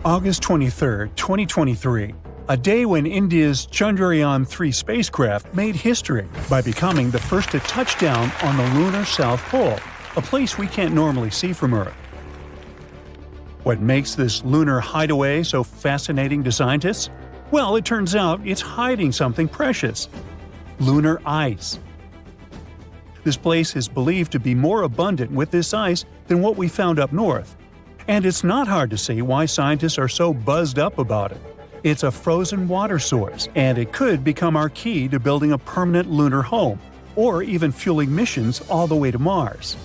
August 23, 2023, a day when India's Chandrayaan-3 spacecraft made history by becoming the first to touch down on the lunar South Pole, a place we can't normally see from Earth. What makes this lunar hideaway so fascinating to scientists? Well, it turns out it's hiding something precious – lunar ice. This place is believed to be more abundant with this ice than what we found up north. And it's not hard to see why scientists are so buzzed up about it. It's a frozen water source, and it could become our key to building a permanent lunar home, or even fueling missions all the way to Mars.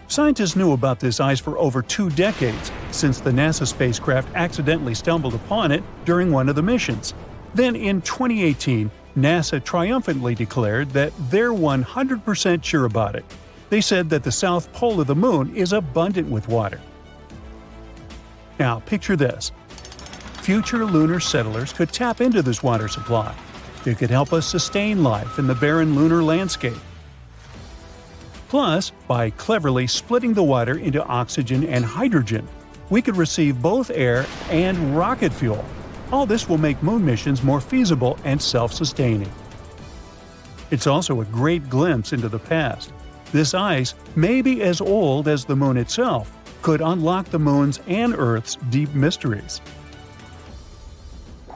Scientists knew about this ice for over 2 decades, since the NASA spacecraft accidentally stumbled upon it during one of the missions. Then in 2018, NASA triumphantly declared that they're 100% sure about it. They said that the south pole of the moon is abundant with water. Now picture this. Future lunar settlers could tap into this water supply. It could help us sustain life in the barren lunar landscape. Plus, by cleverly splitting the water into oxygen and hydrogen, we could receive both air and rocket fuel. All this will make moon missions more feasible and self-sustaining. It's also a great glimpse into the past. This ice, maybe as old as the moon itself, could unlock the moon's and Earth's deep mysteries.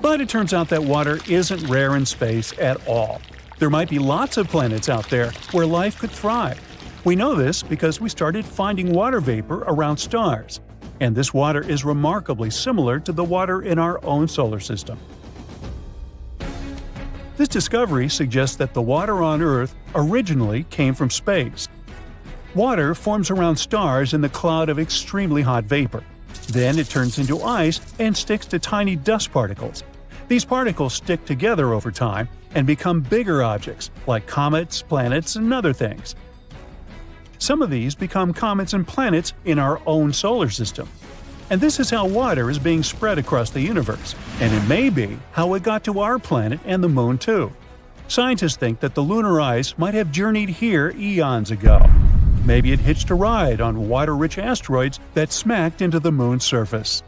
But it turns out that water isn't rare in space at all. There might be lots of planets out there where life could thrive. We know this because we started finding water vapor around stars, and this water is remarkably similar to the water in our own solar system. This discovery suggests that the water on Earth originally came from space. Water forms around stars in the cloud of extremely hot vapor. Then it turns into ice and sticks to tiny dust particles. These particles stick together over time and become bigger objects, like comets, planets, and other things. Some of these become comets and planets in our own solar system. And this is how water is being spread across the universe, and it may be how it got to our planet and the moon too. Scientists think that the lunar ice might have journeyed here eons ago. Maybe it hitched a ride on water-rich asteroids that smacked into the moon's surface.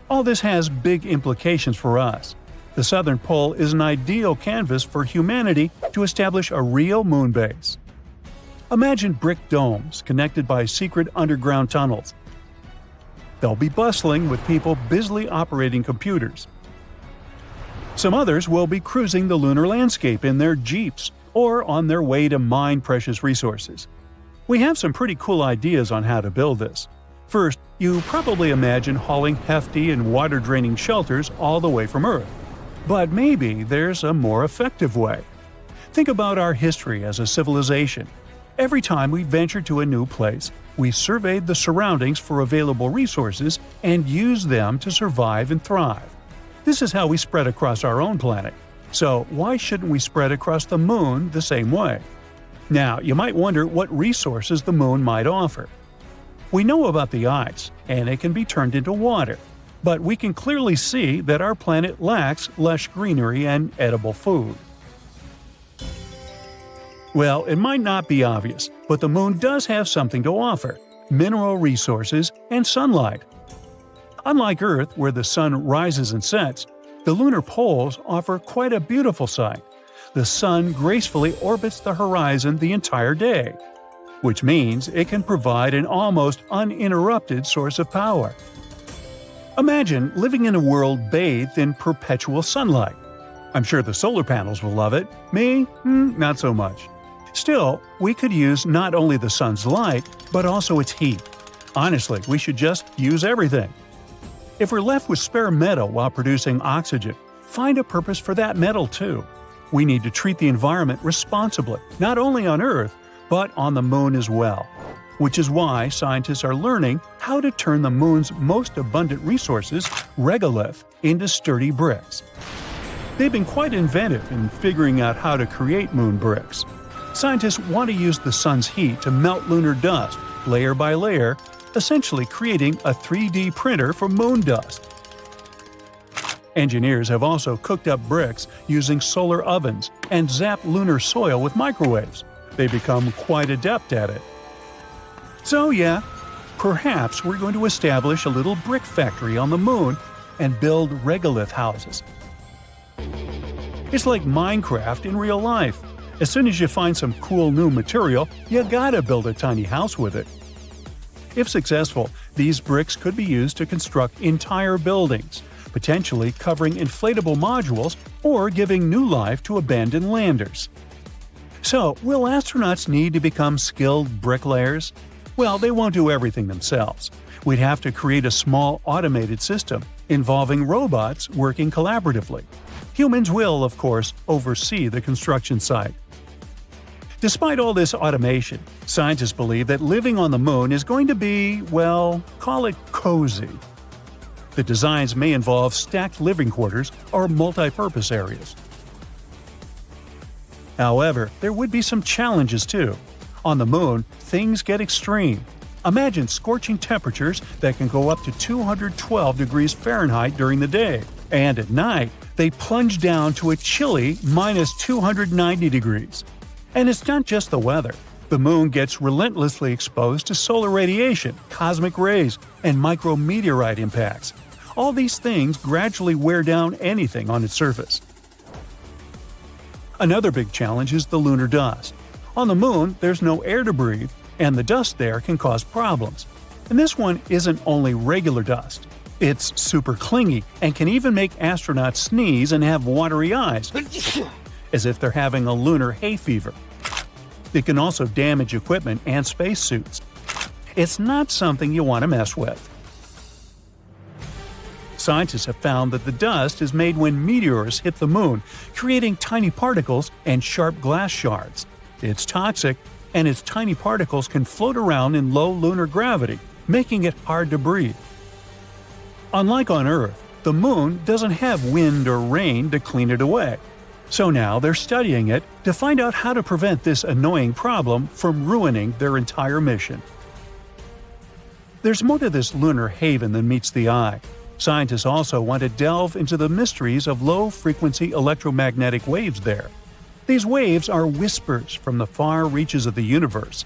All this has big implications for us. The southern pole is an ideal canvas for humanity to establish a real moon base. Imagine brick domes connected by secret underground tunnels. They'll be bustling with people busily operating computers. Some others will be cruising the lunar landscape in their jeeps or on their way to mine precious resources. We have some pretty cool ideas on how to build this. First, you probably imagine hauling hefty and water-draining shelters all the way from Earth. But maybe there's a more effective way. Think about our history as a civilization. Every time we ventured to a new place, we surveyed the surroundings for available resources and used them to survive and thrive. This is how we spread across our own planet. So why shouldn't we spread across the moon the same way? Now, you might wonder what resources the moon might offer. We know about the ice, and it can be turned into water. But we can clearly see that our planet lacks lush greenery and edible food. Well, it might not be obvious, but the moon does have something to offer – mineral resources and sunlight. Unlike Earth, where the sun rises and sets, the lunar poles offer quite a beautiful sight. The sun gracefully orbits the horizon the entire day, which means it can provide an almost uninterrupted source of power. Imagine living in a world bathed in perpetual sunlight. I'm sure the solar panels will love it. Me? Not so much. Still, we could use not only the sun's light, but also its heat. Honestly, we should just use everything. If we're left with spare metal while producing oxygen, find a purpose for that metal too. We need to treat the environment responsibly, not only on Earth, but on the moon as well. Which is why scientists are learning how to turn the moon's most abundant resources, regolith, into sturdy bricks. They've been quite inventive in figuring out how to create moon bricks. Scientists want to use the sun's heat to melt lunar dust, layer by layer, essentially creating a 3D printer for moon dust. Engineers have also cooked up bricks using solar ovens and zapped lunar soil with microwaves. They become quite adept at it. So yeah, Perhaps we're going to establish a little brick factory on the moon and build regolith houses. It's like Minecraft in real life. As soon as you find some cool new material, you gotta build a tiny house with it. If successful, these bricks could be used to construct entire buildings, potentially covering inflatable modules or giving new life to abandoned landers. So, will astronauts need to become skilled bricklayers? Well, they won't do everything themselves. We'd have to create a small automated system involving robots working collaboratively. Humans will, of course, oversee the construction site. Despite all this automation, scientists believe that living on the moon is going to be, well, call it cozy. The designs may involve stacked living quarters or multi-purpose areas. However, there would be some challenges too. On the moon, things get extreme. Imagine scorching temperatures that can go up to 212 degrees Fahrenheit during the day, and at night, they plunge down to a chilly minus 290 degrees. And it's not just the weather. The moon gets relentlessly exposed to solar radiation, cosmic rays, and micrometeorite impacts. All these things gradually wear down anything on its surface. Another big challenge is the lunar dust. On the moon, there's no air to breathe, and the dust there can cause problems. And this one isn't only regular dust. It's super clingy and can even make astronauts sneeze and have watery eyes, as if they're having a lunar hay fever. It can also damage equipment and spacesuits. It's not something you want to mess with. Scientists have found that the dust is made when meteors hit the moon, creating tiny particles and sharp glass shards. It's toxic, and its tiny particles can float around in low lunar gravity, making it hard to breathe. Unlike on Earth, the moon doesn't have wind or rain to clean it away. So now they're studying it to find out how to prevent this annoying problem from ruining their entire mission. There's more to this lunar haven than meets the eye. Scientists also want to delve into the mysteries of low-frequency electromagnetic waves there. These waves are whispers from the far reaches of the universe.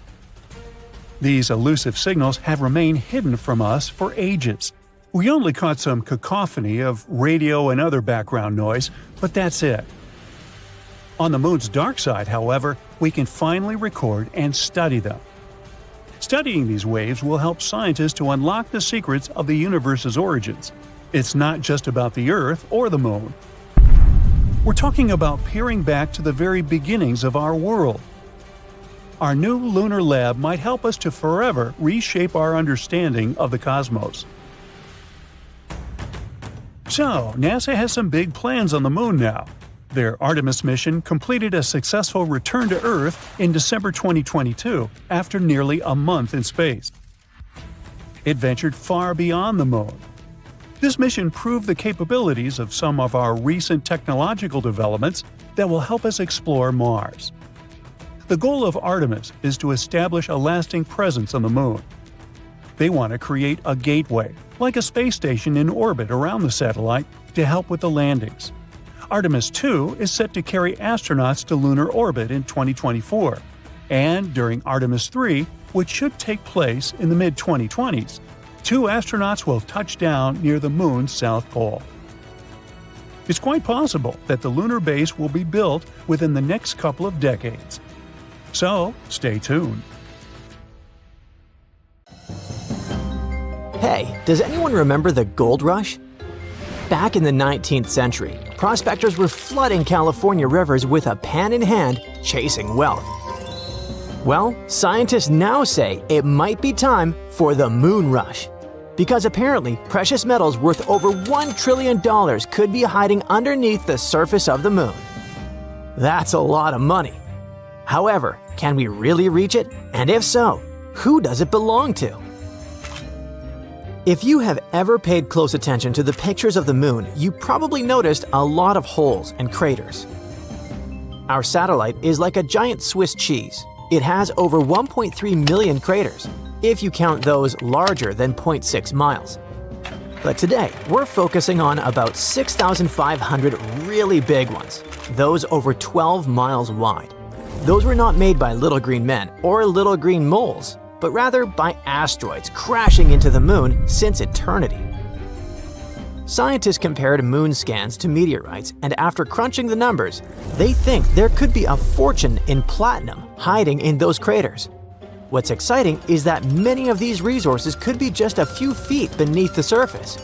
These elusive signals have remained hidden from us for ages. We only caught some cacophony of radio and other background noise, but that's it. On the moon's dark side, however, we can finally record and study them. Studying these waves will help scientists to unlock the secrets of the universe's origins. It's not just about the Earth or the moon. We're talking about peering back to the very beginnings of our world. Our new lunar lab might help us to forever reshape our understanding of the cosmos. So, NASA has some big plans on the moon now. Their Artemis mission completed a successful return to Earth in December 2022 after nearly a month in space. It ventured far beyond the moon. This mission proved the capabilities of some of our recent technological developments that will help us explore Mars. The goal of Artemis is to establish a lasting presence on the moon. They want to create a gateway, like a space station in orbit around the satellite, to help with the landings. Artemis 2 is set to carry astronauts to lunar orbit in 2024, and during Artemis 3, which should take place in the mid-2020s, 2 astronauts will touch down near the moon's south pole. It's quite possible that the lunar base will be built within the next couple of decades. So, stay tuned. Hey, does anyone remember the gold rush? Back in the 19th century, prospectors were flooding California rivers with a pan in hand, chasing wealth. Well, scientists now say it might be time for the moon rush. Because apparently, precious metals worth over $1 trillion could be hiding underneath the surface of the moon. That's a lot of money. However, can we really reach it? And if so, who does it belong to? If you have ever paid close attention to the pictures of the moon, you probably noticed a lot of holes and craters. Our satellite is like a giant Swiss cheese. It has over 1.3 million craters, if you count those larger than 0.6 miles. But today, we're focusing on about 6,500 really big ones, those over 12 miles wide. Those were not made by little green men or little green moles. but rather by asteroids crashing into the moon since eternity. Scientists compared moon scans to meteorites, and after crunching the numbers, they think there could be a fortune in platinum hiding in those craters. What's exciting is that many of these resources could be just a few feet beneath the surface.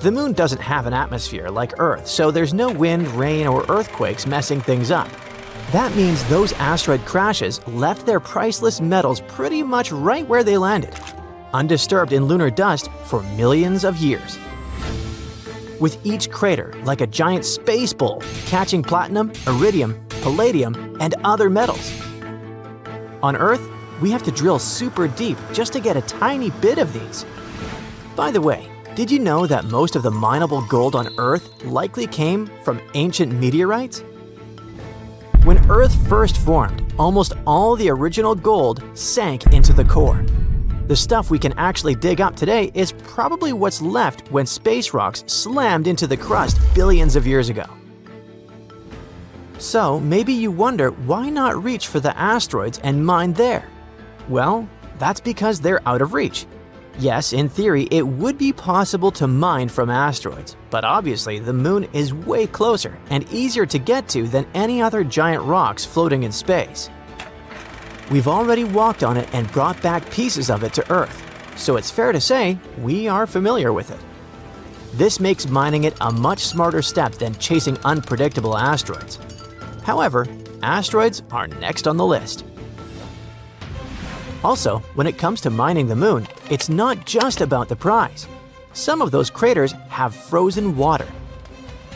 The moon doesn't have an atmosphere like Earth, so there's no wind, rain, or earthquakes messing things up. That means those asteroid crashes left their priceless metals pretty much right where they landed, undisturbed in lunar dust for millions of years. With each crater like a giant space bowl, catching platinum, iridium, palladium, and other metals. On Earth, we have to drill super deep just to get a tiny bit of these. By the way, did you know that most of the mineable gold on Earth likely came from ancient meteorites? When Earth first formed, almost all the original gold sank into the core. The stuff we can actually dig up today is probably what's left when space rocks slammed into the crust billions of years ago. So maybe you wonder why not reach for the asteroids and mine there? Well, that's because they're out of reach. Yes, in theory, it would be possible to mine from asteroids, but obviously the moon is way closer and easier to get to than any other giant rocks floating in space. We've already walked on it and brought back pieces of it to Earth, so it's fair to say we are familiar with it. This makes mining it a much smarter step than chasing unpredictable asteroids. However, asteroids are next on the list. Also, when it comes to mining the moon, it's not just about the prize. Some of those craters have frozen water.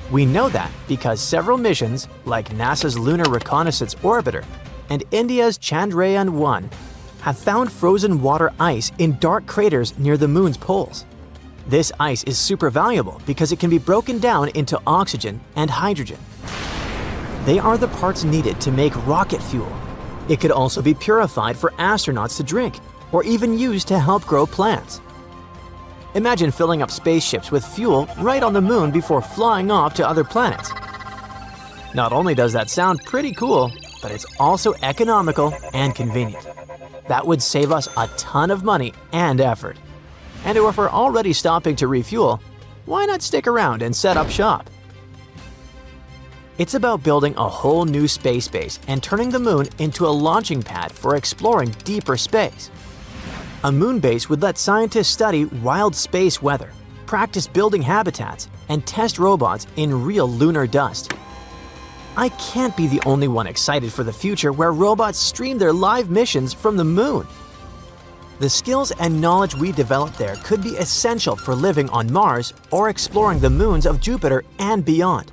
We know that because several missions, like NASA's Lunar Reconnaissance Orbiter and India's Chandrayaan-1, have found frozen water ice in dark craters near the moon's poles. This ice is super valuable because it can be broken down into oxygen and hydrogen. They are the parts needed to make rocket fuel. It could also be purified for astronauts to drink, or even used to help grow plants. Imagine filling up spaceships with fuel right on the moon before flying off to other planets. Not only does that sound pretty cool, but it's also economical and convenient. That would save us a ton of money and effort. And if we're already stopping to refuel, why not stick around and set up shop? It's about building a whole new space base and turning the moon into a launching pad for exploring deeper space. A moon base would let scientists study wild space weather, practice building habitats, and test robots in real lunar dust. I can't be the only one excited for the future where robots stream their live missions from the moon. The skills and knowledge we develop there could be essential for living on Mars or exploring the moons of Jupiter and beyond.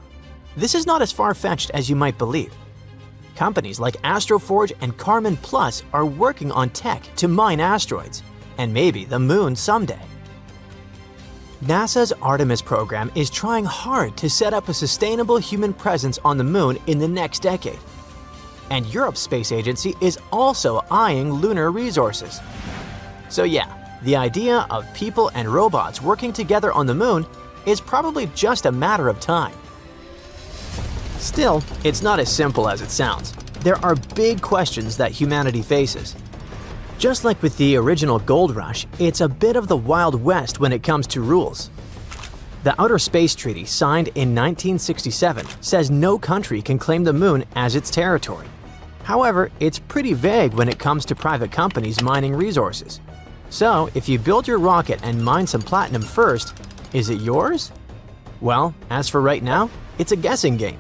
This is not as far-fetched as you might believe. Companies like Astroforge and Karman Plus are working on tech to mine asteroids, and maybe the moon someday. NASA's Artemis program is trying hard to set up a sustainable human presence on the moon in the next decade. And Europe's space agency is also eyeing lunar resources. So yeah, the idea of people and robots working together on the moon is probably just a matter of time. Still, it's not as simple as it sounds. There are big questions that humanity faces. Just like with the original gold rush, it's a bit of the Wild West when it comes to rules. The Outer Space Treaty, signed in 1967, says no country can claim the moon as its territory. However, it's pretty vague when it comes to private companies mining resources. So, if you build your rocket and mine some platinum first, is it yours? Well, as for right now, it's a guessing game.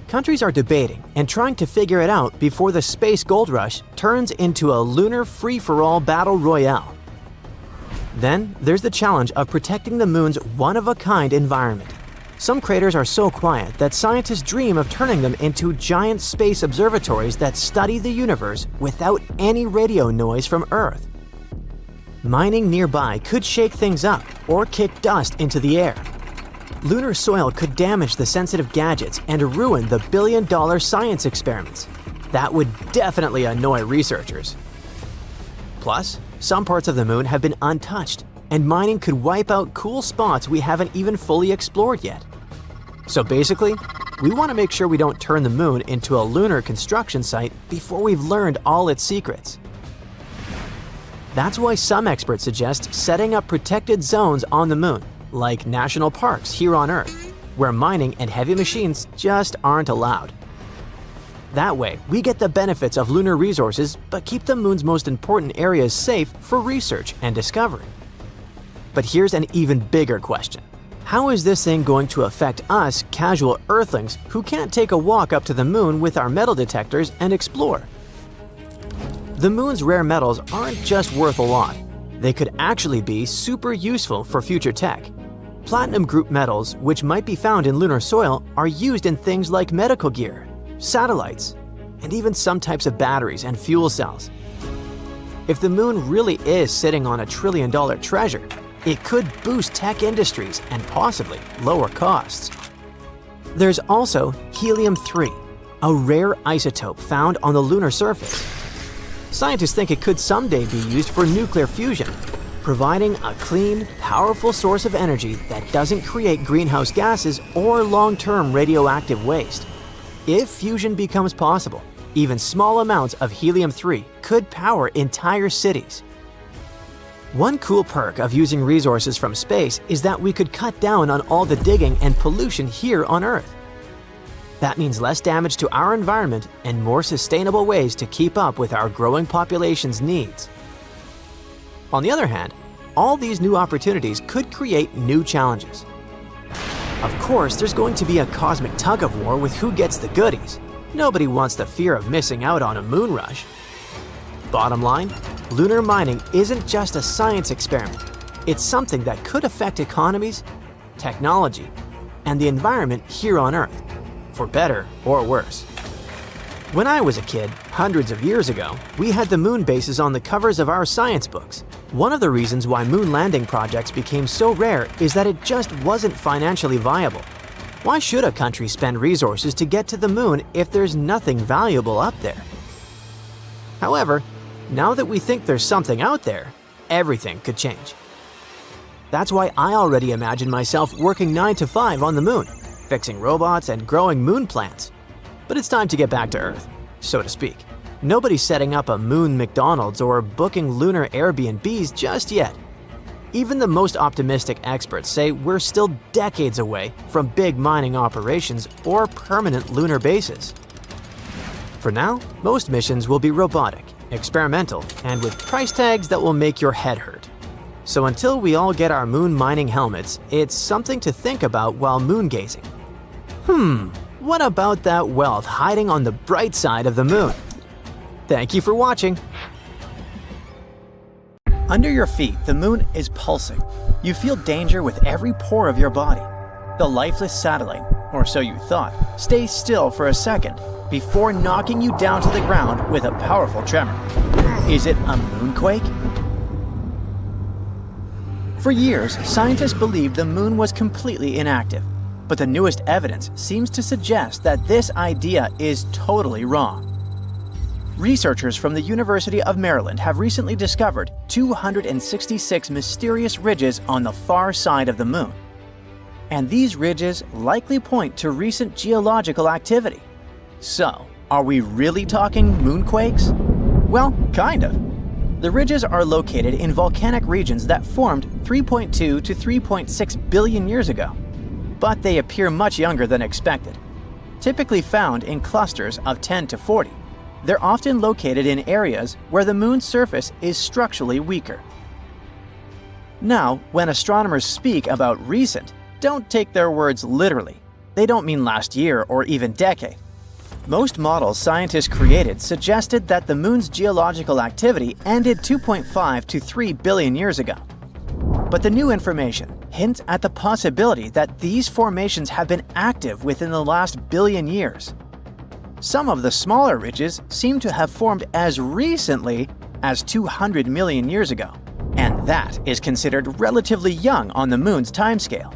Countries are debating and trying to figure it out before the space gold rush turns into a lunar free-for-all battle royale. Then, there's the challenge of protecting the moon's one-of-a-kind environment. Some craters are so quiet that scientists dream of turning them into giant space observatories that study the universe without any radio noise from Earth. Mining nearby could shake things up or kick dust into the air. Lunar soil could damage the sensitive gadgets and ruin the billion-dollar science experiments. That would definitely annoy researchers. Plus, some parts of the moon have been untouched, and mining could wipe out cool spots we haven't even fully explored yet. So basically, we want to make sure we don't turn the moon into a lunar construction site before we've learned all its secrets. That's why some experts suggest setting up protected zones on the moon, like national parks here on Earth, where mining and heavy machines just aren't allowed. That way, we get the benefits of lunar resources but keep the moon's most important areas safe for research and discovery. But here's an even bigger question. How is this thing going to affect us casual Earthlings who can't take a walk up to the moon with our metal detectors and explore? The moon's rare metals aren't just worth a lot. They could actually be super useful for future tech. Platinum group metals, which might be found in lunar soil, are used in things like medical gear, satellites, and even some types of batteries and fuel cells. If the moon really is sitting on $1 trillion treasure, it could boost tech industries and possibly lower costs. There's also helium-3, a rare isotope found on the lunar surface. Scientists think it could someday be used for nuclear fusion, providing a clean, powerful source of energy that doesn't create greenhouse gases or long-term radioactive waste. If fusion becomes possible, even small amounts of helium-3 could power entire cities. One cool perk of using resources from space is that we could cut down on all the digging and pollution here on Earth. That means less damage to our environment and more sustainable ways to keep up with our growing population's needs. On the other hand, all these new opportunities could create new challenges. Of course, there's going to be a cosmic tug-of-war with who gets the goodies. Nobody wants the fear of missing out on a moon rush. Bottom line, lunar mining isn't just a science experiment. It's something that could affect economies, technology, and the environment here on Earth, for better or worse. When I was a kid, hundreds of years ago, we had the moon bases on the covers of our science books. One of the reasons why moon landing projects became so rare is that it just wasn't financially viable. Why should a country spend resources to get to the moon if there's nothing valuable up there? However, now that we think there's something out there, everything could change. That's why I already imagine myself working 9 to 5 on the moon, fixing robots and growing moon plants. But it's time to get back to Earth, so to speak. Nobody's setting up a moon McDonald's or booking lunar Airbnbs just yet. Even the most optimistic experts say we're still decades away from big mining operations or permanent lunar bases. For now, most missions will be robotic, experimental, and with price tags that will make your head hurt. So until we all get our moon mining helmets, it's something to think about while moon gazing. What about that wealth hiding on the bright side of the moon? Thank you for watching. Under your feet, the moon is pulsing. You feel danger with every pore of your body. The lifeless satellite, or so you thought, stays still for a second before knocking you down to the ground with a powerful tremor. Is it a moonquake? For years, scientists believed the moon was completely inactive, but the newest evidence seems to suggest that this idea is totally wrong. Researchers from the University of Maryland have recently discovered 266 mysterious ridges on the far side of the moon. And these ridges likely point to recent geological activity. So, are we really talking moonquakes? Well, kind of. The ridges are located in volcanic regions that formed 3.2 to 3.6 billion years ago, but they appear much younger than expected. Typically found in clusters of 10 to 40, they're often located in areas where the moon's surface is structurally weaker. Now, when astronomers speak about recent, don't take their words literally. They don't mean last year or even decade. Most models scientists created suggested that the moon's geological activity ended 2.5 to 3 billion years ago. But the new information hints at the possibility that these formations have been active within the last billion years. Some of the smaller ridges seem to have formed as recently as 200 million years ago, and that is considered relatively young on the moon's timescale.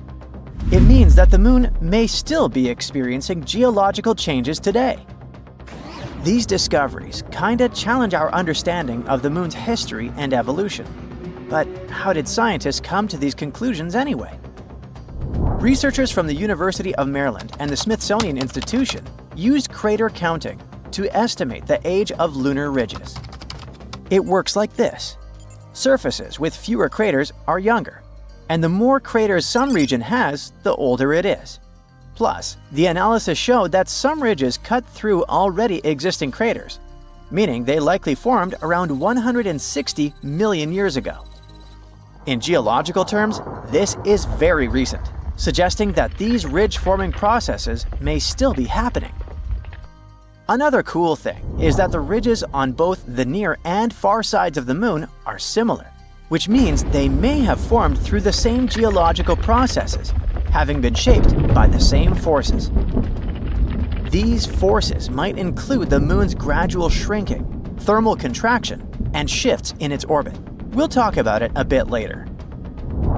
It means that the moon may still be experiencing geological changes today. These discoveries kinda challenge our understanding of the moon's history and evolution. But how did scientists come to these conclusions anyway? Researchers from the University of Maryland and the Smithsonian Institution used crater counting to estimate the age of lunar ridges. It works like this. Surfaces with fewer craters are younger, and the more craters some region has, the older it is. Plus, the analysis showed that some ridges cut through already existing craters, meaning they likely formed around 160 million years ago. In geological terms, this is very recent, suggesting that these ridge-forming processes may still be happening. Another cool thing is that the ridges on both the near and far sides of the Moon are similar, which means they may have formed through the same geological processes, having been shaped by the same forces. These forces might include the Moon's gradual shrinking, thermal contraction, and shifts in its orbit. We'll talk about it a bit later.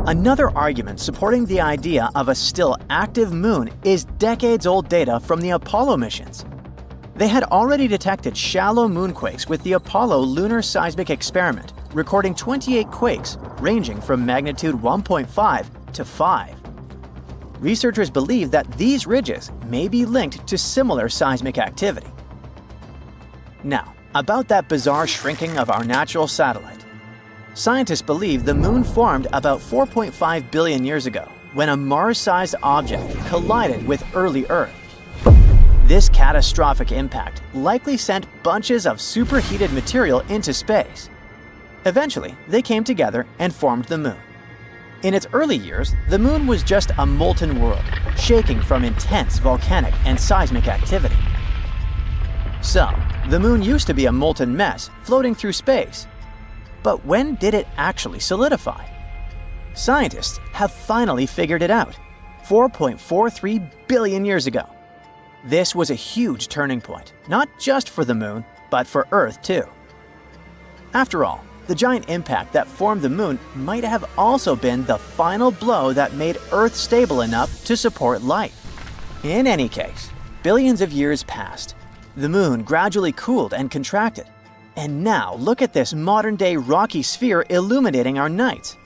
Another argument supporting the idea of a still active Moon is decades-old data from the Apollo missions. They had already detected shallow moonquakes with the Apollo lunar seismic experiment, recording 28 quakes ranging from magnitude 1.5 to 5. Researchers believe that these ridges may be linked to similar seismic activity. Now, about that bizarre shrinking of our natural satellite. Scientists believe the Moon formed about 4.5 billion years ago when a Mars-sized object collided with early Earth. This catastrophic impact likely sent bunches of superheated material into space. Eventually, they came together and formed the Moon. In its early years, the Moon was just a molten world, shaking from intense volcanic and seismic activity. So, the Moon used to be a molten mess floating through space. But when did it actually solidify? Scientists have finally figured it out, 4.43 billion years ago. This was a huge turning point, not just for the Moon, but for Earth too. After all, the giant impact that formed the Moon might have also been the final blow that made Earth stable enough to support life. In any case, billions of years passed. The Moon gradually cooled and contracted. And now look at this modern-day rocky sphere illuminating our nights.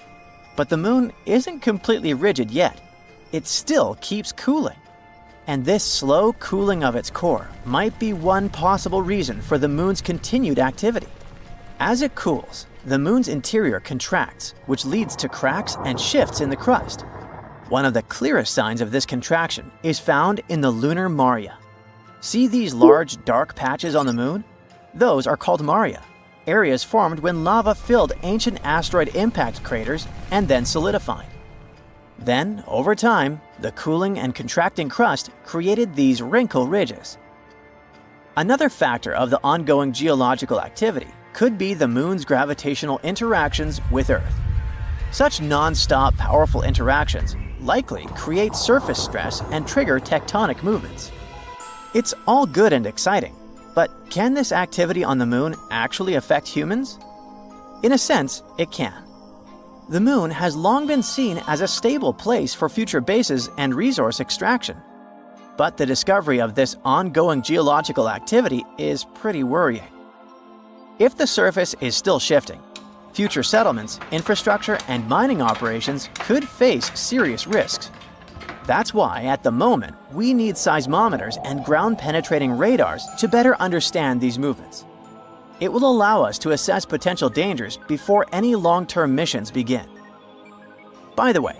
But the Moon isn't completely rigid yet. It still keeps cooling. And this slow cooling of its core might be one possible reason for the Moon's continued activity. As it cools, the Moon's interior contracts, which leads to cracks and shifts in the crust. One of the clearest signs of this contraction is found in the lunar maria. See these large dark patches on the Moon? Those are called maria, areas formed when lava filled ancient asteroid impact craters and then solidified. Then, over time, the cooling and contracting crust created these wrinkle ridges. Another factor of the ongoing geological activity could be the Moon's gravitational interactions with Earth. Such non-stop powerful interactions likely create surface stress and trigger tectonic movements. It's all good and exciting, but can this activity on the Moon actually affect humans? In a sense, it can. The Moon has long been seen as a stable place for future bases and resource extraction. But the discovery of this ongoing geological activity is pretty worrying. If the surface is still shifting, future settlements, infrastructure, and mining operations could face serious risks. That's why, at the moment, we need seismometers and ground-penetrating radars to better understand these movements. It will allow us to assess potential dangers before any long-term missions begin. By the way,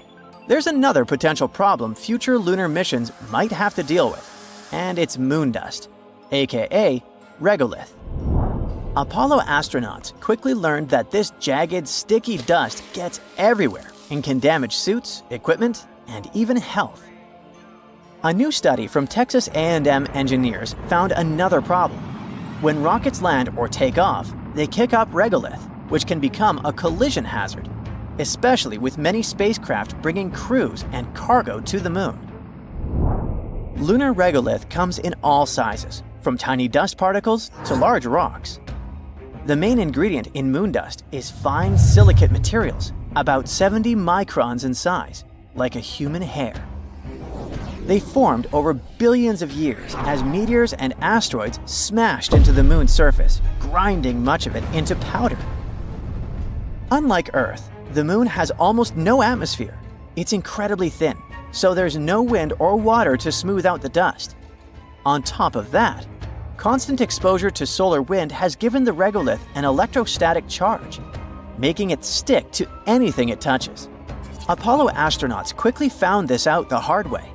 there's another potential problem future lunar missions might have to deal with, and it's moon dust, aka regolith. Apollo astronauts quickly learned that this jagged, sticky dust gets everywhere and can damage suits, equipment, and even health. A new study from Texas A&M engineers found another problem. When rockets land or take off, they kick up regolith, which can become a collision hazard, especially with many spacecraft bringing crews and cargo to the Moon. Lunar regolith comes in all sizes, from tiny dust particles to large rocks. The main ingredient in moon dust is fine silicate materials, about 70 microns in size, like a human hair. They formed over billions of years as meteors and asteroids smashed into the Moon's surface, grinding much of it into powder. Unlike Earth, the Moon has almost no atmosphere. It's incredibly thin, so there's no wind or water to smooth out the dust. On top of that, constant exposure to solar wind has given the regolith an electrostatic charge. making it stick to anything it touches. Apollo astronauts quickly found this out the hard way.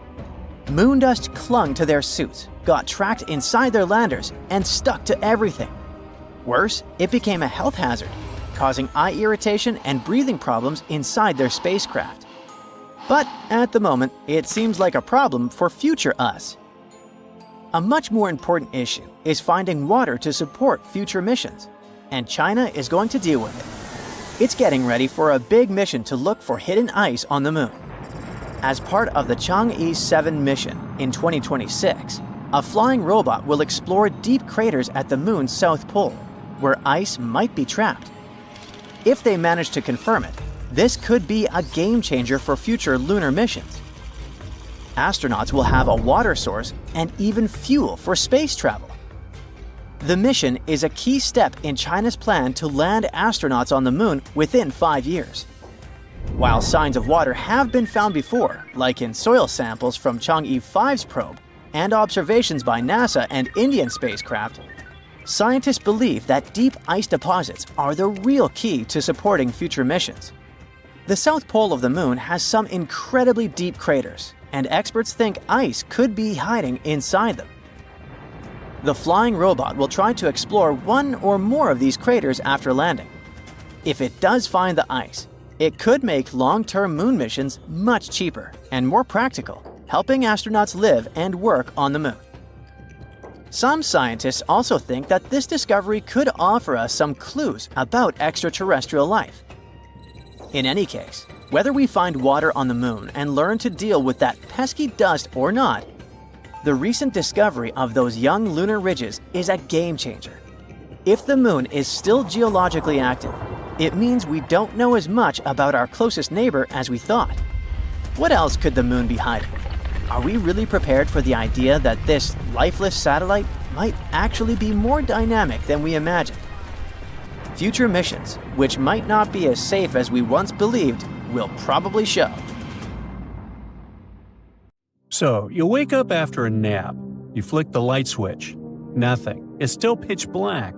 Moon dust clung to their suits, got trapped inside their landers, and stuck to everything. Worse, it became a health hazard, causing eye irritation and breathing problems inside their spacecraft. But at the moment, it seems like a problem for future us. A much more important issue is finding water to support future missions, and China is going to deal with it. It's getting ready for a big mission to look for hidden ice on the moon. As part of the Chang'e 7 mission in 2026, a flying robot will explore deep craters at the moon's south pole, where ice might be trapped. If they manage to confirm it, this could be a game changer for future lunar missions. Astronauts will have a water source and even fuel for space travel. The mission is a key step in China's plan to land astronauts on the moon within 5 years. While signs of water have been found before, like in soil samples from Chang'e 5's probe and observations by NASA and Indian spacecraft, scientists believe that deep ice deposits are the real key to supporting future missions. The south pole of the moon has some incredibly deep craters, and experts think ice could be hiding inside them. The flying robot will try to explore one or more of these craters after landing. If it does find the ice, it could make long-term moon missions much cheaper and more practical, helping astronauts live and work on the moon. Some scientists also think that this discovery could offer us some clues about extraterrestrial life. In any case, whether we find water on the moon and learn to deal with that pesky dust or not, the recent discovery of those young lunar ridges is a game changer. If the moon is still geologically active, it means we don't know as much about our closest neighbor as we thought. What else could the moon be hiding? Are we really prepared for the idea that this lifeless satellite might actually be more dynamic than we imagined? Future missions, which might not be as safe as we once believed, will probably show. So, you wake up after a nap. You flick the light switch. Nothing. It's still pitch black.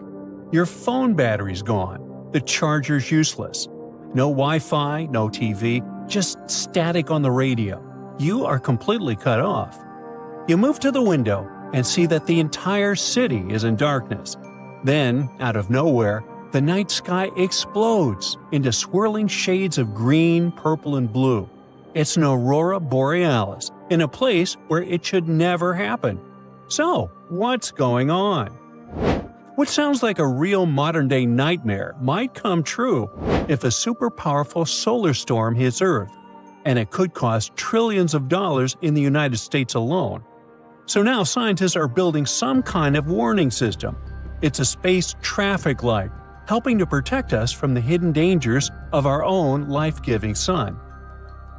Your phone battery's gone. The charger's useless. No Wi-Fi, no TV, just static on the radio. You are completely cut off. You move to the window and see that the entire city is in darkness. Then, out of nowhere, the night sky explodes into swirling shades of green, purple, and blue. It's an aurora borealis in a place where it should never happen. So, what's going on? What sounds like a real modern-day nightmare might come true if a super powerful solar storm hits Earth, and it could cost trillions of dollars in the United States alone. So now scientists are building some kind of warning system. It's a space traffic light, helping to protect us from the hidden dangers of our own life-giving sun.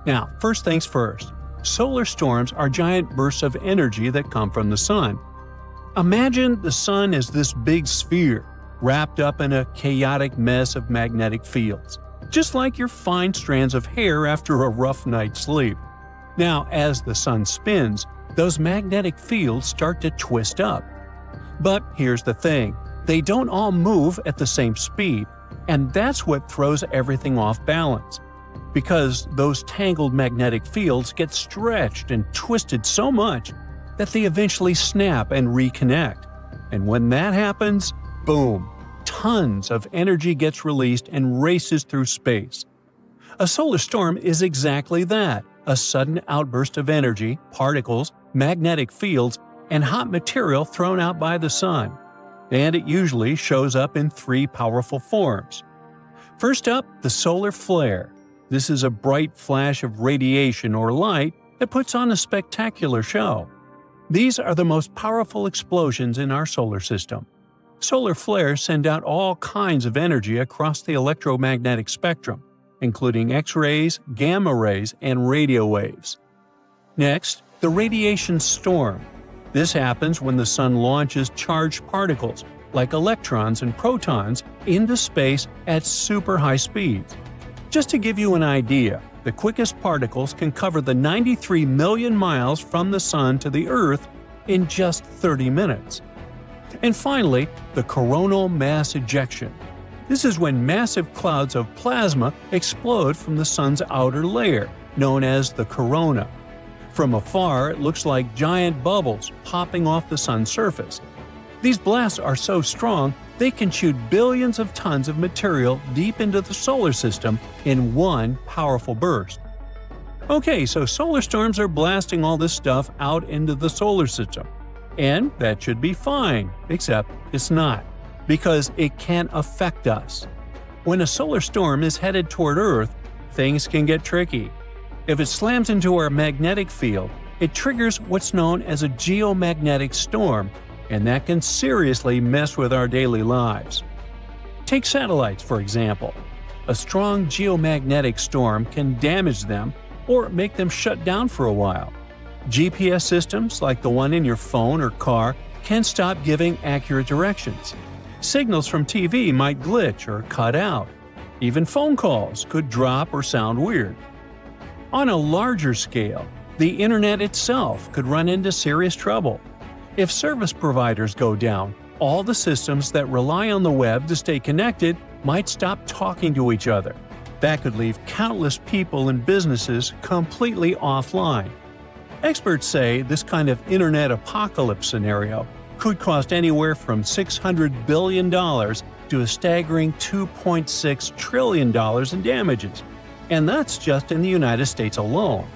Now, first things first, solar storms are giant bursts of energy that come from the sun. Imagine the sun as this big sphere, wrapped up in a chaotic mess of magnetic fields, just like your fine strands of hair after a rough night's sleep. Now, as the sun spins, those magnetic fields start to twist up. But here's the thing, they don't all move at the same speed, and that's what throws everything off balance. Because those tangled magnetic fields get stretched and twisted so much that they eventually snap and reconnect. And when that happens, boom, tons of energy gets released and races through space. A solar storm is exactly that, a sudden outburst of energy, particles, magnetic fields, and hot material thrown out by the sun. And it usually shows up in three powerful forms. First up, the solar flare. This is a bright flash of radiation or light that puts on a spectacular show. These are the most powerful explosions in our solar system. Solar flares send out all kinds of energy across the electromagnetic spectrum, including X-rays, gamma rays, and radio waves. Next, the radiation storm. This happens when the sun launches charged particles, like electrons and protons, into space at super high speeds. Just to give you an idea, the quickest particles can cover the 93 million miles from the sun to the Earth in just 30 minutes. And finally, the coronal mass ejection. This is when massive clouds of plasma explode from the sun's outer layer, known as the corona. From afar, it looks like giant bubbles popping off the sun's surface. These blasts are so strong, they can shoot billions of tons of material deep into the solar system in one powerful burst. Okay, so solar storms are blasting all this stuff out into the solar system. And that should be fine, except it's not, because it can affect us. When a solar storm is headed toward Earth, things can get tricky. If it slams into our magnetic field, it triggers what's known as a geomagnetic storm, and that can seriously mess with our daily lives. Take satellites, for example. A strong geomagnetic storm can damage them or make them shut down for a while. GPS systems, like the one in your phone or car, can stop giving accurate directions. Signals from TV might glitch or cut out. Even phone calls could drop or sound weird. On a larger scale, the internet itself could run into serious trouble. If service providers go down, all the systems that rely on the web to stay connected might stop talking to each other. That could leave countless people and businesses completely offline. Experts say this kind of internet apocalypse scenario could cost anywhere from $600 billion to a staggering $2.6 trillion in damages. And that's just in the United States alone.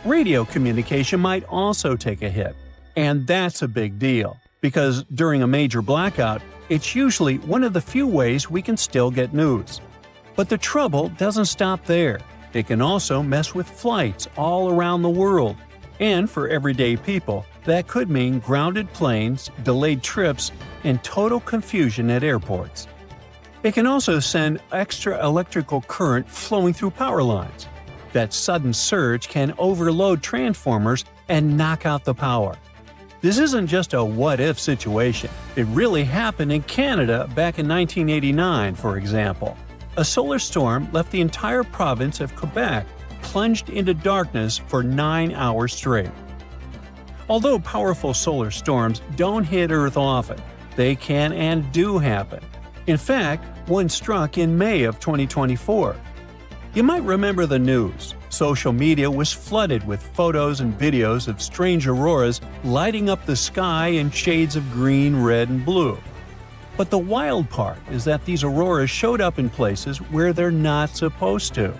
Radio communication might also take a hit. And that's a big deal, because during a major blackout, it's usually one of the few ways we can still get news. But the trouble doesn't stop there. It can also mess with flights all around the world. And for everyday people, that could mean grounded planes, delayed trips, and total confusion at airports. It can also send extra electrical current flowing through power lines. That sudden surge can overload transformers and knock out the power. This isn't just a what-if situation. It really happened in Canada back in 1989, for example. A solar storm left the entire province of Quebec plunged into darkness for 9 hours straight. Although powerful solar storms don't hit Earth often, they can and do happen. In fact, one struck in May of 2024. You might remember the news. Social media was flooded with photos and videos of strange auroras lighting up the sky in shades of green, red, and blue. But the wild part is that these auroras showed up in places where they're not supposed to.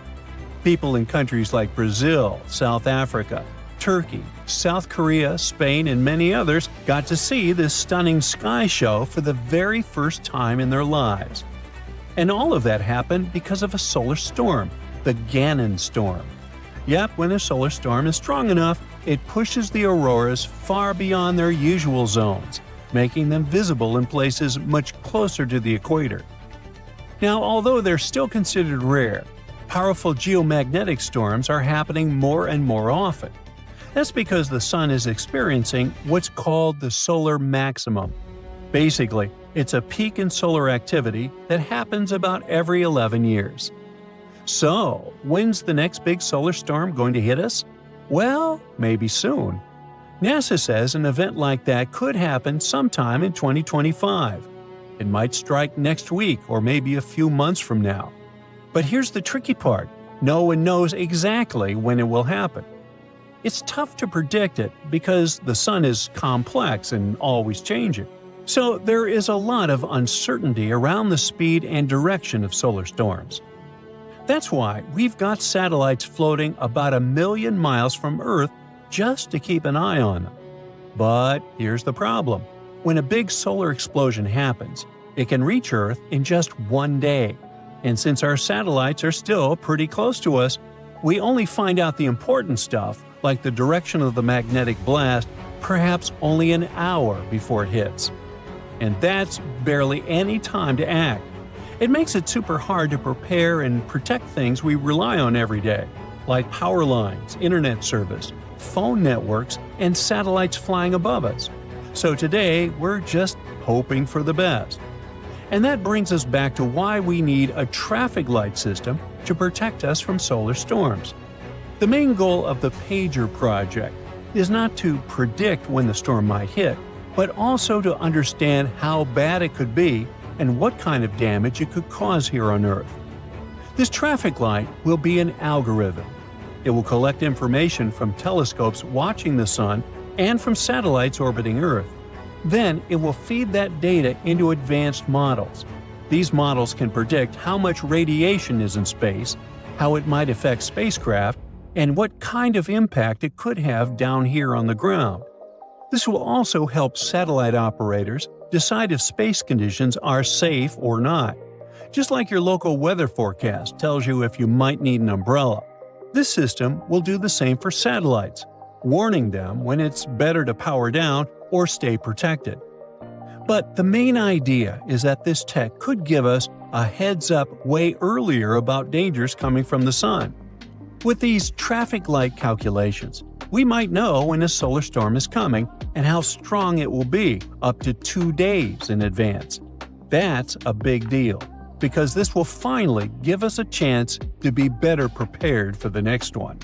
People in countries like Brazil, South Africa, Turkey, South Korea, Spain, and many others got to see this stunning sky show for the very first time in their lives. And all of that happened because of a solar storm, the Gannon storm. Yep, when a solar storm is strong enough, it pushes the auroras far beyond their usual zones, making them visible in places much closer to the equator. Now, although they're still considered rare, powerful geomagnetic storms are happening more and more often. That's because the sun is experiencing what's called the solar maximum. Basically, it's a peak in solar activity that happens about every 11 years. So, when's the next big solar storm going to hit us? Well, maybe soon. NASA says an event like that could happen sometime in 2025. It might strike next week or maybe a few months from now. But here's the tricky part. No one knows exactly when it will happen. It's tough to predict it because the sun is complex and always changing. So there is a lot of uncertainty around the speed and direction of solar storms. That's why we've got satellites floating about 1 million miles from Earth just to keep an eye on them. But here's the problem. When a big solar explosion happens, it can reach Earth in just 1 day. And since our satellites are still pretty close to us, we only find out the important stuff, like the direction of the magnetic blast, perhaps only an hour before it hits. And that's barely any time to act. It makes it super hard to prepare and protect things we rely on every day, like power lines, internet service, phone networks, and satellites flying above us. So today, we're just hoping for the best. And that brings us back to why we need a traffic light system to protect us from solar storms. The main goal of the Pager project is not to predict when the storm might hit, but also to understand how bad it could be and what kind of damage it could cause here on Earth. This traffic light will be an algorithm. It will collect information from telescopes watching the Sun and from satellites orbiting Earth. Then it will feed that data into advanced models. These models can predict how much radiation is in space, how it might affect spacecraft, and what kind of impact it could have down here on the ground. This will also help satellite operators decide if space conditions are safe or not. Just like your local weather forecast tells you if you might need an umbrella. This system will do the same for satellites, warning them when it's better to power down or stay protected. But the main idea is that this tech could give us a heads up way earlier about dangers coming from the Sun. With these traffic light calculations, we might know when a solar storm is coming and how strong it will be up to 2 days in advance. That's a big deal, because this will finally give us a chance to be better prepared for the next one.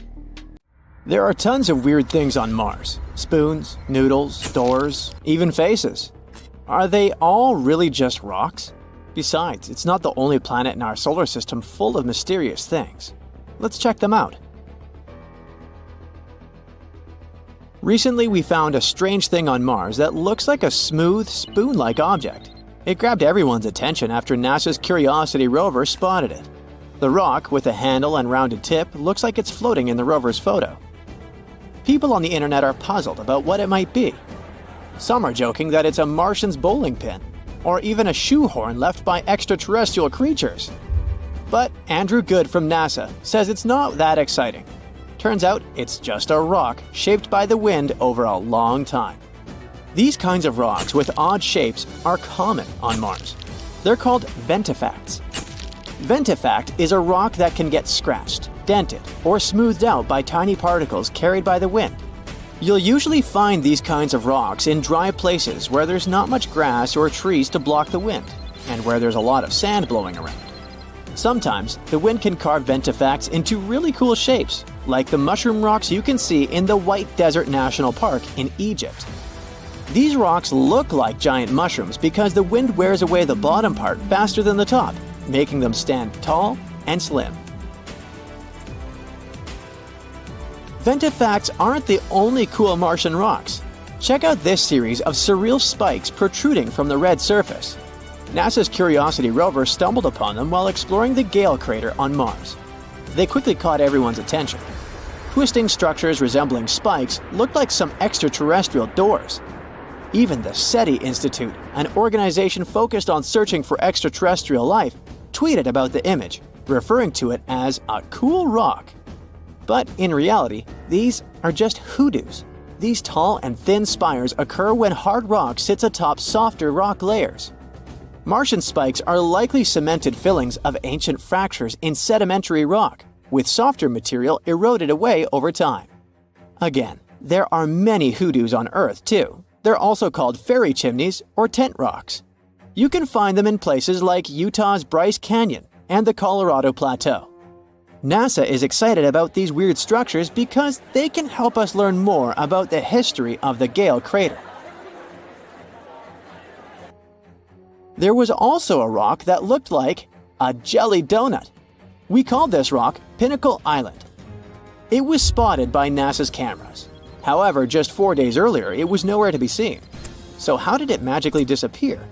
There are tons of weird things on Mars. Spoons, noodles, doors, even faces. Are they all really just rocks? Besides, it's not the only planet in our solar system full of mysterious things. Let's check them out. Recently, we found a strange thing on Mars that looks like a smooth, spoon-like object. It grabbed everyone's attention after NASA's Curiosity rover spotted it. The rock, with a handle and rounded tip, looks like it's floating in the rover's photo. People on the internet are puzzled about what it might be. Some are joking that it's a Martian's bowling pin, or even a shoehorn left by extraterrestrial creatures. But Andrew Good from NASA says it's not that exciting. Turns out it's just a rock shaped by the wind over a long time. These kinds of rocks with odd shapes are common on Mars. They're called ventifacts. Ventifact is a rock that can get scratched, dented, or smoothed out by tiny particles carried by the wind. You'll usually find these kinds of rocks in dry places where there's not much grass or trees to block the wind, and where there's a lot of sand blowing around. Sometimes, the wind can carve ventifacts into really cool shapes, like the mushroom rocks you can see in the White Desert National Park in Egypt. These rocks look like giant mushrooms because the wind wears away the bottom part faster than the top, making them stand tall and slim. Ventifacts aren't the only cool Martian rocks. Check out this series of surreal spikes protruding from the red surface. NASA's Curiosity rover stumbled upon them while exploring the Gale crater on Mars. They quickly caught everyone's attention. Twisting structures resembling spikes looked like some extraterrestrial doors. Even the SETI Institute, an organization focused on searching for extraterrestrial life, tweeted about the image, referring to it as a cool rock. But in reality, these are just hoodoos. These tall and thin spires occur when hard rock sits atop softer rock layers. Martian spikes are likely cemented fillings of ancient fractures in sedimentary rock, with softer material eroded away over time. Again, there are many hoodoos on Earth too. They're also called fairy chimneys or tent rocks. You can find them in places like Utah's Bryce Canyon and the Colorado Plateau. NASA is excited about these weird structures because they can help us learn more about the history of the Gale crater. There was also a rock that looked like a jelly donut. We called this rock Pinnacle Island. It was spotted by NASA's cameras. However, just 4 days earlier, it was nowhere to be seen. So how did it magically disappear?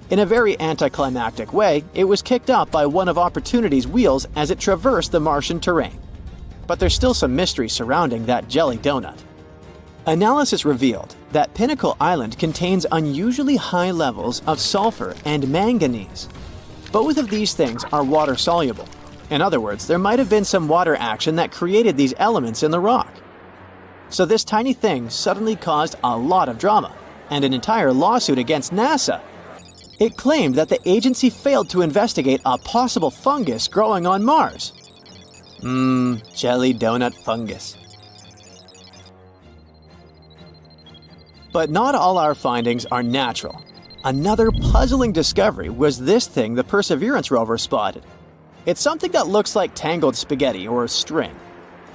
In a very anticlimactic way, it was kicked up by one of Opportunity's wheels as it traversed the Martian terrain. But there's still some mystery surrounding that jelly donut. Analysis revealed that Pinnacle Island contains unusually high levels of sulfur and manganese. Both of these things are water-soluble. In other words, there might have been some water action that created these elements in the rock. So this tiny thing suddenly caused a lot of drama, and an entire lawsuit against NASA. It claimed that the agency failed to investigate a possible fungus growing on Mars. Jelly donut fungus. But not all our findings are natural. Another puzzling discovery was this thing the Perseverance rover spotted. It's something that looks like tangled spaghetti or string.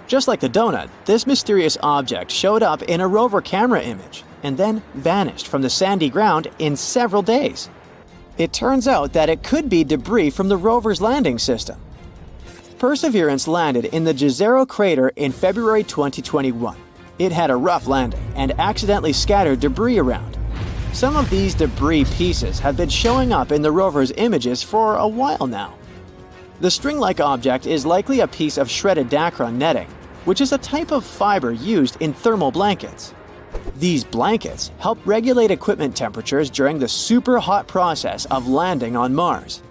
Just like the donut, this mysterious object showed up in a rover camera image and then vanished from the sandy ground in several days. It turns out that it could be debris from the rover's landing system. Perseverance landed in the Jezero crater in February 2021. It had a rough landing and accidentally scattered debris around. Some of these debris pieces have been showing up in the rover's images for a while now. The string-like object is likely a piece of shredded Dacron netting, which is a type of fiber used in thermal blankets. These blankets help regulate equipment temperatures during the super hot process of landing on Mars.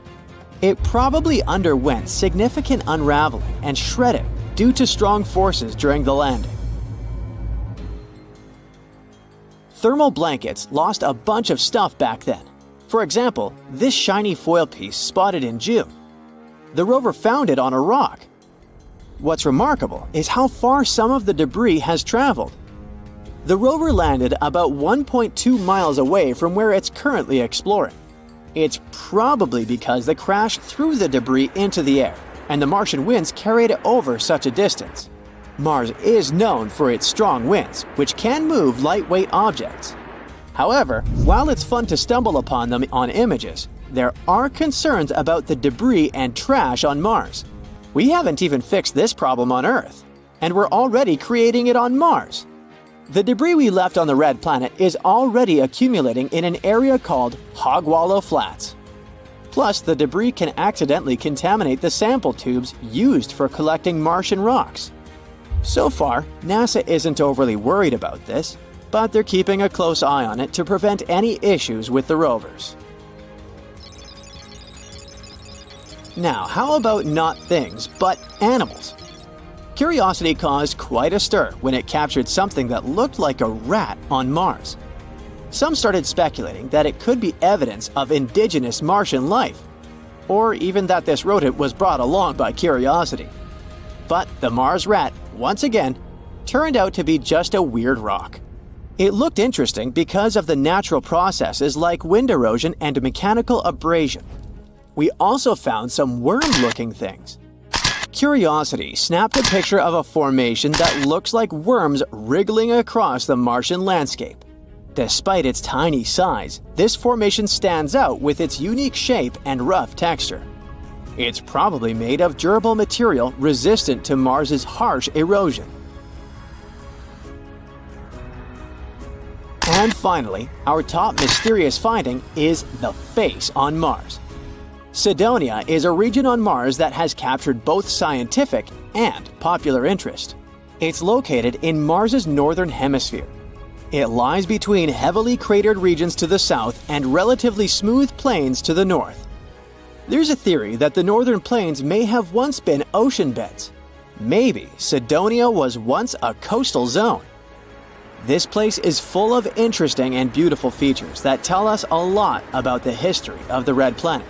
It probably underwent significant unraveling and shredding due to strong forces during the landing. Thermal blankets lost a bunch of stuff back then. For example, this shiny foil piece spotted in June. The rover found it on a rock. What's remarkable is how far some of the debris has traveled. The rover landed about 1.2 miles away from where it's currently exploring. It's probably because the crash threw the debris into the air, and the Martian winds carried it over such a distance. Mars is known for its strong winds, which can move lightweight objects. However, while it's fun to stumble upon them on images, there are concerns about the debris and trash on Mars. We haven't even fixed this problem on Earth, and we're already creating it on Mars. The debris we left on the red planet is already accumulating in an area called Hogwallow Flats. Plus, the debris can accidentally contaminate the sample tubes used for collecting Martian rocks. So far, NASA isn't overly worried about this, but they're keeping a close eye on it to prevent any issues with the rovers. Now, how about not things, but animals? Curiosity caused quite a stir when it captured something that looked like a rat on Mars. Some started speculating that it could be evidence of indigenous Martian life, or even that this rodent was brought along by Curiosity. But the Mars rat, once again, turned out to be just a weird rock. It looked interesting because of the natural processes like wind erosion and mechanical abrasion. We also found some worm-looking things. Curiosity snapped a picture of a formation that looks like worms wriggling across the Martian landscape. Despite its tiny size, this formation stands out with its unique shape and rough texture. It's probably made of durable material resistant to Mars's harsh erosion. And finally, our top mysterious finding is the face on Mars. Cydonia is a region on Mars that has captured both scientific and popular interest. It's located in Mars's northern hemisphere. It lies between heavily cratered regions to the south and relatively smooth plains to the north. There's a theory that the northern plains may have once been ocean beds. Maybe Cydonia was once a coastal zone. This place is full of interesting and beautiful features that tell us a lot about the history of the Red Planet.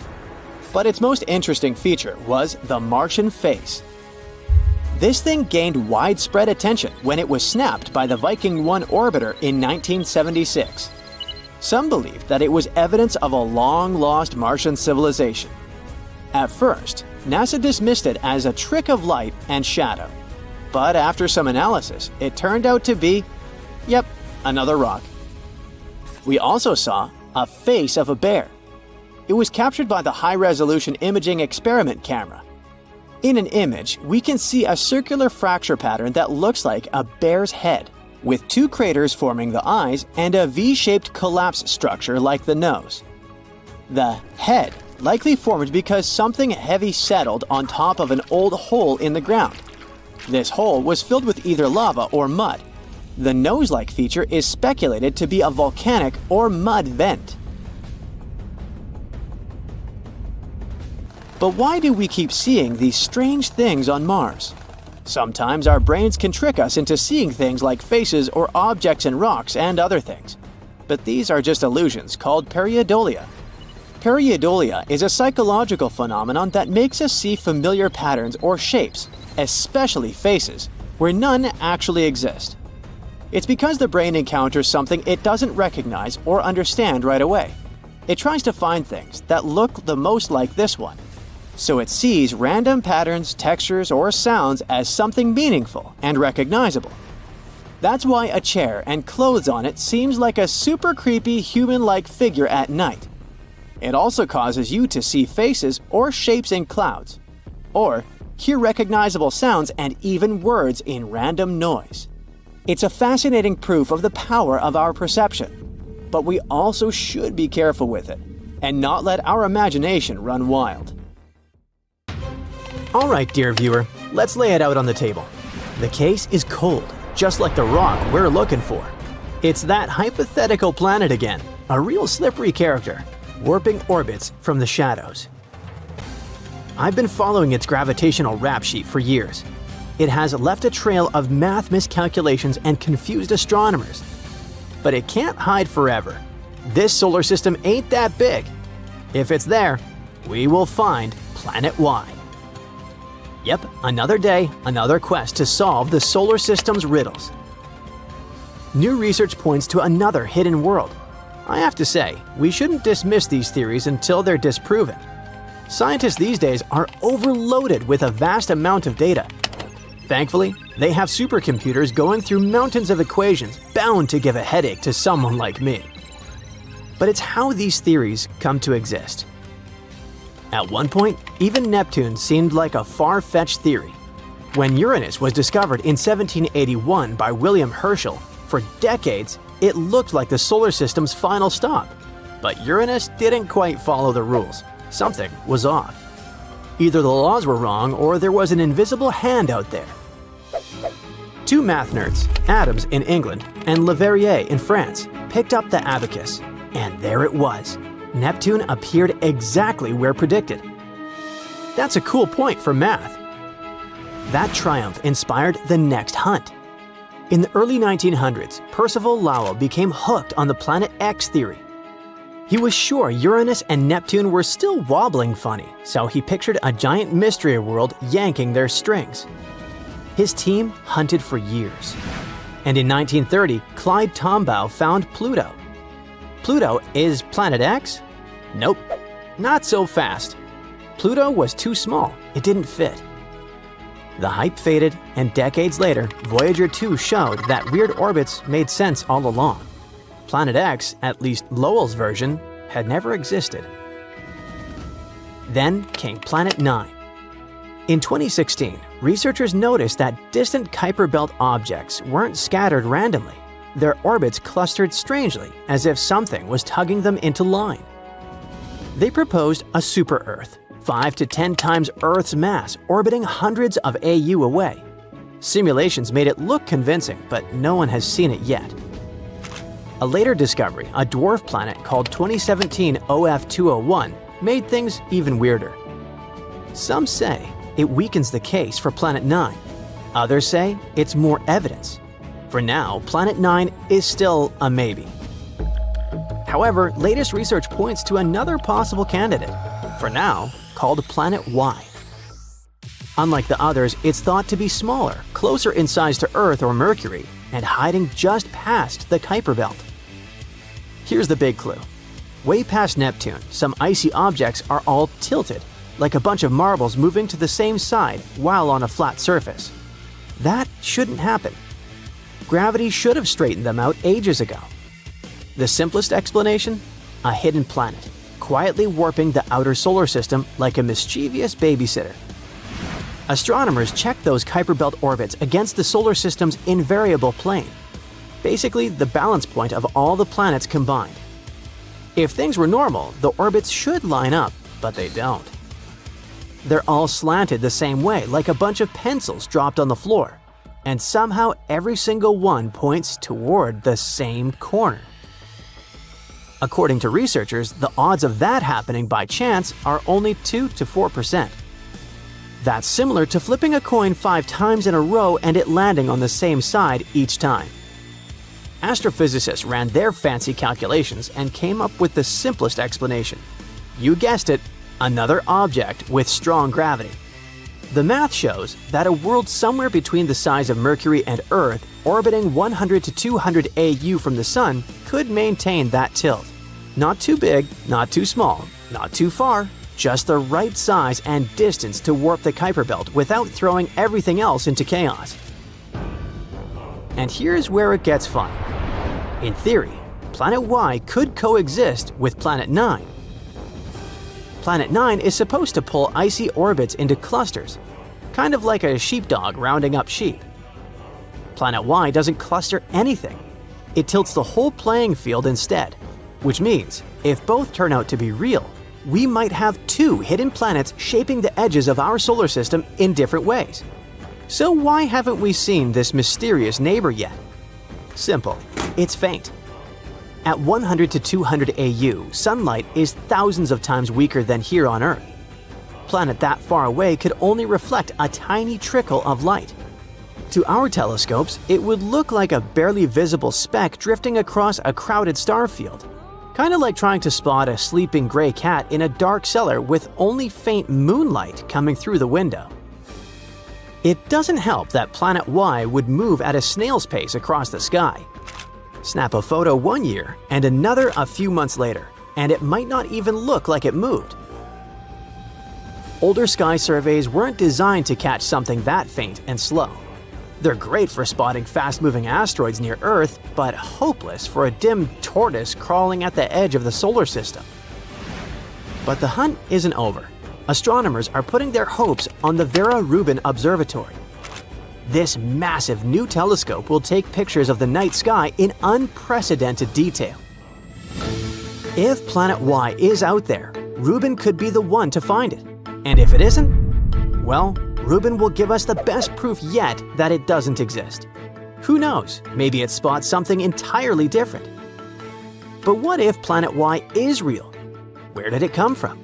But its most interesting feature was the Martian face. This thing gained widespread attention when it was snapped by the Viking 1 orbiter in 1976. Some believed that it was evidence of a long-lost Martian civilization. At first, NASA dismissed it as a trick of light and shadow. But after some analysis, it turned out to be, yep, another rock. We also saw a face of a bear. It was captured by the high-resolution imaging experiment camera. In an image, we can see a circular fracture pattern that looks like a bear's head, with two craters forming the eyes and a V-shaped collapse structure like the nose. The head likely formed because something heavy settled on top of an old hole in the ground. This hole was filled with either lava or mud. The nose-like feature is speculated to be a volcanic or mud vent. But why do we keep seeing these strange things on Mars? Sometimes our brains can trick us into seeing things like faces or objects in rocks and other things. But these are just illusions called pareidolia. Pareidolia is a psychological phenomenon that makes us see familiar patterns or shapes, especially faces, where none actually exist. It's because the brain encounters something it doesn't recognize or understand right away. It tries to find things that look the most like this one. So it sees random patterns, textures, or sounds as something meaningful and recognizable. That's why a chair and clothes on it seems like a super creepy human-like figure at night. It also causes you to see faces or shapes in clouds, or hear recognizable sounds and even words in random noise. It's a fascinating proof of the power of our perception, but we also should be careful with it and not let our imagination run wild. Alright, dear viewer, let's lay it out on the table. The case is cold, just like the rock we're looking for. It's that hypothetical planet again, a real slippery character, warping orbits from the shadows. I've been following its gravitational rap sheet for years. It has left a trail of math miscalculations and confused astronomers. But it can't hide forever. This solar system ain't that big. If it's there, we will find Planet Y. Yep, another day, another quest to solve the solar system's riddles. New research points to another hidden world. I have to say, we shouldn't dismiss these theories until they're disproven. Scientists these days are overloaded with a vast amount of data. Thankfully, they have supercomputers going through mountains of equations bound to give a headache to someone like me. But it's how these theories come to exist. At one point, even Neptune seemed like a far-fetched theory. When Uranus was discovered in 1781 by William Herschel, for decades, it looked like the solar system's final stop. But Uranus didn't quite follow the rules. Something was off. Either the laws were wrong or there was an invisible hand out there. Two math nerds, Adams in England and Leverrier in France, picked up the abacus, and there it was. Neptune appeared exactly where predicted. That's a cool point for math. That triumph inspired the next hunt. In the early 1900s, Percival Lowell became hooked on the Planet X theory. He was sure Uranus and Neptune were still wobbling funny, so he pictured a giant mystery world yanking their strings. His team hunted for years. And in 1930, Clyde Tombaugh found Pluto. Pluto is Planet X? Nope, not so fast. Pluto was too small, it didn't fit. The hype faded, and decades later, Voyager 2 showed that weird orbits made sense all along. Planet X, at least Lowell's version, had never existed. Then came Planet 9. In 2016, researchers noticed that distant Kuiper Belt objects weren't scattered randomly. Their orbits clustered strangely, as if something was tugging them into line. They proposed a super-Earth, 5 to 10 times Earth's mass, orbiting hundreds of AU away. Simulations made it look convincing, but no one has seen it yet. A later discovery, a dwarf planet called 2017 OF201, made things even weirder. Some say it weakens the case for Planet 9. Others say it's more evidence. For now, Planet 9 is still a maybe. However, latest research points to another possible candidate, for now called Planet Y. Unlike the others, it's thought to be smaller, closer in size to Earth or Mercury, and hiding just past the Kuiper Belt. Here's the big clue. Way past Neptune, some icy objects are all tilted, like a bunch of marbles moving to the same side while on a flat surface. That shouldn't happen. Gravity should have straightened them out ages ago. The simplest explanation? A hidden planet, quietly warping the outer solar system like a mischievous babysitter. Astronomers check those Kuiper Belt orbits against the solar system's invariable plane, basically the balance point of all the planets combined. If things were normal, the orbits should line up, but they don't. They're all slanted the same way, like a bunch of pencils dropped on the floor, and somehow every single one points toward the same corner. According to researchers, the odds of that happening by chance are only 2 to 4%. That's similar to flipping a coin 5 times in a row and it landing on the same side each time. Astrophysicists ran their fancy calculations and came up with the simplest explanation. You guessed it, another object with strong gravity. The math shows that a world somewhere between the size of Mercury and Earth, orbiting 100 to 200 AU from the Sun, could maintain that tilt. Not too big, not too small, not too far, just the right size and distance to warp the Kuiper Belt without throwing everything else into chaos. And here's where it gets fun. In theory, Planet Y could coexist with Planet 9. Planet 9 is supposed to pull icy orbits into clusters, kind of like a sheepdog rounding up sheep. Planet Y doesn't cluster anything. It tilts the whole playing field instead, which means if both turn out to be real, we might have two hidden planets shaping the edges of our solar system in different ways. So why haven't we seen this mysterious neighbor yet? Simple, it's faint. At 100 to 200 AU, sunlight is thousands of times weaker than here on Earth. A planet that far away could only reflect a tiny trickle of light. To our telescopes, it would look like a barely visible speck drifting across a crowded star field, kind of like trying to spot a sleeping gray cat in a dark cellar with only faint moonlight coming through the window. It doesn't help that Planet Y would move at a snail's pace across the sky. Snap a photo one year and another a few months later, and it might not even look like it moved. Older sky surveys weren't designed to catch something that faint and slow. They're great for spotting fast-moving asteroids near Earth, but hopeless for a dim tortoise crawling at the edge of the solar system. But the hunt isn't over. Astronomers are putting their hopes on the Vera Rubin Observatory. This massive new telescope will take pictures of the night sky in unprecedented detail. If Planet Y is out there, Rubin could be the one to find it. And if it isn't, well, Rubin will give us the best proof yet that it doesn't exist. Who knows, maybe it spots something entirely different. But what if Planet Y is real? Where did it come from?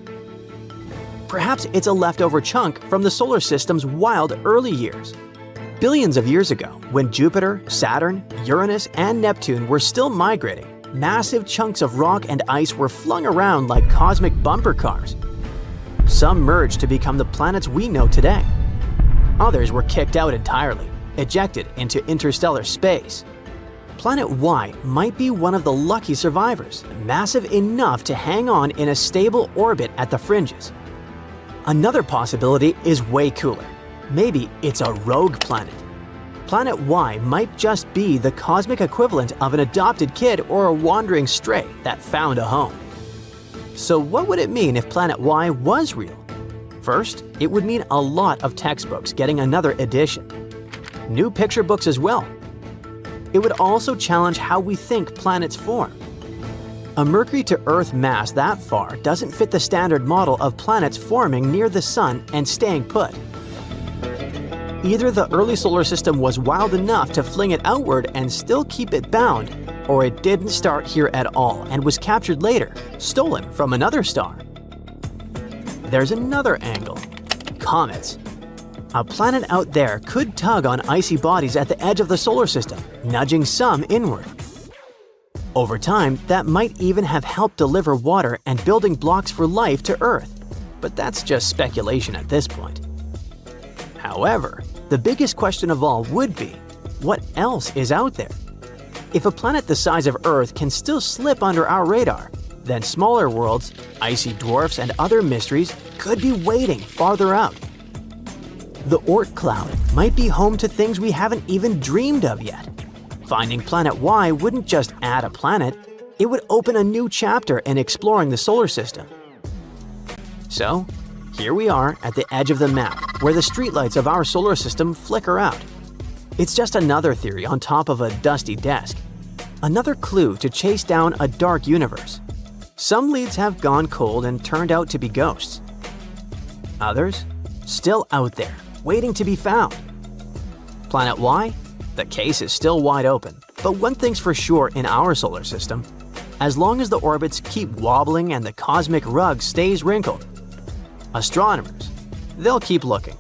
Perhaps it's a leftover chunk from the solar system's wild early years. Billions of years ago, when Jupiter, Saturn, Uranus, and Neptune were still migrating, massive chunks of rock and ice were flung around like cosmic bumper cars. Some merged to become the planets we know today. Others were kicked out entirely, ejected into interstellar space. Planet Y might be one of the lucky survivors, massive enough to hang on in a stable orbit at the fringes. Another possibility is way cooler. Maybe it's a rogue planet. Planet Y might just be the cosmic equivalent of an adopted kid or a wandering stray that found a home. So what would it mean if Planet Y was real? First, it would mean a lot of textbooks getting another edition. New picture books as well. It would also challenge how we think planets form. A Mercury to Earth mass that far doesn't fit the standard model of planets forming near the Sun and staying put. Either the early solar system was wild enough to fling it outward and still keep it bound, or it didn't start here at all and was captured later, stolen from another star. There's another angle. Comets. A planet out there could tug on icy bodies at the edge of the solar system, nudging some inward. Over time, that might even have helped deliver water and building blocks for life to Earth, but that's just speculation at this point. However, the biggest question of all would be, what else is out there? If a planet the size of Earth can still slip under our radar, then smaller worlds, icy dwarfs, and other mysteries could be waiting farther out. The Oort cloud might be home to things we haven't even dreamed of yet. Finding Planet Y wouldn't just add a planet, it would open a new chapter in exploring the solar system. So, here we are at the edge of the map, where the streetlights of our solar system flicker out. It's just another theory on top of a dusty desk. Another clue to chase down a dark universe. Some leads have gone cold and turned out to be ghosts. Others, still out there, waiting to be found. Planet Y? The case is still wide open, but one thing's for sure in our solar system. As long as the orbits keep wobbling and the cosmic rug stays wrinkled, astronomers, they'll keep looking.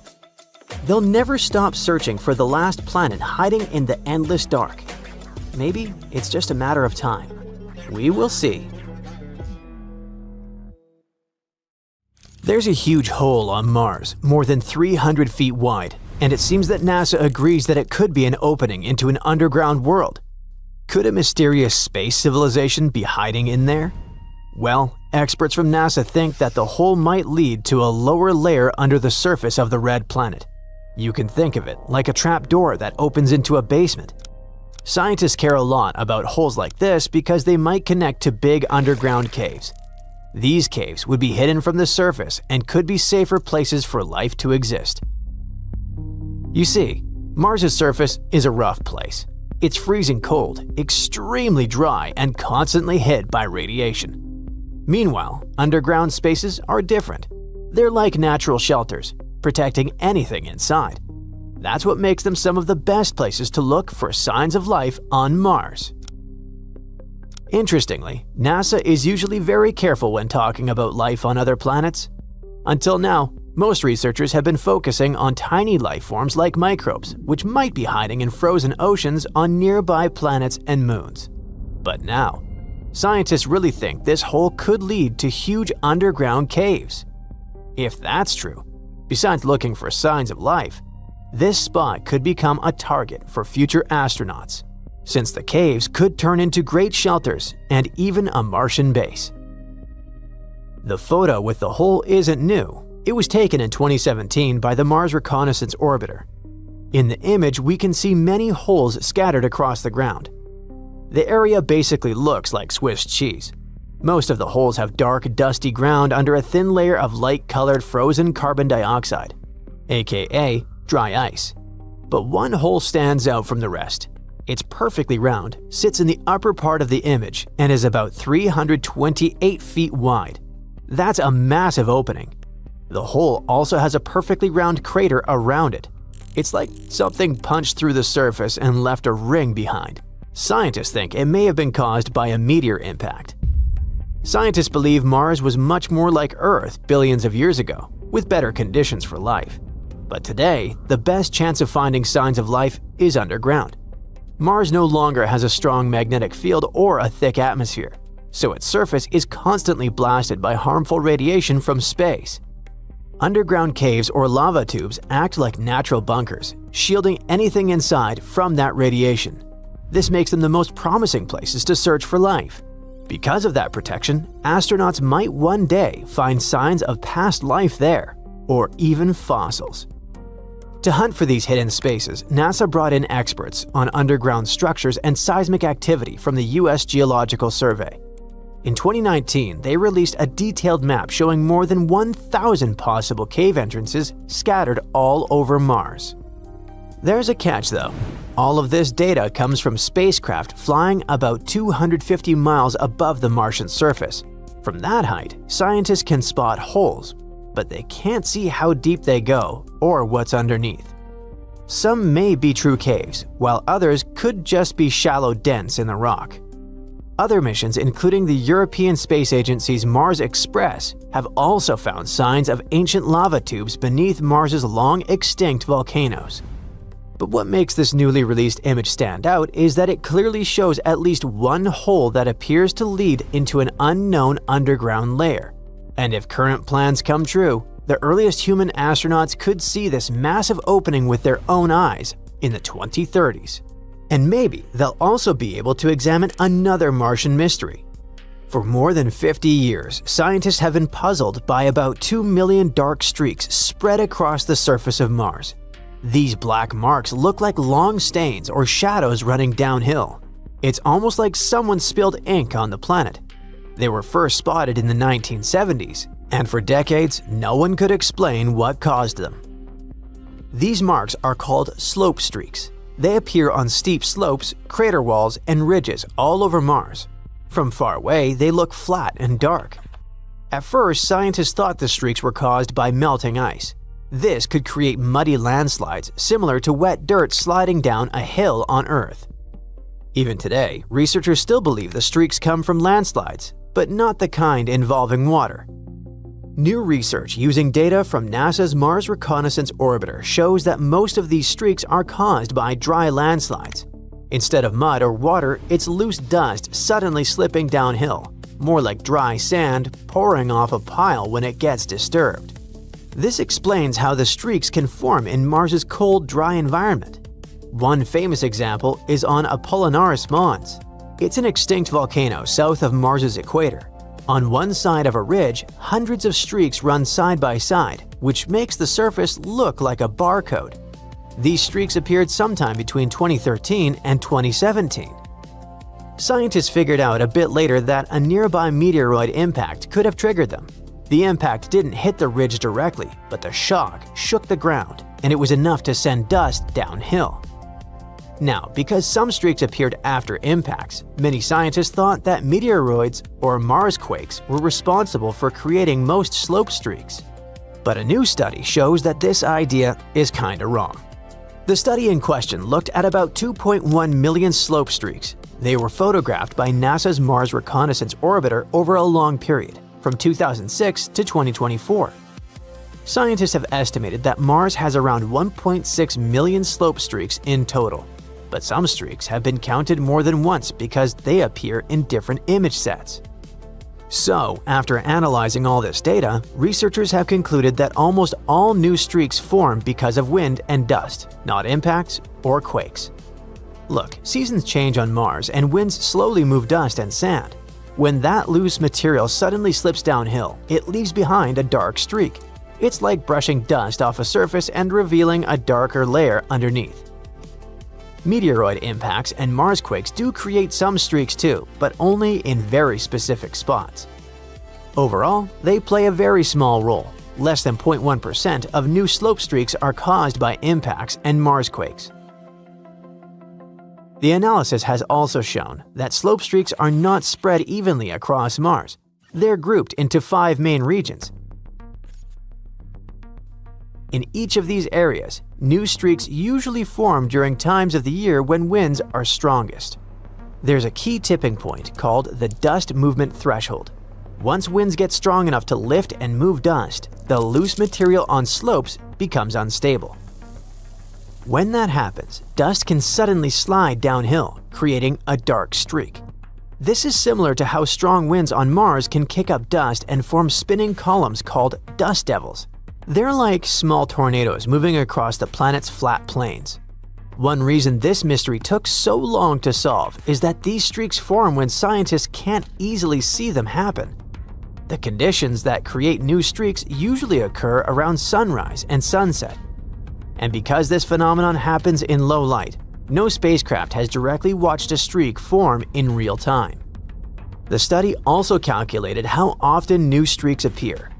They'll never stop searching for the last planet hiding in the endless dark. Maybe it's just a matter of time. We will see. There's a huge hole on Mars, more than 300 feet wide, and it seems that NASA agrees that it could be an opening into an underground world. Could a mysterious space civilization be hiding in there? Well, experts from NASA think that the hole might lead to a lower layer under the surface of the red planet. You can think of it like a trap door that opens into a basement. Scientists care a lot about holes like this because they might connect to big underground caves. These caves would be hidden from the surface and could be safer places for life to exist. You see, Mars' surface is a rough place. It's freezing cold, extremely dry, and constantly hit by radiation. Meanwhile, underground spaces are different. They're like natural shelters, protecting anything inside. That's what makes them some of the best places to look for signs of life on Mars. Interestingly, NASA is usually very careful when talking about life on other planets. Until now, most researchers have been focusing on tiny life forms like microbes, which might be hiding in frozen oceans on nearby planets and moons. But now, scientists really think this hole could lead to huge underground caves. If that's true, besides looking for signs of life, this spot could become a target for future astronauts, since the caves could turn into great shelters and even a Martian base. The photo with the hole isn't new. It was taken in 2017 by the Mars Reconnaissance Orbiter. In the image, we can see many holes scattered across the ground. The area basically looks like Swiss cheese. Most of the holes have dark, dusty ground under a thin layer of light-colored frozen carbon dioxide, aka dry ice. But one hole stands out from the rest. It's perfectly round, sits in the upper part of the image, and is about 328 feet wide. That's a massive opening. The hole also has a perfectly round crater around it. It's like something punched through the surface and left a ring behind. Scientists think it may have been caused by a meteor impact. Scientists believe Mars was much more like Earth billions of years ago, with better conditions for life. But today, the best chance of finding signs of life is underground. Mars no longer has a strong magnetic field or a thick atmosphere, so its surface is constantly blasted by harmful radiation from space. Underground caves or lava tubes act like natural bunkers, shielding anything inside from that radiation. This makes them the most promising places to search for life. Because of that protection, astronauts might one day find signs of past life there, or even fossils. To hunt for these hidden spaces, NASA brought in experts on underground structures and seismic activity from the U.S. Geological Survey. In 2019, they released a detailed map showing more than 1,000 possible cave entrances scattered all over Mars. There's a catch though. All of this data comes from spacecraft flying about 250 miles above the Martian surface. From that height, scientists can spot holes, but they can't see how deep they go or what's underneath. Some may be true caves, while others could just be shallow dents in the rock. Other missions, including the European Space Agency's Mars Express, have also found signs of ancient lava tubes beneath Mars's long-extinct volcanoes. But what makes this newly released image stand out is that it clearly shows at least one hole that appears to lead into an unknown underground layer. And if current plans come true, the earliest human astronauts could see this massive opening with their own eyes in the 2030s. And maybe they'll also be able to examine another Martian mystery. For more than 50 years, scientists have been puzzled by about 2 million dark streaks spread across the surface of Mars. These black marks look like long stains or shadows running downhill. It's almost like someone spilled ink on the planet. They were first spotted in the 1970s, and for decades, no one could explain what caused them. These marks are called slope streaks. They appear on steep slopes, crater walls, and ridges all over Mars. From far away, they look flat and dark. At first, scientists thought the streaks were caused by melting ice. This could create muddy landslides similar to wet dirt sliding down a hill on Earth. Even today, researchers still believe the streaks come from landslides, but not the kind involving water. New research using data from NASA's Mars Reconnaissance Orbiter shows that most of these streaks are caused by dry landslides. Instead of mud or water, it's loose dust suddenly slipping downhill, more like dry sand pouring off a pile when it gets disturbed. This explains how the streaks can form in Mars's cold, dry environment. One famous example is on Apollinaris Mons. It's an extinct volcano south of Mars's equator. On one side of a ridge, hundreds of streaks run side by side, which makes the surface look like a barcode. These streaks appeared sometime between 2013 and 2017. Scientists figured out a bit later that a nearby meteoroid impact could have triggered them. The impact didn't hit the ridge directly, but the shock shook the ground, and it was enough to send dust downhill. Now, because some streaks appeared after impacts, many scientists thought that meteoroids or Mars quakes were responsible for creating most slope streaks. But a new study shows that this idea is kinda wrong. The study in question looked at about 2.1 million slope streaks. They were photographed by NASA's Mars Reconnaissance Orbiter over a long period, from 2006 to 2024. Scientists have estimated that Mars has around 1.6 million slope streaks in total. But some streaks have been counted more than once because they appear in different image sets. So, after analyzing all this data, researchers have concluded that almost all new streaks form because of wind and dust, not impacts or quakes. Look, seasons change on Mars and winds slowly move dust and sand. When that loose material suddenly slips downhill, it leaves behind a dark streak. It's like brushing dust off a surface and revealing a darker layer underneath. Meteoroid impacts and Mars quakes do create some streaks too, but only in very specific spots. Overall, they play a very small role. Less than 0.1% of new slope streaks are caused by impacts and Mars quakes. The analysis has also shown that slope streaks are not spread evenly across Mars. They're grouped into 5 main regions. In each of these areas, new streaks usually form during times of the year when winds are strongest. There's a key tipping point called the dust movement threshold. Once winds get strong enough to lift and move dust, the loose material on slopes becomes unstable. When that happens, dust can suddenly slide downhill, creating a dark streak. This is similar to how strong winds on Mars can kick up dust and form spinning columns called dust devils. They're like small tornadoes moving across the planet's flat plains. One reason this mystery took so long to solve is that these streaks form when scientists can't easily see them happen. The conditions that create new streaks usually occur around sunrise and sunset. And because this phenomenon happens in low light, no spacecraft has directly watched a streak form in real time. The study also calculated how often new streaks appear.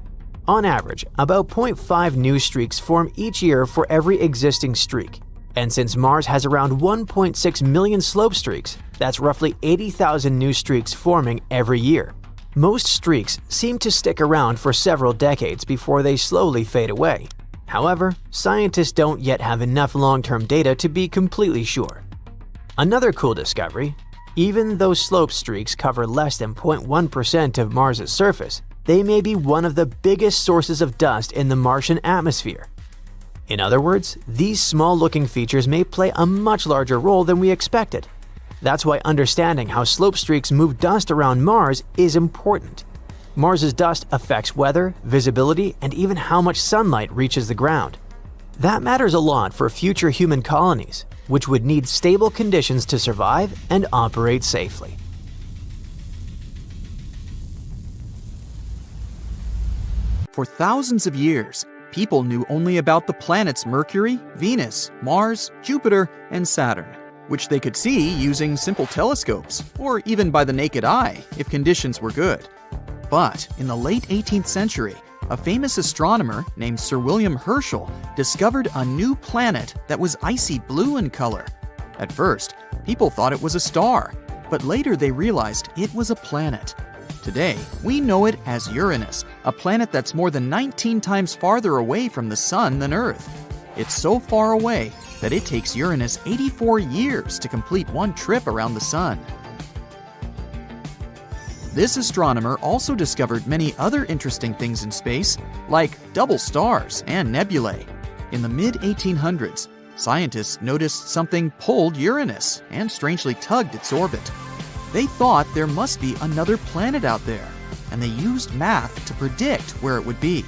On average, about 0.5 new streaks form each year for every existing streak. And since Mars has around 1.6 million slope streaks, that's roughly 80,000 new streaks forming every year. Most streaks seem to stick around for several decades before they slowly fade away. However, scientists don't yet have enough long-term data to be completely sure. Another cool discovery: even though slope streaks cover less than 0.1% of Mars's surface, they may be one of the biggest sources of dust in the Martian atmosphere. In other words, these small-looking features may play a much larger role than we expected. That's why understanding how slope streaks move dust around Mars is important. Mars's dust affects weather, visibility, and even how much sunlight reaches the ground. That matters a lot for future human colonies, which would need stable conditions to survive and operate safely. For thousands of years, people knew only about the planets Mercury, Venus, Mars, Jupiter, and Saturn, which they could see using simple telescopes, or even by the naked eye if conditions were good. But in the late 18th century, a famous astronomer named Sir William Herschel discovered a new planet that was icy blue in color. At first, people thought it was a star, but later they realized it was a planet. Today, we know it as Uranus, a planet that's more than 19 times farther away from the Sun than Earth. It's so far away that it takes Uranus 84 years to complete one trip around the Sun. This astronomer also discovered many other interesting things in space, like double stars and nebulae. In the mid-1800s, scientists noticed something pulled Uranus and strangely tugged its orbit. They thought there must be another planet out there, and they used math to predict where it would be.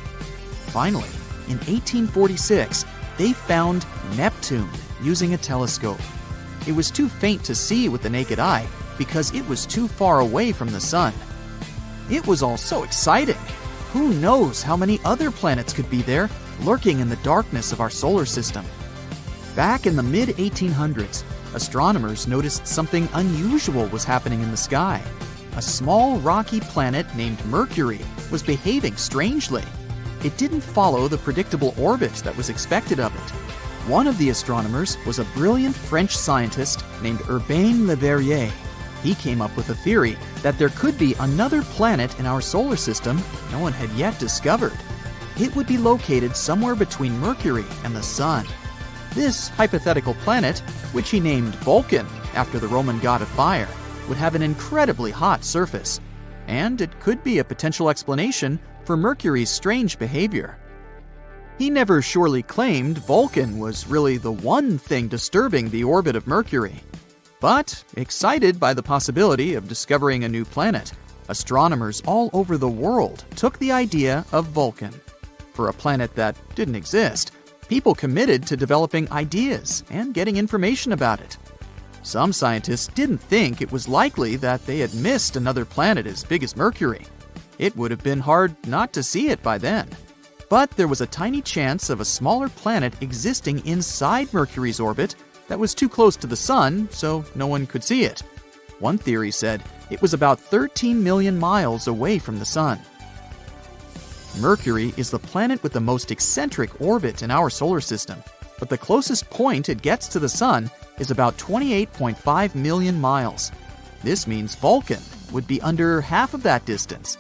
Finally, in 1846, they found Neptune using a telescope. It was too faint to see with the naked eye because it was too far away from the Sun. It was all so exciting. Who knows how many other planets could be there, lurking in the darkness of our solar system? Back in the mid-1800s, astronomers noticed something unusual was happening in the sky. A small rocky planet named Mercury was behaving strangely. It didn't follow the predictable orbit that was expected of it. One of the astronomers was a brilliant French scientist named Urbain Le Verrier. He came up with a theory that there could be another planet in our solar system no one had yet discovered. It would be located somewhere between Mercury and the Sun. This hypothetical planet, which he named Vulcan after the Roman god of fire, would have an incredibly hot surface, and it could be a potential explanation for Mercury's strange behavior. He never surely claimed Vulcan was really the one thing disturbing the orbit of Mercury. But, excited by the possibility of discovering a new planet, astronomers all over the world took the idea of Vulcan. For a planet that didn't exist, people committed to developing ideas and getting information about it. Some scientists didn't think it was likely that they had missed another planet as big as Mercury. It would have been hard not to see it by then. But there was a tiny chance of a smaller planet existing inside Mercury's orbit that was too close to the Sun, so no one could see it. One theory said it was about 13 million miles away from the Sun. Mercury is the planet with the most eccentric orbit in our solar system, but the closest point it gets to the Sun is about 28.5 million miles. This means Vulcan would be under half of that distance.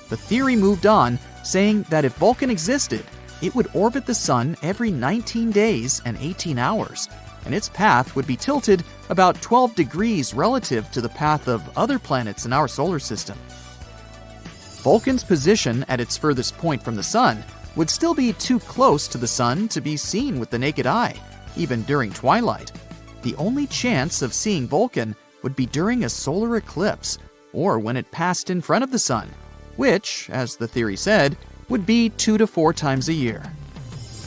The theory moved on, saying that if Vulcan existed, it would orbit the Sun every 19 days and 18 hours, and its path would be tilted about 12 degrees relative to the path of other planets in our solar system. Vulcan's position at its furthest point from the Sun would still be too close to the Sun to be seen with the naked eye, even during twilight. The only chance of seeing Vulcan would be during a solar eclipse, or when it passed in front of the Sun, which, as the theory said, would be 2 to 4 times a year.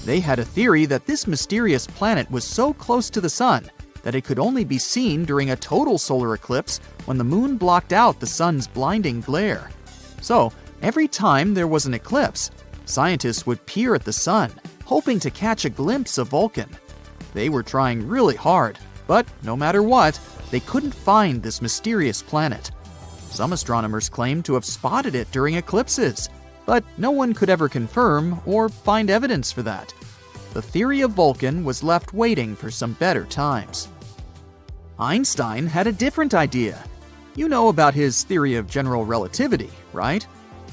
They had a theory that this mysterious planet was so close to the Sun that it could only be seen during a total solar eclipse when the moon blocked out the Sun's blinding glare. So, every time there was an eclipse, scientists would peer at the Sun, hoping to catch a glimpse of Vulcan. They were trying really hard, but no matter what, they couldn't find this mysterious planet. Some astronomers claimed to have spotted it during eclipses, but no one could ever confirm or find evidence for that. The theory of Vulcan was left waiting for some better times. Einstein had a different idea. You know about his theory of general relativity, right?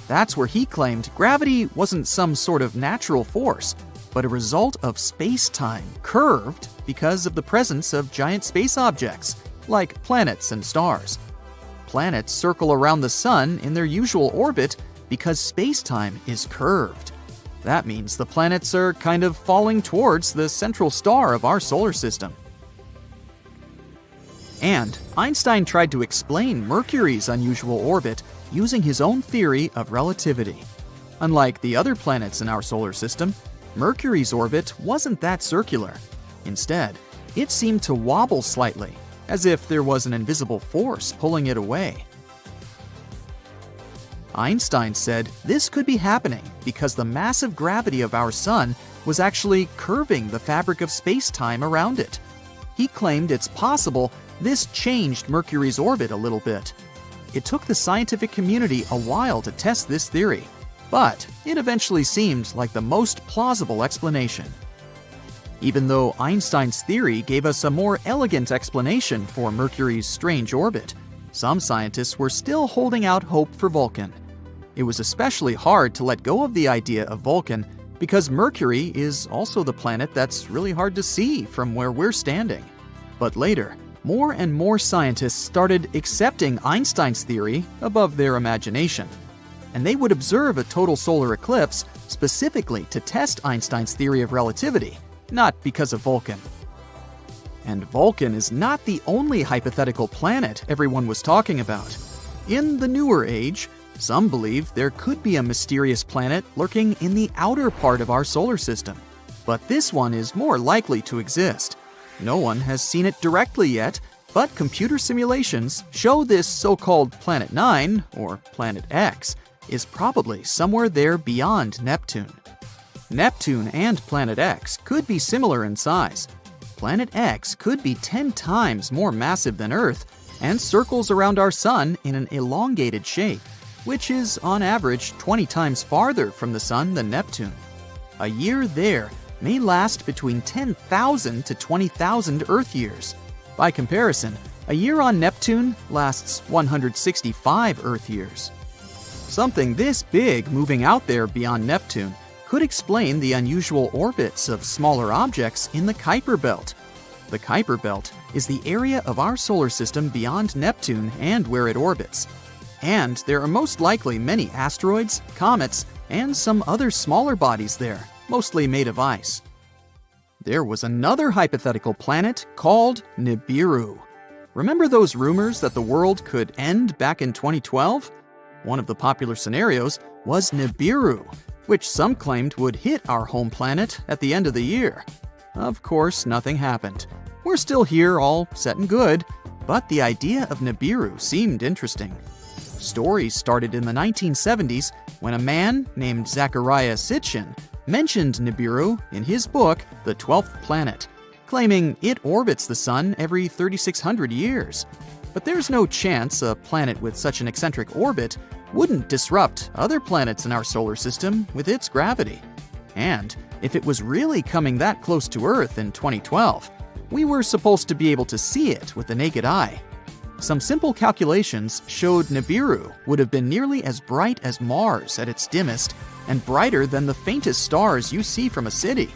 That's where he claimed gravity wasn't some sort of natural force, but a result of space-time curved because of the presence of giant space objects, like planets and stars. Planets circle around the Sun in their usual orbit because space-time is curved. That means the planets are kind of falling towards the central star of our solar system. And Einstein tried to explain Mercury's unusual orbit using his own theory of relativity. Unlike the other planets in our solar system, Mercury's orbit wasn't that circular. Instead, it seemed to wobble slightly, as if there was an invisible force pulling it away. Einstein said this could be happening because the massive gravity of our Sun was actually curving the fabric of space-time around it. He claimed it's possible this changed Mercury's orbit a little bit. It took the scientific community a while to test this theory, but it eventually seemed like the most plausible explanation. Even though Einstein's theory gave us a more elegant explanation for Mercury's strange orbit, some scientists were still holding out hope for Vulcan. It was especially hard to let go of the idea of Vulcan because Mercury is also the planet that's really hard to see from where we're standing. But later, more and more scientists started accepting Einstein's theory above their imagination. And they would observe a total solar eclipse specifically to test Einstein's theory of relativity, not because of Vulcan. And Vulcan is not the only hypothetical planet everyone was talking about. In the newer age, some believe there could be a mysterious planet lurking in the outer part of our solar system. But this one is more likely to exist. No one has seen it directly yet, but computer simulations show this so-called Planet 9, or Planet X, is probably somewhere there beyond Neptune. Neptune and Planet X could be similar in size. Planet X could be 10 times more massive than Earth and circles around our Sun in an elongated shape, which is on average 20 times farther from the Sun than Neptune. A year there may last between 10,000 to 20,000 Earth years. By comparison, a year on Neptune lasts 165 Earth years. Something this big moving out there beyond Neptune could explain the unusual orbits of smaller objects in the Kuiper Belt. The Kuiper Belt is the area of our solar system beyond Neptune and where it orbits. And there are most likely many asteroids, comets, and some other smaller bodies there, mostly made of ice. There was another hypothetical planet called Nibiru. Remember those rumors that the world could end back in 2012? One of the popular scenarios was Nibiru, which some claimed would hit our home planet at the end of the year. Of course, nothing happened. We're still here, all set and good, but the idea of Nibiru seemed interesting. Stories started in the 1970s when a man named Zecharia Sitchin mentioned Nibiru in his book, The 12th Planet, claiming it orbits the Sun every 3,600 years. But there's no chance a planet with such an eccentric orbit wouldn't disrupt other planets in our solar system with its gravity. And if it was really coming that close to Earth in 2012, we were supposed to be able to see it with the naked eye. Some simple calculations showed Nibiru would have been nearly as bright as Mars at its dimmest and brighter than the faintest stars you see from a city.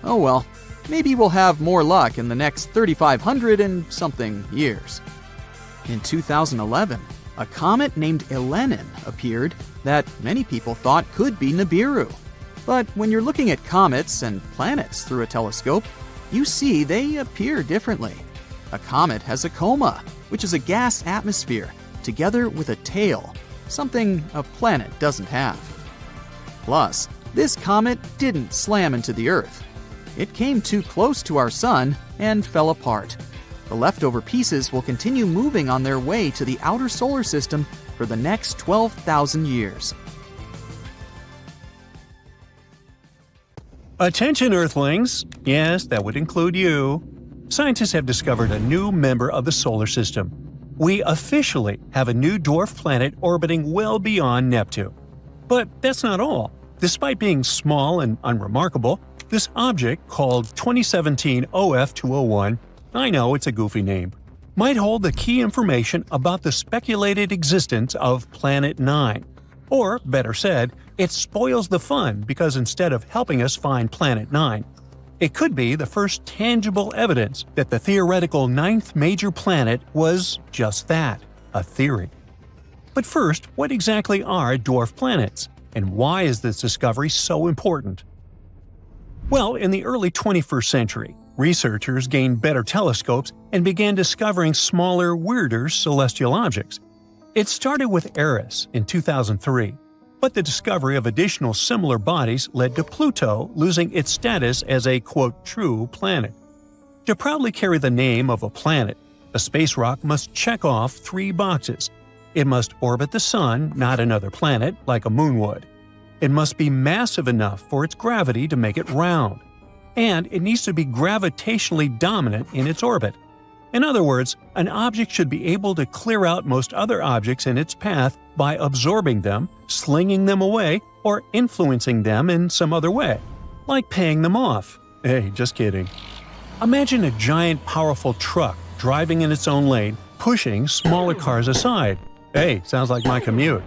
Oh well, maybe we'll have more luck in the next 3,500 and something years. In 2011, a comet named Elenin appeared that many people thought could be Nibiru. But when you're looking at comets and planets through a telescope, you see they appear differently. A comet has a coma, which is a gas atmosphere, together with a tail, something a planet doesn't have. Plus, this comet didn't slam into the Earth. It came too close to our Sun and fell apart. The leftover pieces will continue moving on their way to the outer solar system for the next 12,000 years. Attention, Earthlings! Yes, that would include you. Scientists have discovered a new member of the solar system. We officially have a new dwarf planet orbiting well beyond Neptune. But that's not all. Despite being small and unremarkable, this object, called 2017 OF201, I know it's a goofy name, might hold the key information about the speculated existence of Planet 9. Or, better said, it spoils the fun because instead of helping us find Planet 9, it could be the first tangible evidence that the theoretical ninth major planet was just that, a theory. But first, what exactly are dwarf planets? And why is this discovery so important? Well, in the early 21st century, researchers gained better telescopes and began discovering smaller, weirder celestial objects. It started with Eris in 2003, but the discovery of additional similar bodies led to Pluto losing its status as a, quote, true planet. To proudly carry the name of a planet, a space rock must check off 3 boxes. It must orbit the Sun, not another planet, like a moon would. It must be massive enough for its gravity to make it round. And it needs to be gravitationally dominant in its orbit. In other words, an object should be able to clear out most other objects in its path by absorbing them, slinging them away, or influencing them in some other way, like paying them off. Hey, just kidding. Imagine a giant, powerful truck driving in its own lane, pushing smaller cars aside. Hey, sounds like my commute.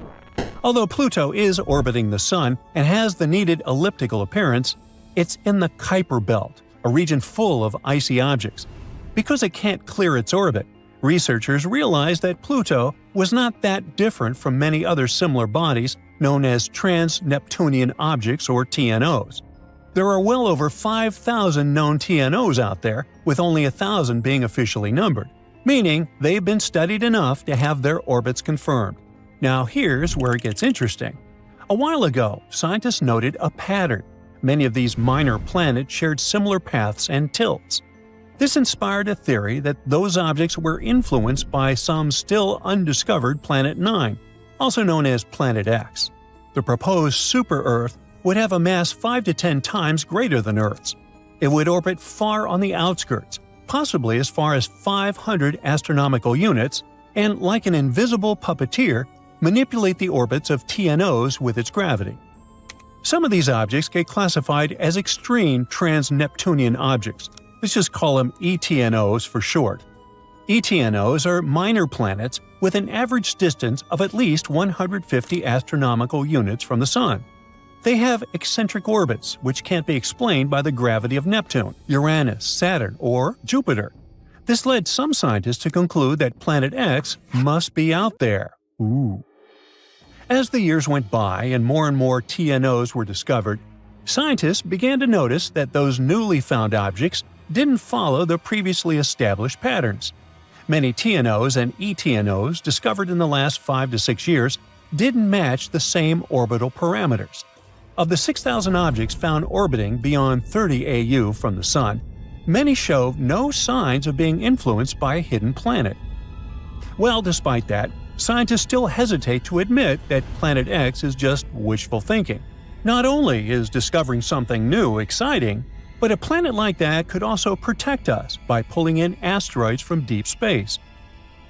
Although Pluto is orbiting the Sun and has the needed elliptical appearance, it's in the Kuiper Belt, a region full of icy objects. Because it can't clear its orbit, researchers realized that Pluto was not that different from many other similar bodies known as trans-Neptunian objects or TNOs. There are well over 5,000 known TNOs out there, with only 1,000 being officially numbered, meaning they've been studied enough to have their orbits confirmed. Now here's where it gets interesting. A while ago, scientists noted a pattern. Many of these minor planets shared similar paths and tilts. This inspired a theory that those objects were influenced by some still undiscovered Planet 9, also known as Planet X. The proposed super-Earth would have a mass 5 to 10 times greater than Earth's. It would orbit far on the outskirts, possibly as far as 500 astronomical units, and like an invisible puppeteer, manipulate the orbits of TNOs with its gravity. Some of these objects get classified as extreme trans-Neptunian objects. Let's just call them ETNOs for short. ETNOs are minor planets with an average distance of at least 150 astronomical units from the Sun. They have eccentric orbits, which can't be explained by the gravity of Neptune, Uranus, Saturn, or Jupiter. This led some scientists to conclude that Planet X must be out there. Ooh. As the years went by and more TNOs were discovered, scientists began to notice that those newly found objects didn't follow the previously established patterns. Many TNOs and ETNOs discovered in the last 5 to 6 years didn't match the same orbital parameters. Of the 6,000 objects found orbiting beyond 30 AU from the Sun, many show no signs of being influenced by a hidden planet. Well, despite that, scientists still hesitate to admit that Planet X is just wishful thinking. Not only is discovering something new exciting, but a planet like that could also protect us by pulling in asteroids from deep space.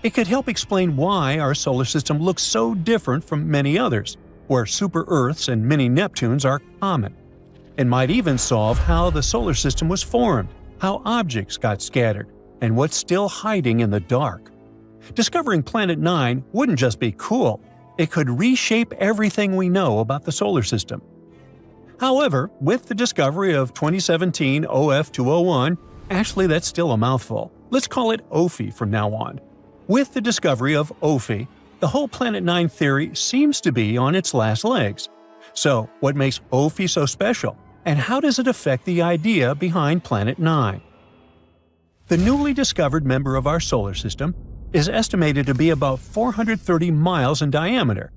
It could help explain why our solar system looks so different from many others, where super-Earths and mini-Neptunes are common. It might even solve how the solar system was formed, how objects got scattered, and what's still hiding in the dark. Discovering Planet 9 wouldn't just be cool, it could reshape everything we know about the solar system. However, with the discovery of 2017 OF201, actually that's still a mouthful, let's call it OFI from now on. With the discovery of OFI, the whole Planet 9 theory seems to be on its last legs. So, what makes OFI so special, and how does it affect the idea behind Planet 9? The newly discovered member of our solar system is estimated to be about 430 miles in diameter.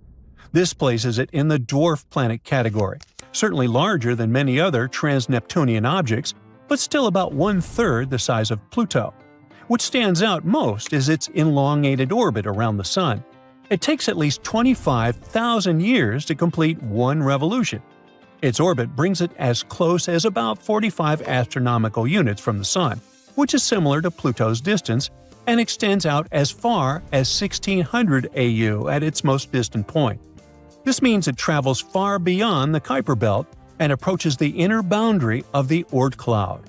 This places it in the dwarf planet category, certainly larger than many other trans-Neptunian objects, but still about 1/3 the size of Pluto. What stands out most is its elongated orbit around the Sun. It takes at least 25,000 years to complete one revolution. Its orbit brings it as close as about 45 astronomical units from the Sun, which is similar to Pluto's distance, and extends out as far as 1600 AU at its most distant point. This means it travels far beyond the Kuiper Belt and approaches the inner boundary of the Oort cloud.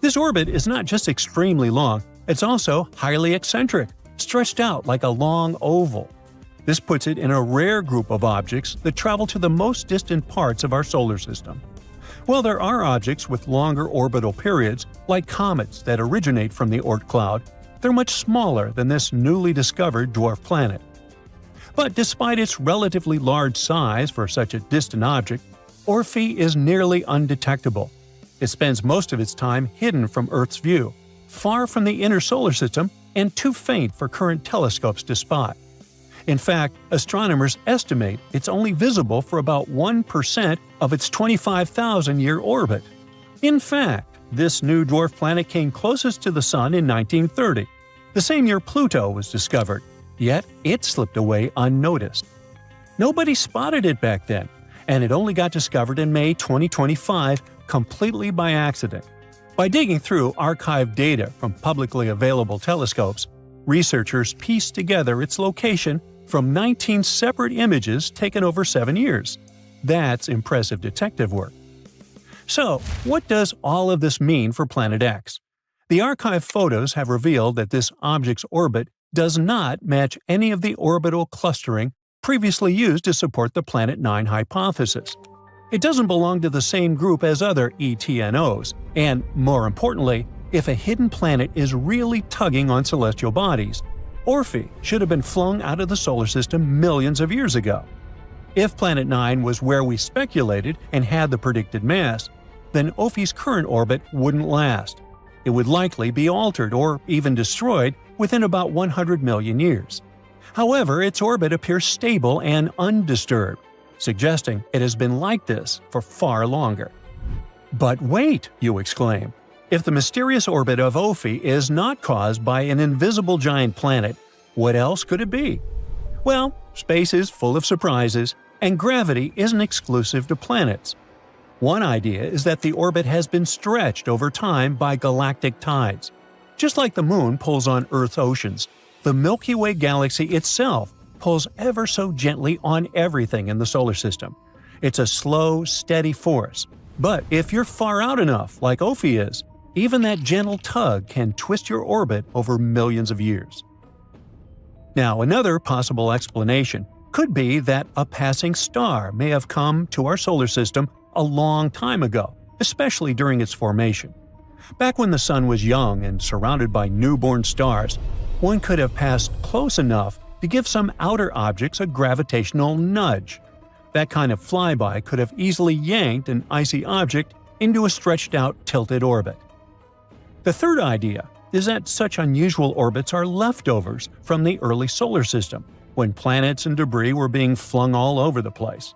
This orbit is not just extremely long, it's also highly eccentric, stretched out like a long oval. This puts it in a rare group of objects that travel to the most distant parts of our solar system. While there are objects with longer orbital periods, like comets that originate from the Oort cloud, they're much smaller than this newly discovered dwarf planet. But despite its relatively large size for such a distant object, ORPHY is nearly undetectable. It spends most of its time hidden from Earth's view, far from the inner solar system and too faint for current telescopes to spot. In fact, astronomers estimate it's only visible for about 1% of its 25,000-year orbit. In fact, this new dwarf planet came closest to the Sun in 1930, the same year Pluto was discovered, yet it slipped away unnoticed. Nobody spotted it back then, and it only got discovered in May 2025 completely by accident. By digging through archived data from publicly available telescopes, researchers pieced together its location from 19 separate images taken over 7 years. That's impressive detective work. So, what does all of this mean for Planet X? The archive photos have revealed that this object's orbit does not match any of the orbital clustering previously used to support the Planet 9 hypothesis. It doesn't belong to the same group as other ETNOs, and, more importantly, if a hidden planet is really tugging on celestial bodies, ORPHY should have been flung out of the solar system millions of years ago. If Planet 9 was where we speculated and had the predicted mass, then ORPHY's current orbit wouldn't last. It would likely be altered or even destroyed within about 100 million years. However, its orbit appears stable and undisturbed, suggesting it has been like this for far longer. But wait, you exclaim. If the mysterious orbit of ORPHY is not caused by an invisible giant planet, what else could it be? Well, space is full of surprises, and gravity isn't exclusive to planets. One idea is that the orbit has been stretched over time by galactic tides. Just like the Moon pulls on Earth's oceans, the Milky Way galaxy itself pulls ever so gently on everything in the solar system. It's a slow, steady force. But if you're far out enough, like Ophi is, even that gentle tug can twist your orbit over millions of years. Now, another possible explanation could be that a passing star may have come to our solar system a long time ago, especially during its formation. Back when the Sun was young and surrounded by newborn stars, one could have passed close enough to give some outer objects a gravitational nudge. That kind of flyby could have easily yanked an icy object into a stretched-out tilted orbit. The third idea is that such unusual orbits are leftovers from the early solar system, when planets and debris were being flung all over the place.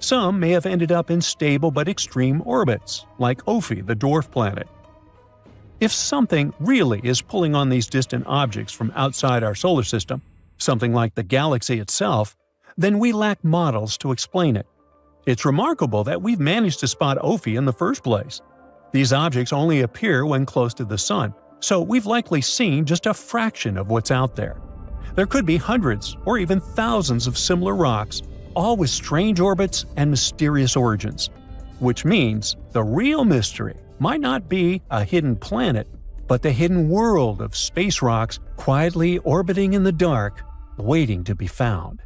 Some may have ended up in stable but extreme orbits, like Ophi, the dwarf planet. If something really is pulling on these distant objects from outside our solar system, something like the galaxy itself, then we lack models to explain it. It's remarkable that we've managed to spot Ophi in the first place. These objects only appear when close to the Sun, so we've likely seen just a fraction of what's out there. There could be hundreds or even thousands of similar rocks, all with strange orbits and mysterious origins. Which means the real mystery might not be a hidden planet, but the hidden world of space rocks quietly orbiting in the dark, waiting to be found.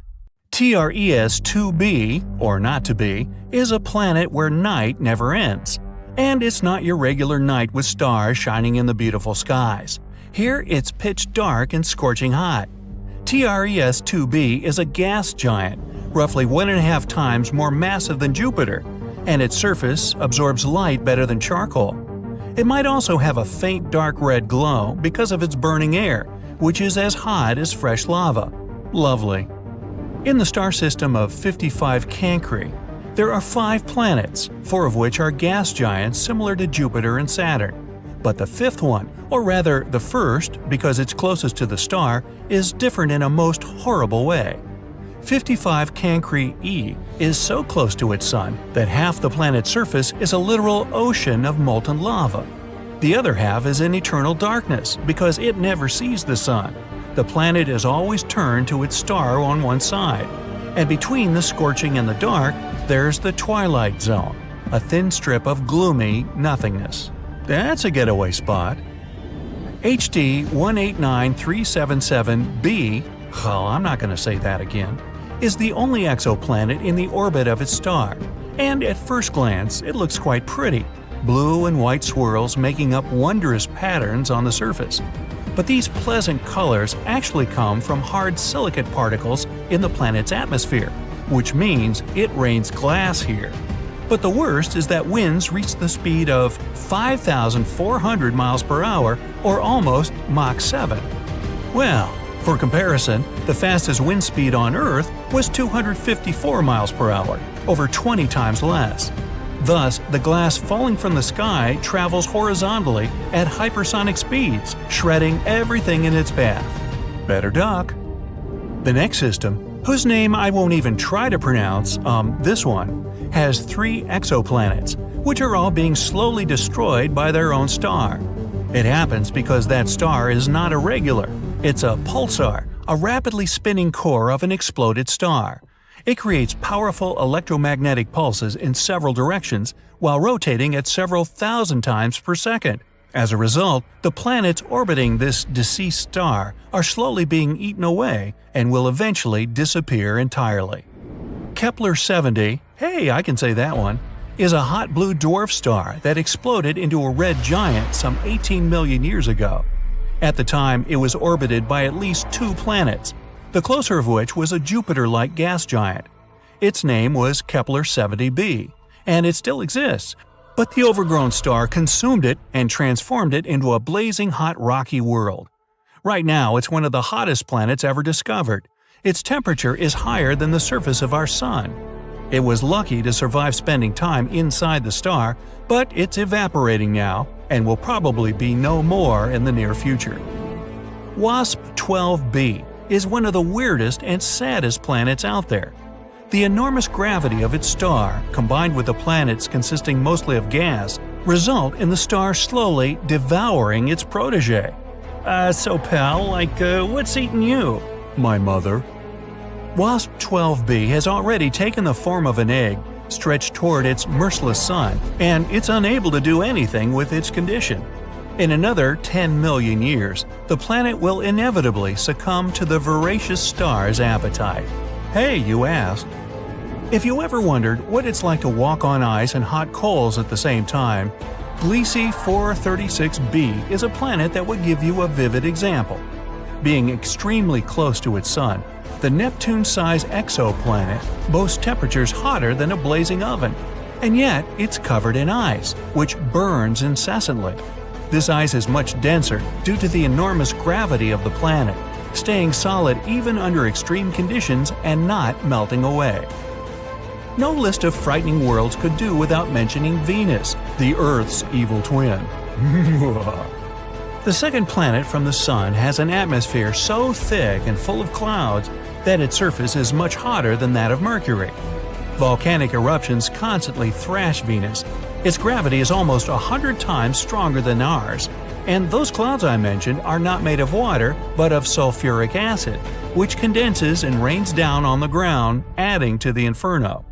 TRES-2b, or not to be, is a planet where night never ends. And it's not your regular night with stars shining in the beautiful skies. Here it's pitch dark and scorching hot. TRES-2b is a gas giant, roughly 1.5 times more massive than Jupiter, and its surface absorbs light better than charcoal. It might also have a faint dark red glow because of its burning air, which is as hot as fresh lava. Lovely. In the star system of 55 Cancri, there are 5 planets, 4 of which are gas giants similar to Jupiter and Saturn. But the 5th one, or rather the first because it's closest to the star, is different in a most horrible way. 55 Cancri e is so close to its sun that half the planet's surface is a literal ocean of molten lava. The other half is in eternal darkness because it never sees the sun. The planet is always turned to its star on one side. And between the scorching and the dark, there's the twilight zone, a thin strip of gloomy nothingness. That's a getaway spot. HD 189377b, I'm not going to say that again, is the only exoplanet in the orbit of its star, and at first glance it looks quite pretty, blue and white swirls making up wondrous patterns on the surface. But these pleasant colors actually come from hard silicate particles in the planet's atmosphere, which means it rains glass here. But the worst is that winds reach the speed of 5,400 miles per hour, or almost Mach 7. Well, for comparison, the fastest wind speed on Earth was 254 miles per hour, over 20 times less. Thus, the glass falling from the sky travels horizontally at hypersonic speeds, shredding everything in its path. Better duck. The next system, whose name I won't even try to pronounce, this one, has 3 exoplanets, which are all being slowly destroyed by their own star. It happens because that star is not a regular. It's a pulsar, a rapidly spinning core of an exploded star. It creates powerful electromagnetic pulses in several directions while rotating at several thousand times per second. As a result, the planets orbiting this deceased star are slowly being eaten away and will eventually disappear entirely. Kepler-70, hey, I can say that one, is a hot blue dwarf star that exploded into a red giant some 18 million years ago. At the time, it was orbited by at least 2 planets, the closer of which was a Jupiter-like gas giant. Its name was Kepler-70b, and it still exists, but the overgrown star consumed it and transformed it into a blazing hot rocky world. Right now, it's one of the hottest planets ever discovered. Its temperature is higher than the surface of our Sun. It was lucky to survive spending time inside the star, but it's evaporating now and will probably be no more in the near future. WASP-12b is one of the weirdest and saddest planets out there. The enormous gravity of its star, combined with the planets consisting mostly of gas, result in the star slowly devouring its protege. So pal, what's eating you? My mother. WASP 12b has already taken the form of an egg, stretched toward its merciless sun, and it's unable to do anything with its condition. In another 10 million years, the planet will inevitably succumb to the voracious star's appetite. Hey, you asked. If you ever wondered what it's like to walk on ice and hot coals at the same time, Gliese 436b is a planet that would give you a vivid example. Being extremely close to its sun, the Neptune-sized exoplanet boasts temperatures hotter than a blazing oven, and yet it's covered in ice, which burns incessantly. This ice is much denser due to the enormous gravity of the planet, staying solid even under extreme conditions and not melting away. No list of frightening worlds could do without mentioning Venus, the Earth's evil twin. The second planet from the Sun has an atmosphere so thick and full of clouds that its surface is much hotter than that of Mercury. Volcanic eruptions constantly thrash Venus. Its gravity is almost 100 times stronger than ours, and those clouds I mentioned are not made of water but of sulfuric acid, which condenses and rains down on the ground, adding to the inferno.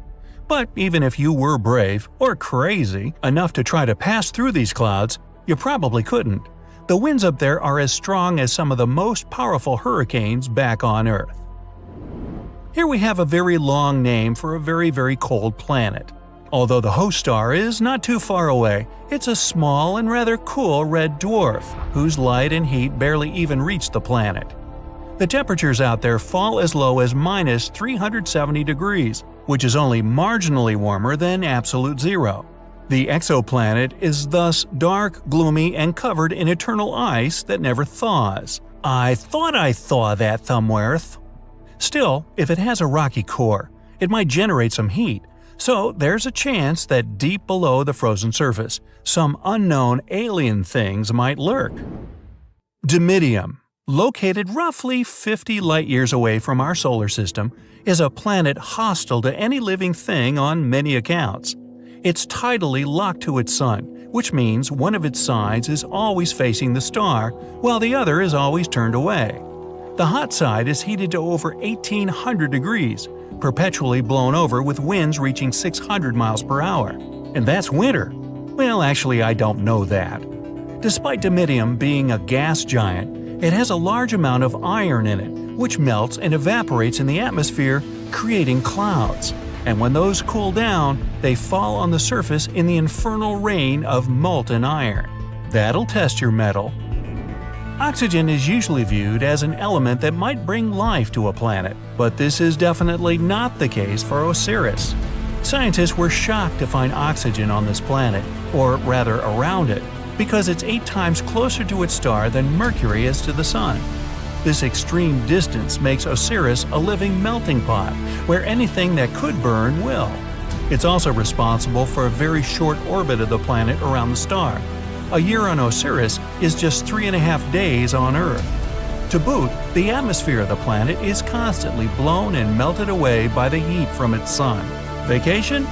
But even if you were brave, or crazy, enough to try to pass through these clouds, you probably couldn't. The winds up there are as strong as some of the most powerful hurricanes back on Earth. Here we have a very long name for a very, very cold planet. Although the host star is not too far away, it's a small and rather cool red dwarf, whose light and heat barely even reach the planet. The temperatures out there fall as low as minus 370 degrees, which is only marginally warmer than absolute zero. The exoplanet is thus dark, gloomy, and covered in eternal ice that never thaws. I thought I thaw that Thumbworth. Still, if it has a rocky core, it might generate some heat, so there's a chance that deep below the frozen surface, some unknown alien things might lurk. Dimidium, located roughly 50 light-years away from our solar system, is a planet hostile to any living thing on many accounts. It's tidally locked to its sun, which means one of its sides is always facing the star, while the other is always turned away. The hot side is heated to over 1800 degrees, perpetually blown over with winds reaching 600 miles per hour. And that's winter. Well, actually, I don't know that. Despite Dimidium being a gas giant, it has a large amount of iron in it, which melts and evaporates in the atmosphere, creating clouds. And when those cool down, they fall on the surface in the infernal rain of molten iron. That'll test your mettle. Oxygen is usually viewed as an element that might bring life to a planet, but this is definitely not the case for Osiris. Scientists were shocked to find oxygen on this planet, or rather around it, because it's 8 times closer to its star than Mercury is to the Sun. This extreme distance makes Osiris a living melting pot, where anything that could burn will. It's also responsible for a very short orbit of the planet around the star. A year on Osiris is just 3.5 days on Earth. To boot, the atmosphere of the planet is constantly blown and melted away by the heat from its sun. Vacation?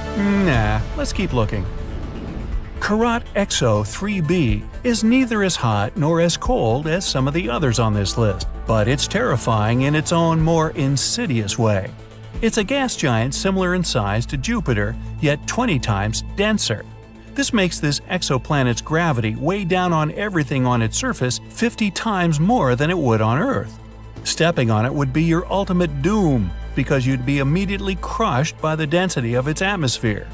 Nah, let's keep looking. Karat Exo 3b is neither as hot nor as cold as some of the others on this list, but it's terrifying in its own more insidious way. It's a gas giant similar in size to Jupiter, yet 20 times denser. This makes this exoplanet's gravity weigh down on everything on its surface 50 times more than it would on Earth. Stepping on it would be your ultimate doom, because you'd be immediately crushed by the density of its atmosphere.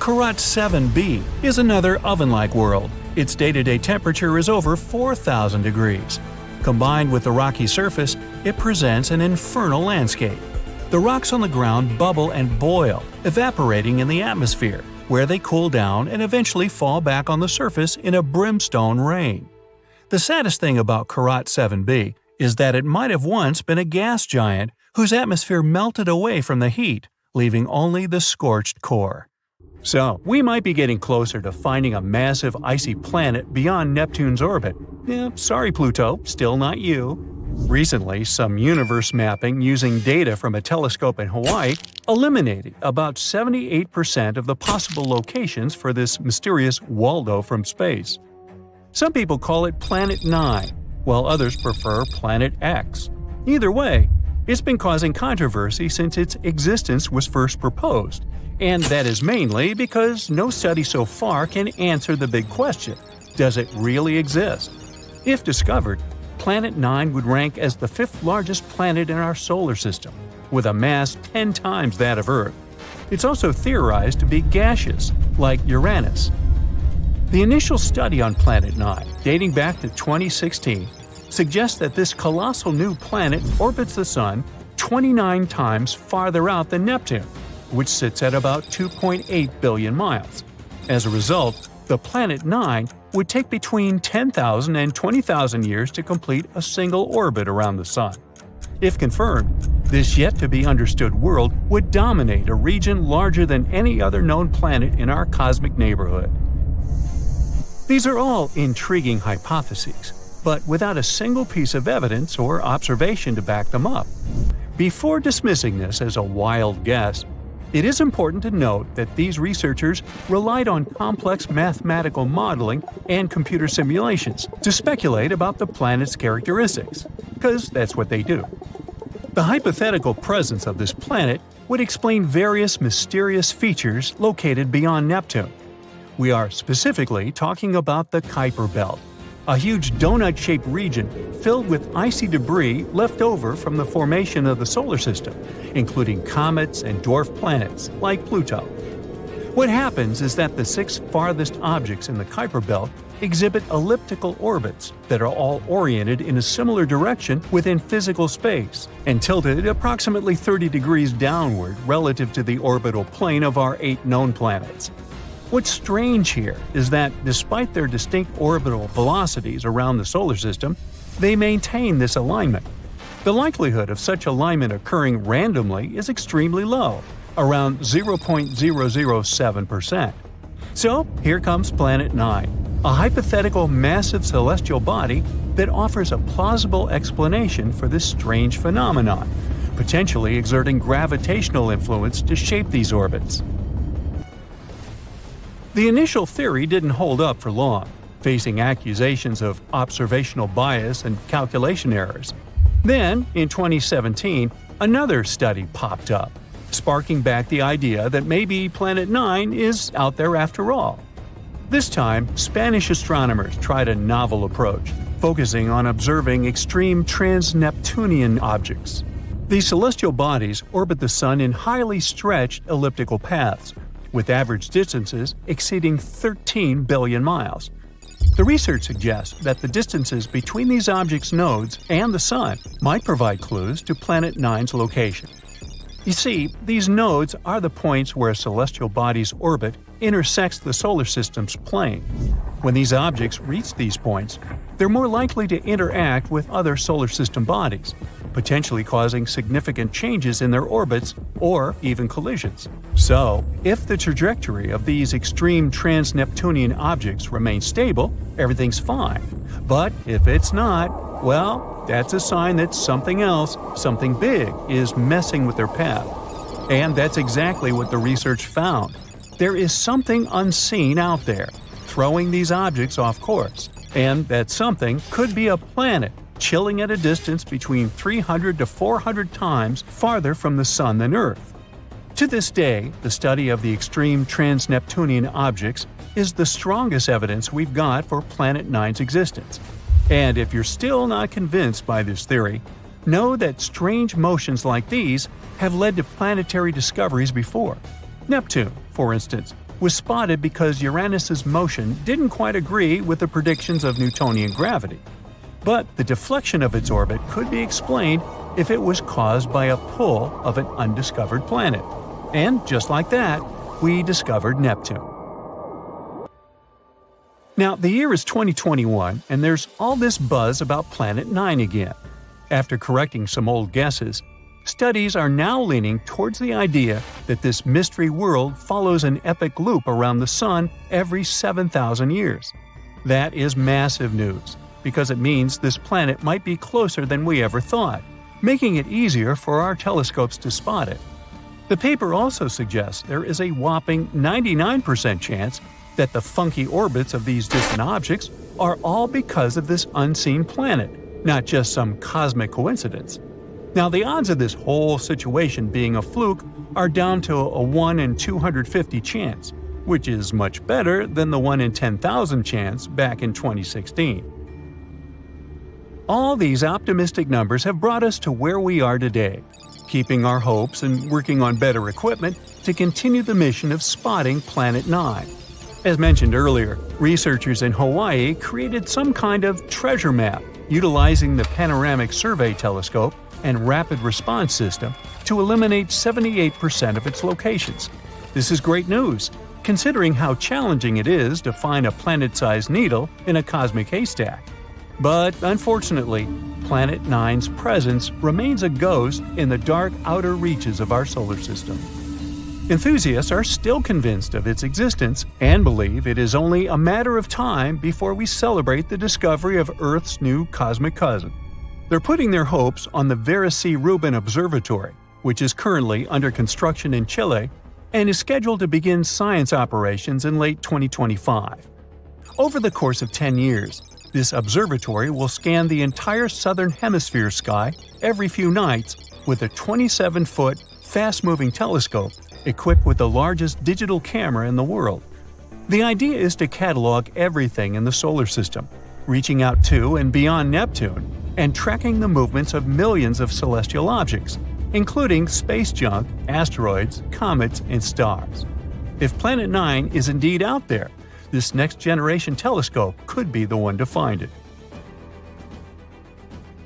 Karat 7b is another oven-like world. Its day-to-day temperature is over 4,000 degrees. Combined with the rocky surface, it presents an infernal landscape. The rocks on the ground bubble and boil, evaporating in the atmosphere, where they cool down and eventually fall back on the surface in a brimstone rain. The saddest thing about Karat 7b is that it might have once been a gas giant whose atmosphere melted away from the heat, leaving only the scorched core. So, we might be getting closer to finding a massive icy planet beyond Neptune's orbit. Yeah, sorry Pluto, still not you. Recently, some universe mapping using data from a telescope in Hawaii eliminated about 78% of the possible locations for this mysterious Waldo from space. Some people call it Planet 9, while others prefer Planet X. Either way, it's been causing controversy since its existence was first proposed, and that is mainly because no study so far can answer the big question: does it really exist? If discovered, Planet 9 would rank as the fifth largest planet in our solar system, with a mass 10 times that of Earth. It's also theorized to be gaseous, like Uranus. The initial study on Planet 9, dating back to 2016, suggests that this colossal new planet orbits the Sun 29 times farther out than Neptune, which sits at about 2.8 billion miles. As a result, the Planet 9 would take between 10,000 and 20,000 years to complete a single orbit around the Sun. If confirmed, this yet-to-be-understood world would dominate a region larger than any other known planet in our cosmic neighborhood. These are all intriguing hypotheses, but without a single piece of evidence or observation to back them up. Before dismissing this as a wild guess, it is important to note that these researchers relied on complex mathematical modeling and computer simulations to speculate about the planet's characteristics, because that's what they do. The hypothetical presence of this planet would explain various mysterious features located beyond Neptune. We are specifically talking about the Kuiper Belt, a huge donut-shaped region filled with icy debris left over from the formation of the solar system, including comets and dwarf planets like Pluto. What happens is that the 6 farthest objects in the Kuiper Belt exhibit elliptical orbits that are all oriented in a similar direction within physical space and tilted approximately 30 degrees downward relative to the orbital plane of our 8 known planets. What's strange here is that, despite their distinct orbital velocities around the solar system, they maintain this alignment. The likelihood of such alignment occurring randomly is extremely low, around 0.007%. So, here comes Planet 9, a hypothetical massive celestial body that offers a plausible explanation for this strange phenomenon, potentially exerting gravitational influence to shape these orbits. The initial theory didn't hold up for long, facing accusations of observational bias and calculation errors. Then, in 2017, another study popped up, sparking back the idea that maybe Planet 9 is out there after all. This time, Spanish astronomers tried a novel approach, focusing on observing extreme trans-Neptunian objects. These celestial bodies orbit the Sun in highly stretched elliptical paths, with average distances exceeding 13 billion miles. The research suggests that the distances between these objects' nodes and the Sun might provide clues to Planet 9's location. You see, these nodes are the points where a celestial body's orbit intersects the solar system's plane. When these objects reach these points, they're more likely to interact with other solar system bodies, potentially causing significant changes in their orbits or even collisions. So, if the trajectory of these extreme trans-Neptunian objects remains stable, everything's fine. But if it's not, well, that's a sign that something else, something big, is messing with their path. And that's exactly what the research found. There is something unseen out there, throwing these objects off course. And that something could be a planet, chilling at a distance between 300 to 400 times farther from the Sun than Earth. To this day, the study of the extreme trans-Neptunian objects is the strongest evidence we've got for Planet 9's existence. And if you're still not convinced by this theory, know that strange motions like these have led to planetary discoveries before. Neptune, for instance, was spotted because Uranus's motion didn't quite agree with the predictions of Newtonian gravity. But the deflection of its orbit could be explained if it was caused by a pull of an undiscovered planet. And just like that, we discovered Neptune. Now, the year is 2021, and there's all this buzz about Planet 9 again. After correcting some old guesses, studies are now leaning towards the idea that this mystery world follows an epic loop around the Sun every 7,000 years. That is massive news, because it means this planet might be closer than we ever thought, making it easier for our telescopes to spot it. The paper also suggests there is a whopping 99% chance that the funky orbits of these distant objects are all because of this unseen planet, not just some cosmic coincidence. Now, the odds of this whole situation being a fluke are down to a 1 in 250 chance, which is much better than the 1 in 10,000 chance back in 2016. All these optimistic numbers have brought us to where we are today, keeping our hopes and working on better equipment to continue the mission of spotting Planet 9. As mentioned earlier, researchers in Hawaii created some kind of treasure map utilizing the Panoramic Survey Telescope and Rapid Response System to eliminate 78% of its locations. This is great news, considering how challenging it is to find a planet-sized needle in a cosmic haystack. But unfortunately, Planet 9's presence remains a ghost in the dark outer reaches of our solar system. Enthusiasts are still convinced of its existence and believe it is only a matter of time before we celebrate the discovery of Earth's new cosmic cousin. They're putting their hopes on the Vera C. Rubin Observatory, which is currently under construction in Chile and is scheduled to begin science operations in late 2025. Over the course of 10 years, this observatory will scan the entire southern hemisphere sky every few nights with a 27-foot, fast-moving telescope equipped with the largest digital camera in the world. The idea is to catalog everything in the solar system, reaching out to and beyond Neptune, and tracking the movements of millions of celestial objects, including space junk, asteroids, comets, and stars. If Planet 9 is indeed out there, this next-generation telescope could be the one to find it.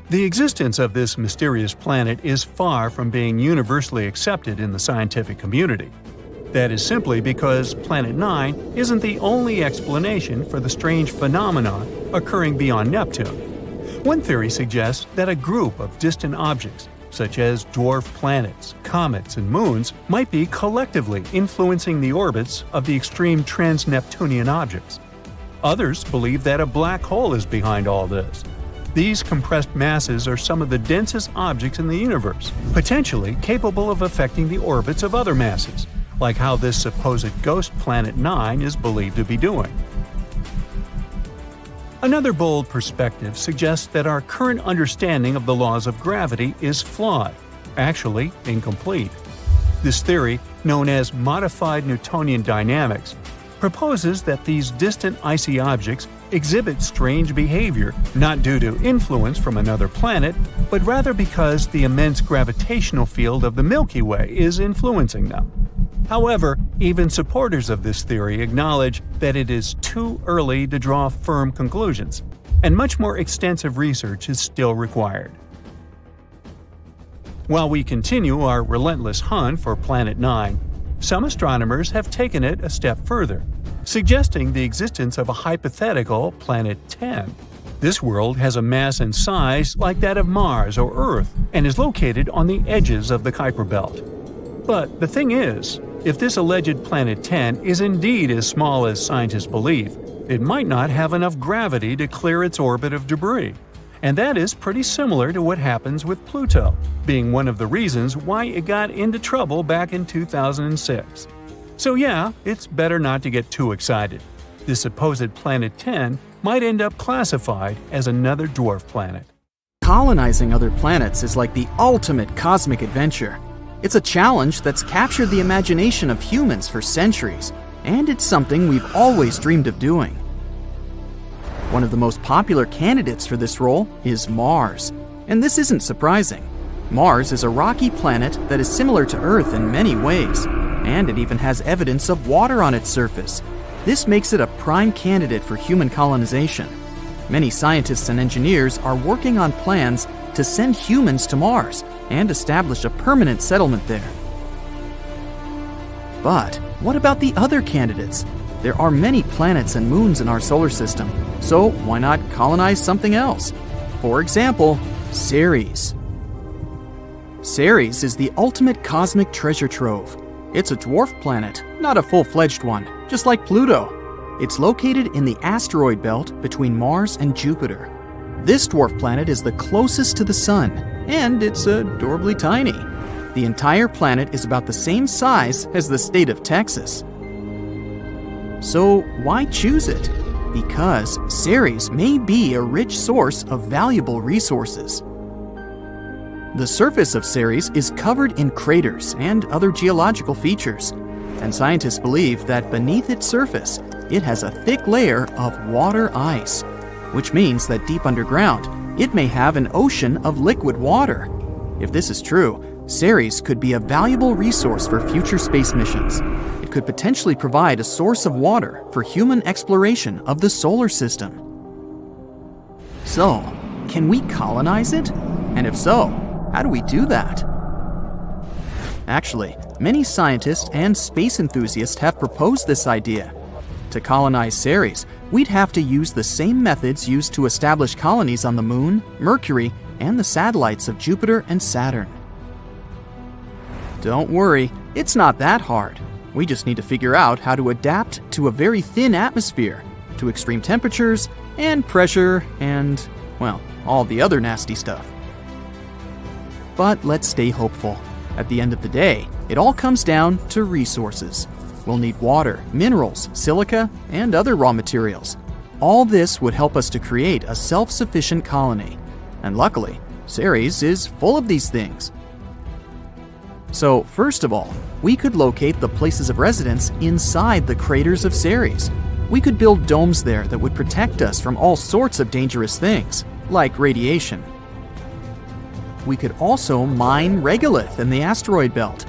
The existence of this mysterious planet is far from being universally accepted in the scientific community. That is simply because Planet 9 isn't the only explanation for the strange phenomenon occurring beyond Neptune. One theory suggests that a group of distant objects, such as dwarf planets, comets, and moons, might be collectively influencing the orbits of the extreme trans-Neptunian objects. Others believe that a black hole is behind all this. These compressed masses are some of the densest objects in the universe, potentially capable of affecting the orbits of other masses, like how this supposed ghost Planet 9 is believed to be doing. Another bold perspective suggests that our current understanding of the laws of gravity is flawed, actually incomplete. This theory, known as modified Newtonian dynamics, proposes that these distant icy objects exhibit strange behavior not due to influence from another planet, but rather because the immense gravitational field of the Milky Way is influencing them. However, even supporters of this theory acknowledge that it is too early to draw firm conclusions, and much more extensive research is still required. While we continue our relentless hunt for Planet 9, some astronomers have taken it a step further, suggesting the existence of a hypothetical Planet 10. This world has a mass and size like that of Mars or Earth and is located on the edges of the Kuiper Belt. But the thing is, if this alleged Planet 10 is indeed as small as scientists believe, it might not have enough gravity to clear its orbit of debris. And that is pretty similar to what happens with Pluto, being one of the reasons why it got into trouble back in 2006. So yeah, it's better not to get too excited. This supposed Planet 10 might end up classified as another dwarf planet. Colonizing other planets is like the ultimate cosmic adventure. It's a challenge that's captured the imagination of humans for centuries, and it's something we've always dreamed of doing. One of the most popular candidates for this role is Mars, and this isn't surprising. Mars is a rocky planet that is similar to Earth in many ways, and it even has evidence of water on its surface. This makes it a prime candidate for human colonization. Many scientists and engineers are working on plans to send humans to Mars and establish a permanent settlement there. But what about the other candidates? There are many planets and moons in our solar system, so why not colonize something else? For example, Ceres. Ceres is the ultimate cosmic treasure trove. It's a dwarf planet, not a full-fledged one, just like Pluto. It's located in the asteroid belt between Mars and Jupiter. This dwarf planet is the closest to the Sun, and it's adorably tiny. The entire planet is about the same size as the state of Texas. So why choose it? Because Ceres may be a rich source of valuable resources. The surface of Ceres is covered in craters and other geological features, and scientists believe that beneath its surface, it has a thick layer of water ice, which means that deep underground, it may have an ocean of liquid water. If this is true, Ceres could be a valuable resource for future space missions. It could potentially provide a source of water for human exploration of the solar system. So, can we colonize it? And if so, how do we do that? Actually, many scientists and space enthusiasts have proposed this idea. To colonize Ceres, we'd have to use the same methods used to establish colonies on the Moon, Mercury, and the satellites of Jupiter and Saturn. Don't worry, it's not that hard. We just need to figure out how to adapt to a very thin atmosphere, to extreme temperatures, and pressure, and, well, all the other nasty stuff. But let's stay hopeful. At the end of the day, it all comes down to resources. We'll need water, minerals, silica, and other raw materials. All this would help us to create a self-sufficient colony. And luckily, Ceres is full of these things. So, first of all, we could locate the places of residence inside the craters of Ceres. We could build domes there that would protect us from all sorts of dangerous things, like radiation. We could also mine regolith in the asteroid belt.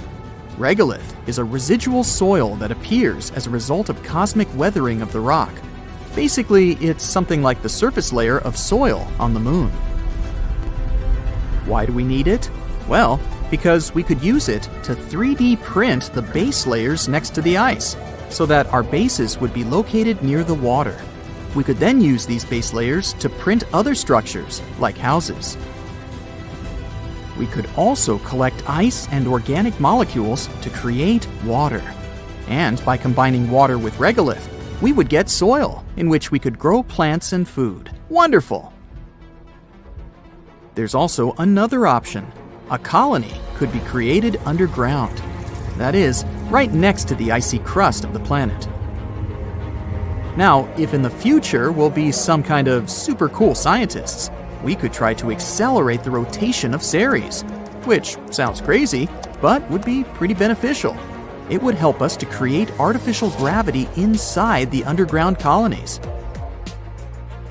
Regolith is a residual soil that appears as a result of cosmic weathering of the rock. Basically, it's something like the surface layer of soil on the Moon. Why do we need it? Well, because we could use it to 3D print the base layers next to the ice, so that our bases would be located near the water. We could then use these base layers to print other structures, like houses. We could also collect ice and organic molecules to create water. And by combining water with regolith, we would get soil in which we could grow plants and food. Wonderful! There's also another option. A colony could be created underground. That is, right next to the icy crust of the planet. Now, if in the future we'll be some kind of super cool scientists, we could try to accelerate the rotation of Ceres, which sounds crazy, but would be pretty beneficial. It would help us to create artificial gravity inside the underground colonies.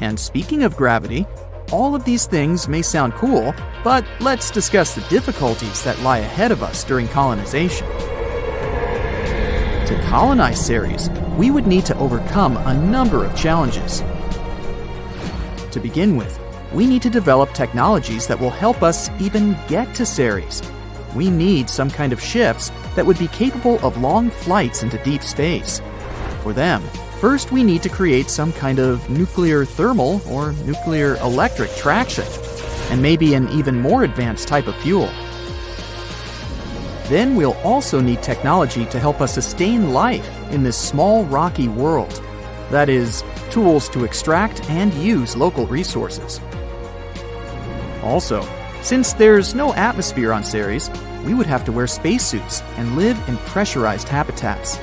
And speaking of gravity, all of these things may sound cool, but let's discuss the difficulties that lie ahead of us during colonization. To colonize Ceres, we would need to overcome a number of challenges. To begin with, we need to develop technologies that will help us even get to Ceres. We need some kind of ships that would be capable of long flights into deep space. For them, first we need to create some kind of nuclear thermal or nuclear electric traction, and maybe an even more advanced type of fuel. Then we'll also need technology to help us sustain life in this small rocky world. That is, tools to extract and use local resources. Also, since there's no atmosphere on Ceres, we would have to wear spacesuits and live in pressurized habitats.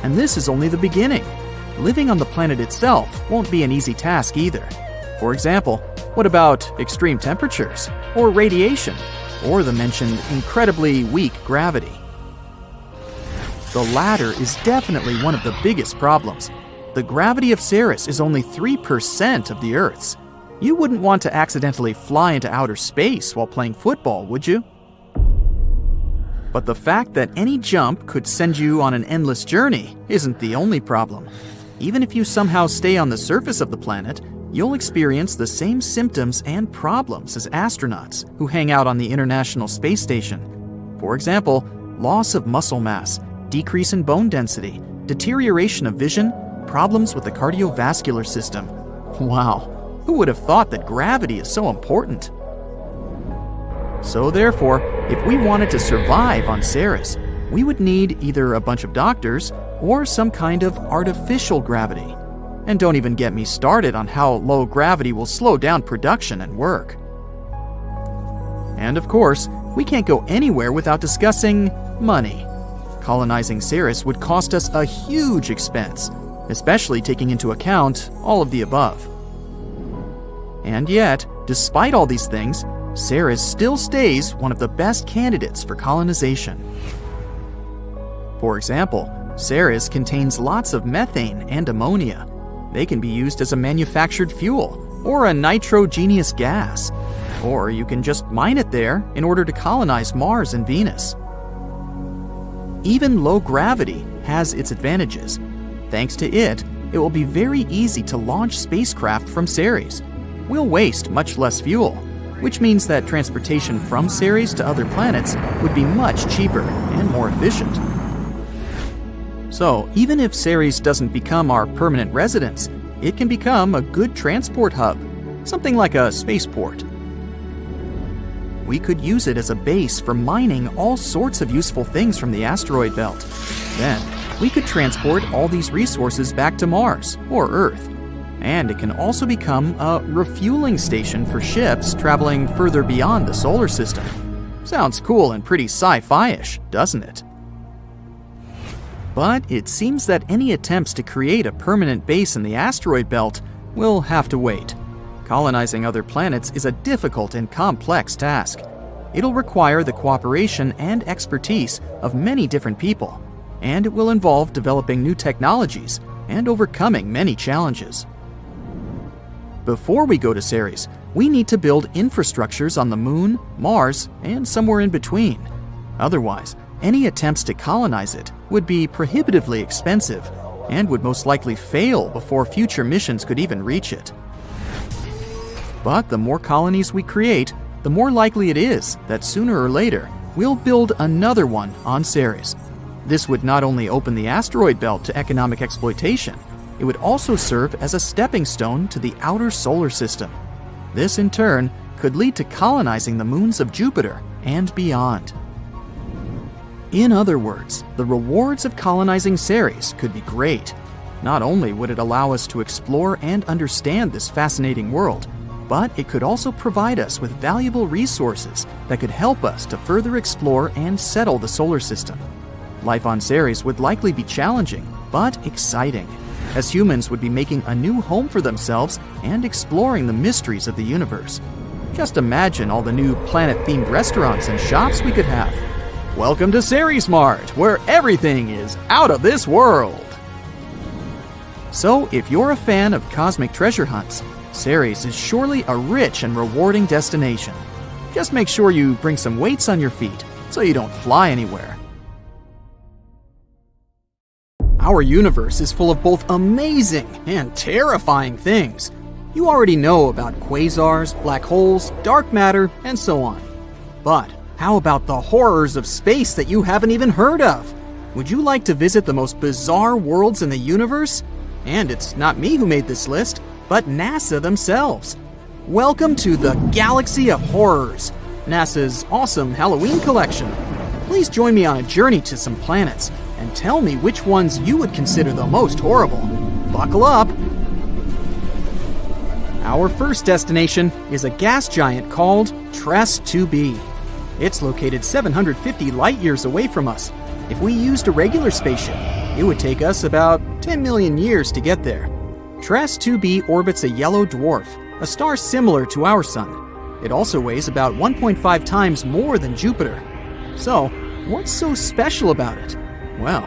And this is only the beginning. Living on the planet itself won't be an easy task either. For example, what about extreme temperatures, or radiation, or the mentioned incredibly weak gravity? The latter is definitely one of the biggest problems. The gravity of Ceres is only 3% of the Earth's. You wouldn't want to accidentally fly into outer space while playing football, would you? But the fact that any jump could send you on an endless journey isn't the only problem. Even if you somehow stay on the surface of the planet, you'll experience the same symptoms and problems as astronauts who hang out on the International Space Station. For example, loss of muscle mass, decrease in bone density, deterioration of vision, problems with the cardiovascular system. Wow, who would have thought that gravity is so important? So therefore, if we wanted to survive on Ceres, we would need either a bunch of doctors or some kind of artificial gravity. And don't even get me started on how low gravity will slow down production and work. And of course, we can't go anywhere without discussing money. Colonizing Ceres would cost us a huge expense, especially taking into account all of the above. And yet, despite all these things, Ceres still stays one of the best candidates for colonization. For example, Ceres contains lots of methane and ammonia. They can be used as a manufactured fuel or a nitrogenous gas, or you can just mine it there in order to colonize Mars and Venus. Even low gravity has its advantages. Thanks to it, it will be very easy to launch spacecraft from Ceres. We'll waste much less fuel, which means that transportation from Ceres to other planets would be much cheaper and more efficient. So, even if Ceres doesn't become our permanent residence, it can become a good transport hub, something like a spaceport. We could use it as a base for mining all sorts of useful things from the asteroid belt. Then, we could transport all these resources back to Mars or Earth. And it can also become a refueling station for ships traveling further beyond the solar system. Sounds cool and pretty sci-fi-ish, doesn't it? But it seems that any attempts to create a permanent base in the asteroid belt will have to wait. Colonizing other planets is a difficult and complex task. It'll require the cooperation and expertise of many different people, and it will involve developing new technologies and overcoming many challenges. Before we go to Ceres, we need to build infrastructures on the Moon, Mars, and somewhere in between. Otherwise, any attempts to colonize it would be prohibitively expensive and would most likely fail before future missions could even reach it. But the more colonies we create, the more likely it is that sooner or later we'll build another one on Ceres. This would not only open the asteroid belt to economic exploitation, it would also serve as a stepping stone to the outer solar system. This, in turn, could lead to colonizing the moons of Jupiter and beyond. In other words, the rewards of colonizing Ceres could be great. Not only would it allow us to explore and understand this fascinating world, but it could also provide us with valuable resources that could help us to further explore and settle the solar system. Life on Ceres would likely be challenging, but exciting, as humans would be making a new home for themselves and exploring the mysteries of the universe. Just imagine all the new planet-themed restaurants and shops we could have. Welcome to Ceres Mart, where everything is out of this world! So, if you're a fan of cosmic treasure hunts, Ceres is surely a rich and rewarding destination. Just make sure you bring some weights on your feet so you don't fly anywhere. Our universe is full of both amazing and terrifying things. You already know about quasars, black holes, dark matter, and so on. But how about the horrors of space that you haven't even heard of? Would you like to visit the most bizarre worlds in the universe? And it's not me who made this list, but NASA themselves. Welcome to the Galaxy of Horrors, NASA's awesome Halloween collection. Please join me on a journey to some planets and tell me which ones you would consider the most horrible. Buckle up! Our first destination is a gas giant called TRES 2b. It's located 750 light-years away from us. If we used a regular spaceship, it would take us about 10 million years to get there. TRES 2b orbits a yellow dwarf, a star similar to our Sun. It also weighs about 1.5 times more than Jupiter. So, what's so special about it? Well,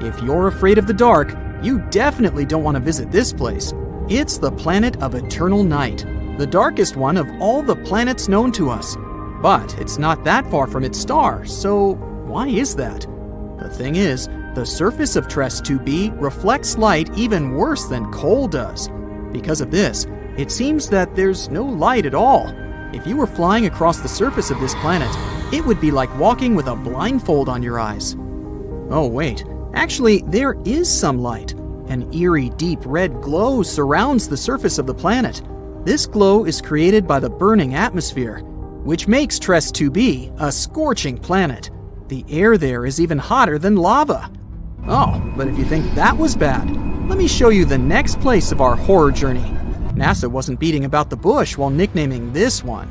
if you're afraid of the dark, you definitely don't want to visit this place. It's the planet of eternal night, the darkest one of all the planets known to us. But it's not that far from its star, so why is that? The thing is, the surface of TRES 2b reflects light even worse than coal does. Because of this, it seems that there's no light at all. If you were flying across the surface of this planet, it would be like walking with a blindfold on your eyes. Oh wait, actually there is some light. An eerie deep red glow surrounds the surface of the planet. This glow is created by the burning atmosphere, which makes TRES 2b a scorching planet. The air there is even hotter than lava. Oh, but if you think that was bad, let me show you the next place of our horror journey. NASA wasn't beating about the bush while nicknaming this one.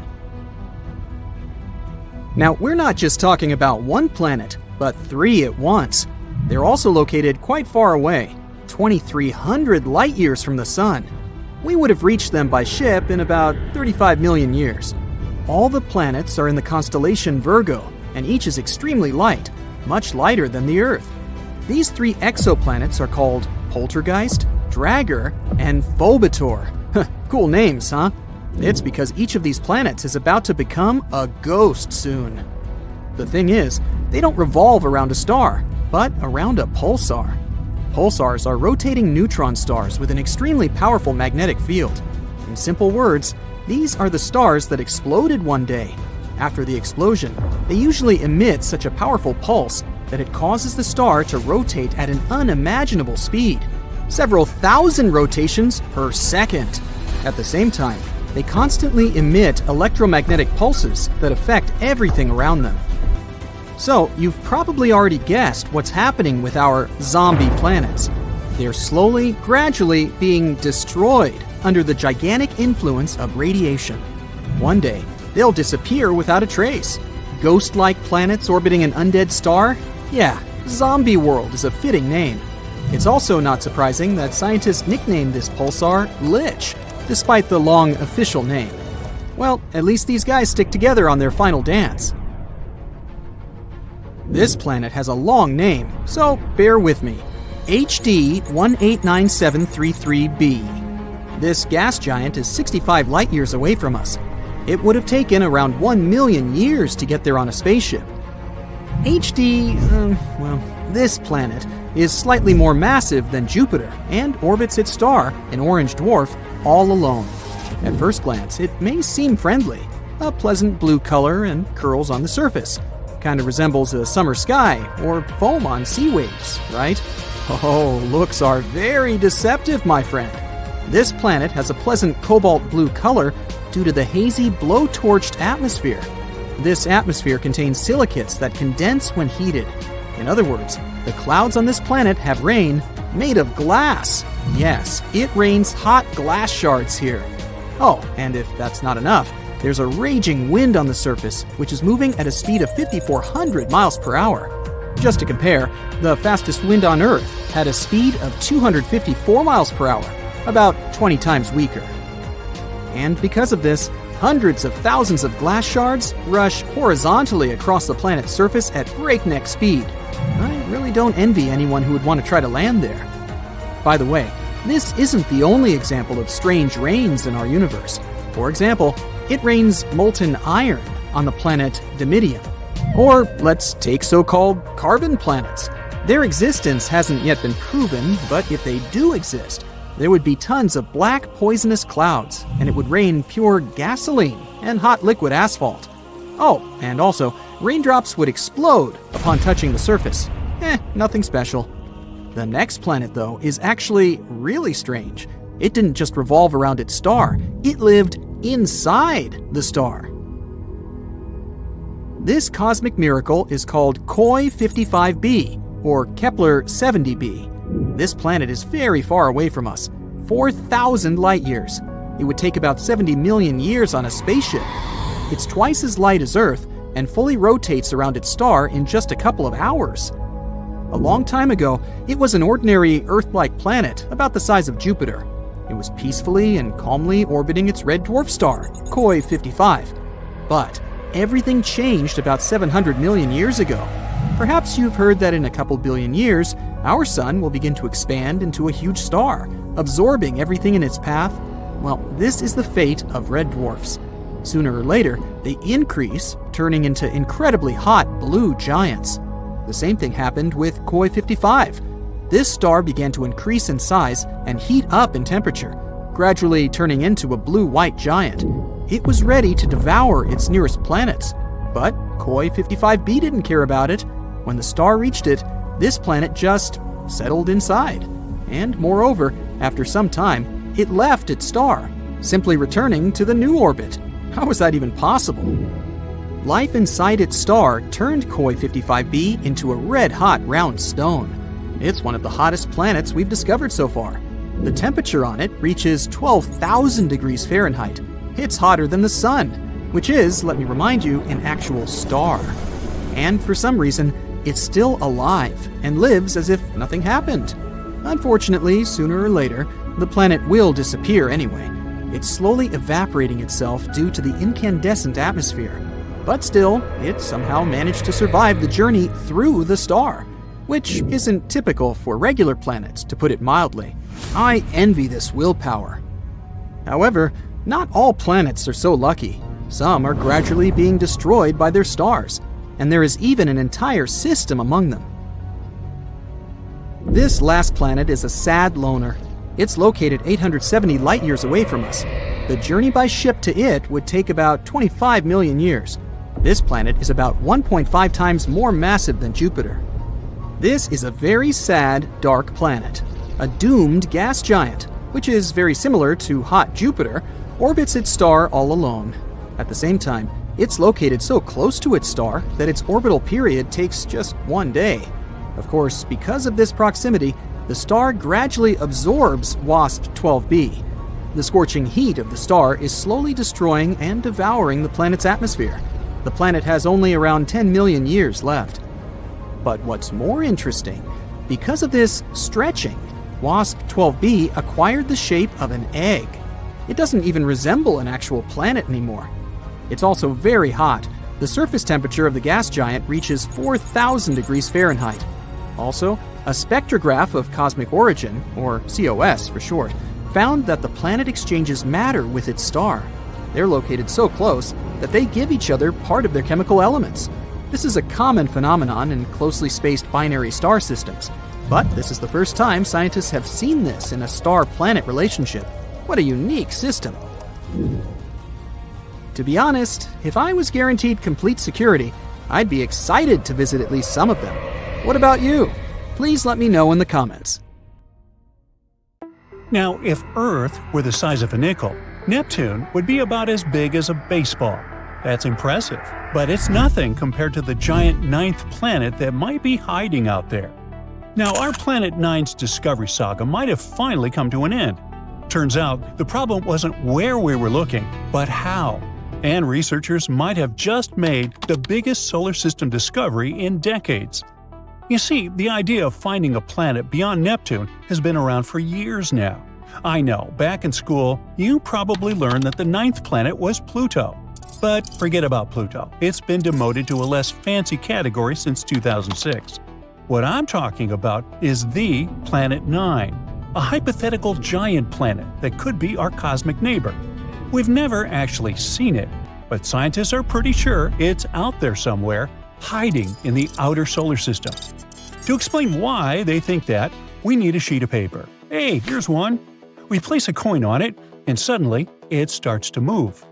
Now, we're not just talking about one planet, but 3 at once. They're also located quite far away, 2,300 light years from the Sun. We would have reached them by ship in about 35 million years. All the planets are in the constellation Virgo, and each is extremely light, much lighter than the Earth. These 3 exoplanets are called Poltergeist, Dragger, and Phobator. Cool names, huh? It's because each of these planets is about to become a ghost soon. The thing is, they don't revolve around a star, but around a pulsar. Pulsars are rotating neutron stars with an extremely powerful magnetic field. In simple words, these are the stars that exploded one day. After the explosion, they usually emit such a powerful pulse that it causes the star to rotate at an unimaginable speed, several thousand rotations per second. At the same time, they constantly emit electromagnetic pulses that affect everything around them. So, you've probably already guessed what's happening with our zombie planets. They're slowly, gradually being destroyed under the gigantic influence of radiation. One day, they'll disappear without a trace. Ghost-like planets orbiting an undead star? Yeah, Zombie World is a fitting name. It's also not surprising that scientists nicknamed this pulsar Lich, despite the long official name. Well, at least these guys stick together on their final dance. This planet has a long name, so bear with me. HD 189733b. This gas giant is 65 light years away from us. It would have taken around 1 million years to get there on a spaceship. This planet is slightly more massive than Jupiter and orbits its star, an orange dwarf, all alone. At first glance, it may seem friendly. A pleasant blue color and curls on the surface. Kind of resembles a summer sky or foam on sea waves, right? Oh, looks are very deceptive, my friend. This planet has a pleasant cobalt blue color due to the hazy blowtorched atmosphere. This atmosphere contains silicates that condense when heated. In other words, the clouds on this planet have rain made of glass. Yes, it rains hot glass shards here. Oh, and if that's not enough, there's a raging wind on the surface, which is moving at a speed of 5,400 miles per hour. Just to compare, the fastest wind on Earth had a speed of 254 miles per hour, about 20 times weaker. And because of this, hundreds of thousands of glass shards rush horizontally across the planet's surface at breakneck speed. I really don't envy anyone who would want to try to land there. By the way, this isn't the only example of strange rains in our universe. For example, it rains molten iron on the planet Dimidium. Or let's take so-called carbon planets. Their existence hasn't yet been proven, but if they do exist, there would be tons of black poisonous clouds, and it would rain pure gasoline and hot liquid asphalt. Oh, and also, raindrops would explode upon touching the surface. Nothing special. The next planet, though, is actually really strange. It didn't just revolve around its star, it lived inside the star. This cosmic miracle is called Koi 55b, or Kepler 70b. This planet is very far away from us, 4,000 light years. It would take about 70 million years on a spaceship. It's twice as light as Earth and fully rotates around its star in just a couple of hours. A long time ago, it was an ordinary Earth-like planet about the size of Jupiter. It was peacefully and calmly orbiting its red dwarf star, Koi 55. But everything changed about 700 million years ago. Perhaps you've heard that in a couple billion years, our sun will begin to expand into a huge star, absorbing everything in its path. Well, this is the fate of red dwarfs. Sooner or later, they increase, turning into incredibly hot blue giants. The same thing happened with Koi 55. This star began to increase in size and heat up in temperature, gradually turning into a blue-white giant. It was ready to devour its nearest planets. But Koi 55b didn't care about it. When the star reached it, this planet just settled inside. And moreover, after some time, it left its star, simply returning to the new orbit. How was that even possible? Life inside its star turned Koi 55b into a red-hot round stone. It's one of the hottest planets we've discovered so far. The temperature on it reaches 12,000 degrees Fahrenheit. It's hotter than the Sun, which is, let me remind you, an actual star. And for some reason, it's still alive and lives as if nothing happened. Unfortunately, sooner or later, the planet will disappear anyway. It's slowly evaporating itself due to the incandescent atmosphere. But still, it somehow managed to survive the journey through the star, which isn't typical for regular planets, to put it mildly. I envy this willpower. However, not all planets are so lucky. Some are gradually being destroyed by their stars, and there is even an entire system among them. This last planet is a sad loner. It's located 870 light-years away from us. The journey by ship to it would take about 25 million years. This planet is about 1.5 times more massive than Jupiter. This is a very sad, dark planet. A doomed gas giant, which is very similar to hot Jupiter, orbits its star all alone. At the same time, it's located so close to its star that its orbital period takes just 1 day. Of course, because of this proximity, the star gradually absorbs WASP-12b. The scorching heat of the star is slowly destroying and devouring the planet's atmosphere. The planet has only around 10 million years left. But what's more interesting, because of this stretching, WASP-12b acquired the shape of an egg. It doesn't even resemble an actual planet anymore. It's also very hot. The surface temperature of the gas giant reaches 4,000 degrees Fahrenheit. Also, a spectrograph of cosmic origin, or COS for short, found that the planet exchanges matter with its star. They're located so close that they give each other part of their chemical elements. This is a common phenomenon in closely spaced binary star systems, but this is the first time scientists have seen this in a star-planet relationship. What a unique system! To be honest, if I was guaranteed complete security, I'd be excited to visit at least some of them. What about you? Please let me know in the comments. Now, if Earth were the size of a nickel, Neptune would be about as big as a baseball. That's impressive, but it's nothing compared to the giant ninth planet that might be hiding out there. Now, our Planet 9's discovery saga might have finally come to an end. Turns out, the problem wasn't where we were looking, but how. And researchers might have just made the biggest solar system discovery in decades. You see, the idea of finding a planet beyond Neptune has been around for years now. I know, back in school, you probably learned that the ninth planet was Pluto. But forget about Pluto. It's been demoted to a less fancy category since 2006. What I'm talking about is the Planet 9, a hypothetical giant planet that could be our cosmic neighbor. We've never actually seen it, but scientists are pretty sure it's out there somewhere, hiding in the outer solar system. To explain why they think that, we need a sheet of paper. Hey, here's one. We place a coin on it, and suddenly, it starts to move.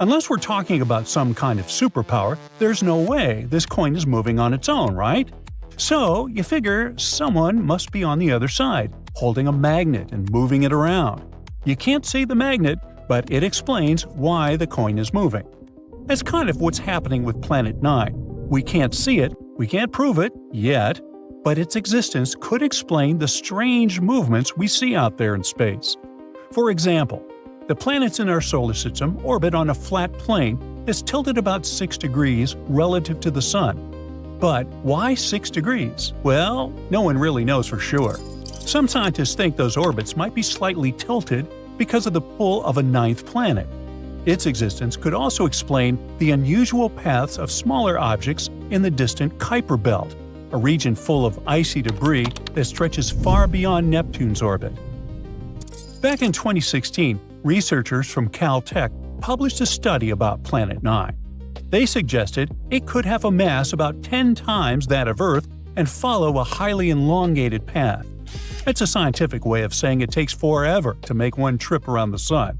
Unless we're talking about some kind of superpower, there's no way this coin is moving on its own, right? So, you figure someone must be on the other side, holding a magnet and moving it around. You can't see the magnet, but it explains why the coin is moving. That's kind of what's happening with Planet 9. We can't see it, we can't prove it, yet, but its existence could explain the strange movements we see out there in space. For example, the planets in our solar system orbit on a flat plane that's tilted about 6 degrees relative to the Sun. But why 6 degrees? Well, no one really knows for sure. Some scientists think those orbits might be slightly tilted because of the pull of a ninth planet. Its existence could also explain the unusual paths of smaller objects in the distant Kuiper Belt, a region full of icy debris that stretches far beyond Neptune's orbit. Back in 2016, researchers from Caltech published a study about Planet 9. They suggested it could have a mass about 10 times that of Earth and follow a highly elongated path. It's a scientific way of saying it takes forever to make one trip around the Sun.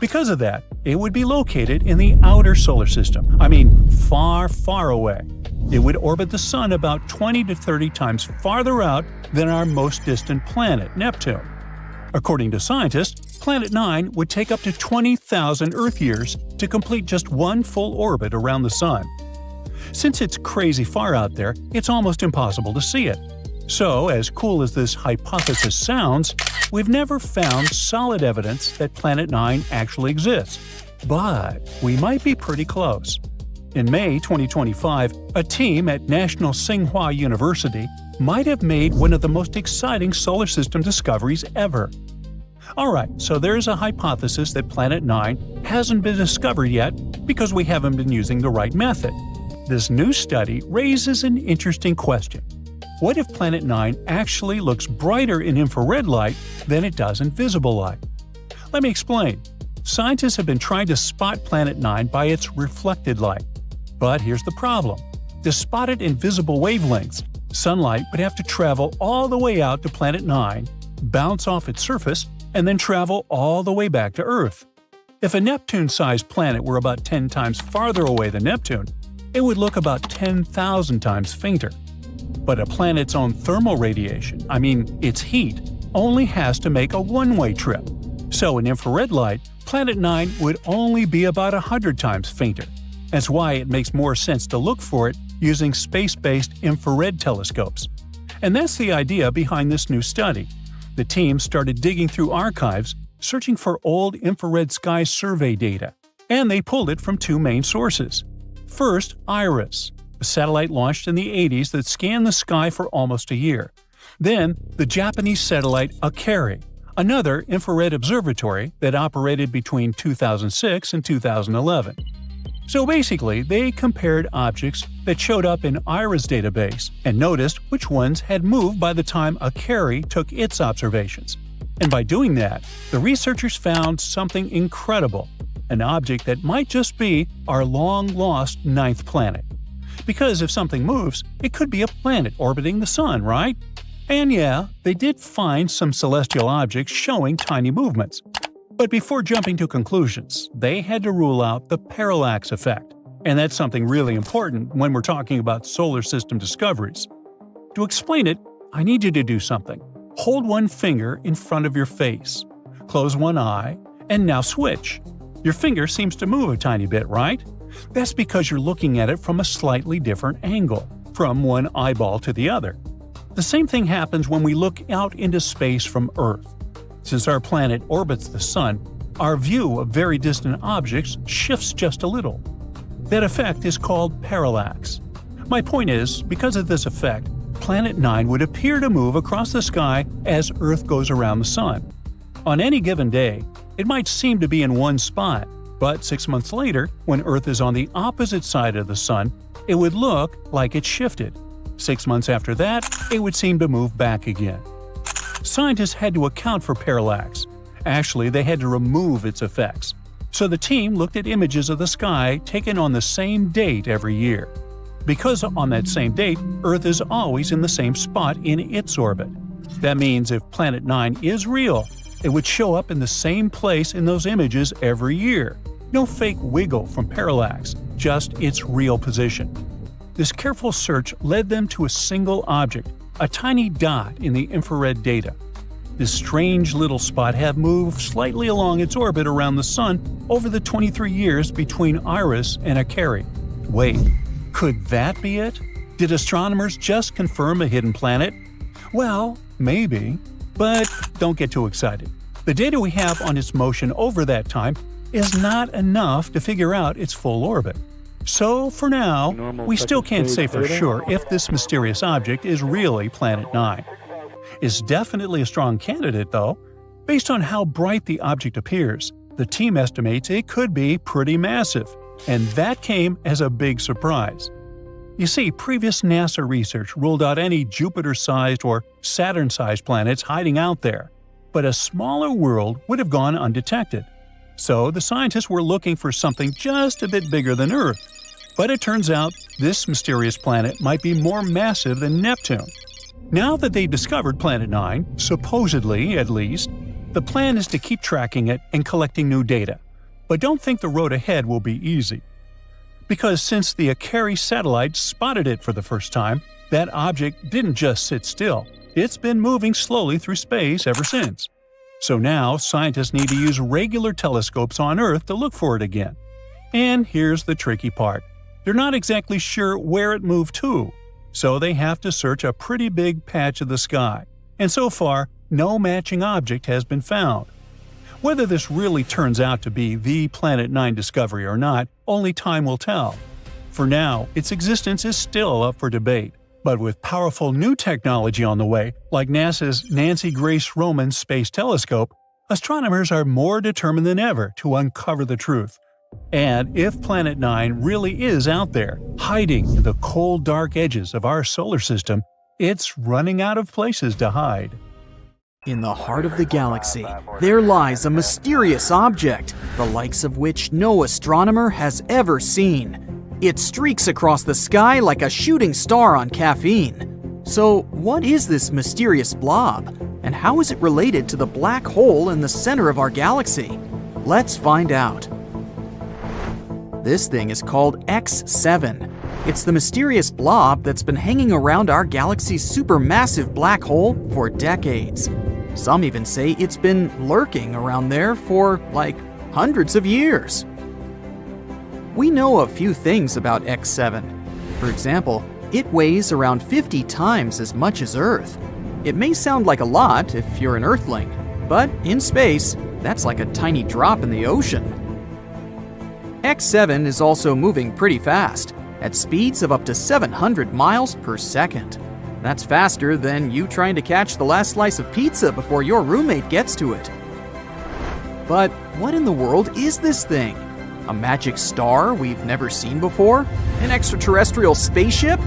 Because of that, it would be located in the outer solar system. I mean, far, far away. It would orbit the Sun about 20 to 30 times farther out than our most distant planet, Neptune. According to scientists, Planet 9 would take up to 20,000 Earth years to complete just one full orbit around the Sun. Since it's crazy far out there, it's almost impossible to see it. So, as cool as this hypothesis sounds, we've never found solid evidence that Planet 9 actually exists. But we might be pretty close. In May 2025, a team at National Tsinghua University might have made one of the most exciting solar system discoveries ever. Alright, so there's a hypothesis that Planet 9 hasn't been discovered yet because we haven't been using the right method. This new study raises an interesting question. What if Planet 9 actually looks brighter in infrared light than it does in visible light? Let me explain. Scientists have been trying to spot Planet 9 by its reflected light. But here's the problem. To spot it in visible wavelengths, sunlight would have to travel all the way out to Planet 9, bounce off its surface, and then travel all the way back to Earth. If a Neptune-sized planet were about 10 times farther away than Neptune, it would look about 10,000 times fainter. But a planet's own thermal radiation, its heat, only has to make a one-way trip. So in infrared light, Planet 9 would only be about 100 times fainter. That's why it makes more sense to look for it using space-based infrared telescopes. And that's the idea behind this new study. The team started digging through archives, searching for old infrared sky survey data, and they pulled it from two main sources. First, IRIS, a satellite launched in the 80s that scanned the sky for almost a year. Then, the Japanese satellite Akari, another infrared observatory that operated between 2006 and 2011. So basically, they compared objects that showed up in IRIS database and noticed which ones had moved by the time Akari took its observations. And by doing that, the researchers found something incredible, an object that might just be our long-lost ninth planet. Because if something moves, it could be a planet orbiting the Sun, right? And yeah, they did find some celestial objects showing tiny movements. But before jumping to conclusions, they had to rule out the parallax effect. And that's something really important when we're talking about solar system discoveries. To explain it, I need you to do something. Hold one finger in front of your face. Close one eye, and now switch. Your finger seems to move a tiny bit, right? That's because you're looking at it from a slightly different angle, from one eyeball to the other. The same thing happens when we look out into space from Earth. Since our planet orbits the Sun, our view of very distant objects shifts just a little. That effect is called parallax. My point is, because of this effect, Planet 9 would appear to move across the sky as Earth goes around the Sun. On any given day, it might seem to be in one spot, but 6 months later, when Earth is on the opposite side of the Sun, it would look like it shifted. 6 months after that, it would seem to move back again. Scientists had to account for parallax. Actually, they had to remove its effects. So the team looked at images of the sky taken on the same date every year. Because on that same date, Earth is always in the same spot in its orbit. That means if Planet 9 is real, it would show up in the same place in those images every year. No fake wiggle from parallax, just its real position. This careful search led them to a single object, a tiny dot in the infrared data. This strange little spot had moved slightly along its orbit around the Sun over the 23 years between Iris and Akari. Wait, could that be it? Did astronomers just confirm a hidden planet? Well, maybe. But don't get too excited. The data we have on its motion over that time is not enough to figure out its full orbit. So, for now, we still can't say for sure if this mysterious object is really Planet 9. It's definitely a strong candidate, though. Based on how bright the object appears, the team estimates it could be pretty massive, and that came as a big surprise. You see, previous NASA research ruled out any Jupiter-sized or Saturn-sized planets hiding out there, but a smaller world would have gone undetected. So the scientists were looking for something just a bit bigger than Earth. But it turns out this mysterious planet might be more massive than Neptune. Now that they've discovered Planet 9, supposedly at least, the plan is to keep tracking it and collecting new data. But don't think the road ahead will be easy. Because since the Akari satellite spotted it for the first time, that object didn't just sit still. It's been moving slowly through space ever since. So now scientists need to use regular telescopes on Earth to look for it again. And here's the tricky part. They're not exactly sure where it moved to. so they have to search a pretty big patch of the sky, and so far, no matching object has been found. Whether this really turns out to be the Planet 9 discovery or not, only time will tell. For now, its existence is still up for debate. But with powerful new technology on the way, like NASA's Nancy Grace Roman Space Telescope, astronomers are more determined than ever to uncover the truth. And if Planet 9 really is out there, hiding in the cold, dark edges of our solar system, it's running out of places to hide. In the heart of the galaxy, there lies a mysterious object, the likes of which no astronomer has ever seen. It streaks across the sky like a shooting star on caffeine. So, what is this mysterious blob? And how is it related to the black hole in the center of our galaxy? Let's find out. This thing is called X7. It's the mysterious blob that's been hanging around our galaxy's supermassive black hole for decades. Some even say it's been lurking around there for, hundreds of years. We know a few things about X7. For example, it weighs around 50 times as much as Earth. It may sound like a lot if you're an Earthling, but in space, that's like a tiny drop in the ocean. X7 is also moving pretty fast, at speeds of up to 700 miles per second. That's faster than you trying to catch the last slice of pizza before your roommate gets to it. But what in the world is this thing? A magic star we've never seen before? An extraterrestrial spaceship?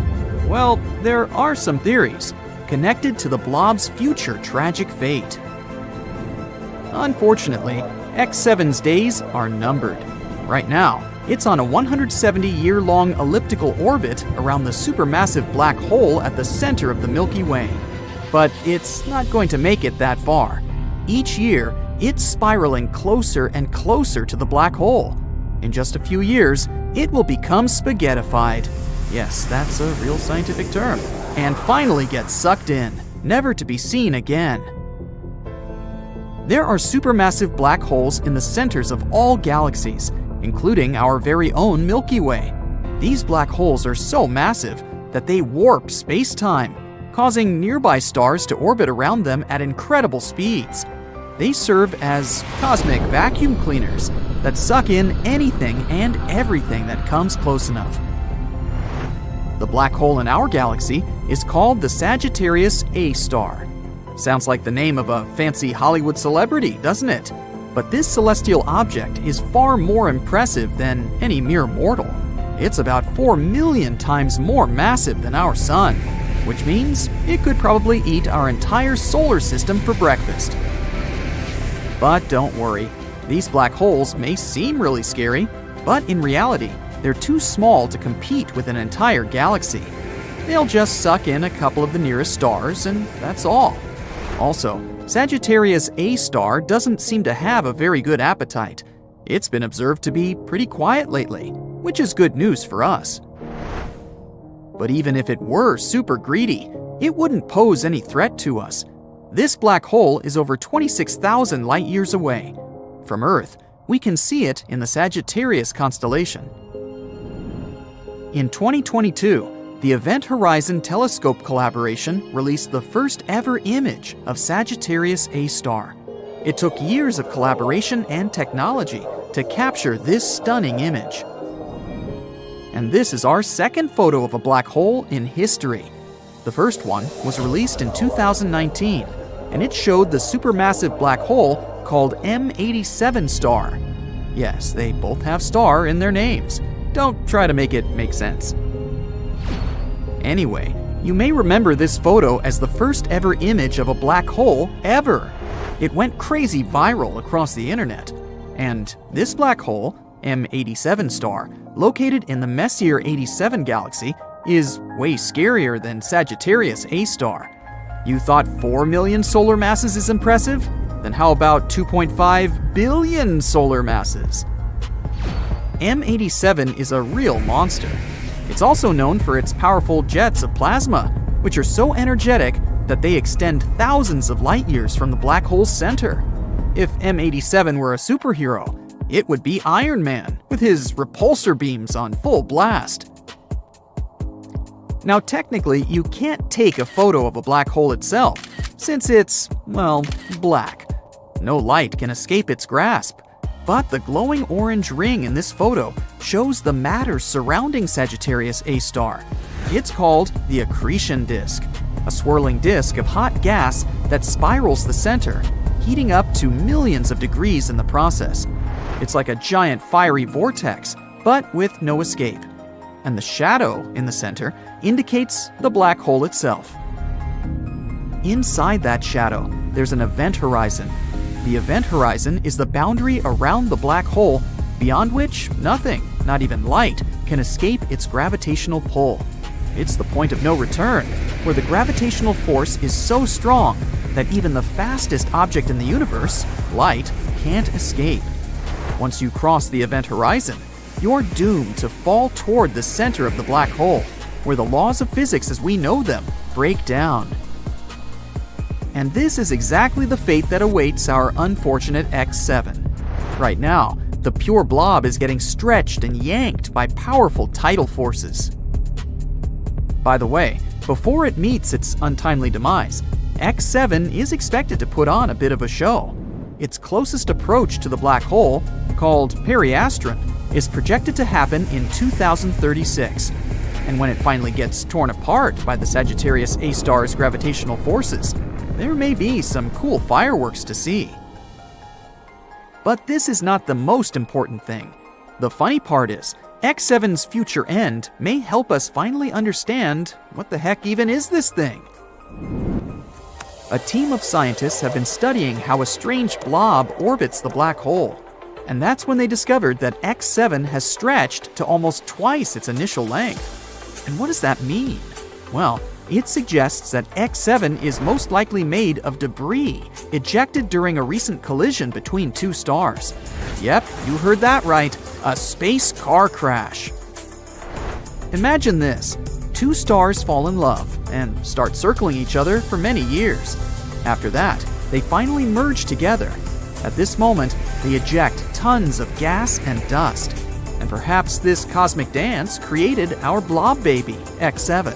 Well, there are some theories connected to the blob's future tragic fate. Unfortunately, X7's days are numbered. Right now, it's on a 170-year-long elliptical orbit around the supermassive black hole at the center of the Milky Way. But it's not going to make it that far. Each year, it's spiraling closer and closer to the black hole. In just a few years, it will become spaghettified. Yes, that's a real scientific term. And finally get sucked in, never to be seen again. There are supermassive black holes in the centers of all galaxies, including our very own Milky Way. These black holes are so massive that they warp space-time, causing nearby stars to orbit around them at incredible speeds. They serve as cosmic vacuum cleaners that suck in anything and everything that comes close enough. The black hole in our galaxy is called the Sagittarius A star. Sounds like the name of a fancy Hollywood celebrity, doesn't it? But this celestial object is far more impressive than any mere mortal. It's about 4 million times more massive than our sun, which means it could probably eat our entire solar system for breakfast. But don't worry, these black holes may seem really scary, but in reality, they're too small to compete with an entire galaxy. They'll just suck in a couple of the nearest stars, and that's all. Also, Sagittarius A star doesn't seem to have a very good appetite. It's been observed to be pretty quiet lately, which is good news for us. But even if it were super greedy, it wouldn't pose any threat to us. This black hole is over 26,000 light-years away. From Earth, we can see it in the Sagittarius constellation. In 2022, the Event Horizon Telescope collaboration released the first ever image of Sagittarius A star. It took years of collaboration and technology to capture this stunning image. And this is our second photo of a black hole in history. The first one was released in 2019, and it showed the supermassive black hole called M87 star. Yes, they both have star in their names. Don't try to make it make sense. Anyway, you may remember this photo as the first ever image of a black hole ever. It went crazy viral across the internet. And this black hole, M87 star, located in the Messier 87 galaxy, is way scarier than Sagittarius A star. You thought 4 million solar masses is impressive? Then how about 2.5 billion solar masses? M87 is a real monster. It's also known for its powerful jets of plasma, which are so energetic that they extend thousands of light years from the black hole's center. If M87 were a superhero, it would be Iron Man, with his repulsor beams on full blast. Now, technically, you can't take a photo of a black hole itself, since it's, well, black. No light can escape its grasp. But the glowing orange ring in this photo shows the matter surrounding Sagittarius A star. It's called the accretion disk, a swirling disk of hot gas that spirals the center, heating up to millions of degrees in the process. It's like a giant fiery vortex, but with no escape. And the shadow in the center indicates the black hole itself. Inside that shadow, there's an event horizon. The event horizon is the boundary around the black hole, beyond which nothing, not even light, can escape its gravitational pull. It's the point of no return, where the gravitational force is so strong that even the fastest object in the universe, light, can't escape. Once you cross the event horizon, you're doomed to fall toward the center of the black hole, where the laws of physics as we know them break down. And this is exactly the fate that awaits our unfortunate X7. Right now, the pure blob is getting stretched and yanked by powerful tidal forces. By the way, before it meets its untimely demise, X7 is expected to put on a bit of a show. Its closest approach to the black hole, called periastron, is projected to happen in 2036. And when it finally gets torn apart by the Sagittarius A star's gravitational forces, there may be some cool fireworks to see. But this is not the most important thing. The funny part is, X7's future end may help us finally understand what the heck even is this thing. A team of scientists have been studying how a strange blob orbits the black hole. And that's when they discovered that X7 has stretched to almost twice its initial length. And what does that mean? Well, it suggests that X7 is most likely made of debris ejected during a recent collision between two stars. Yep, you heard that right, a space car crash. Imagine this. Two stars fall in love and start circling each other for many years. After that, they finally merge together. At this moment, they eject tons of gas and dust. And perhaps this cosmic dance created our blob baby, X7.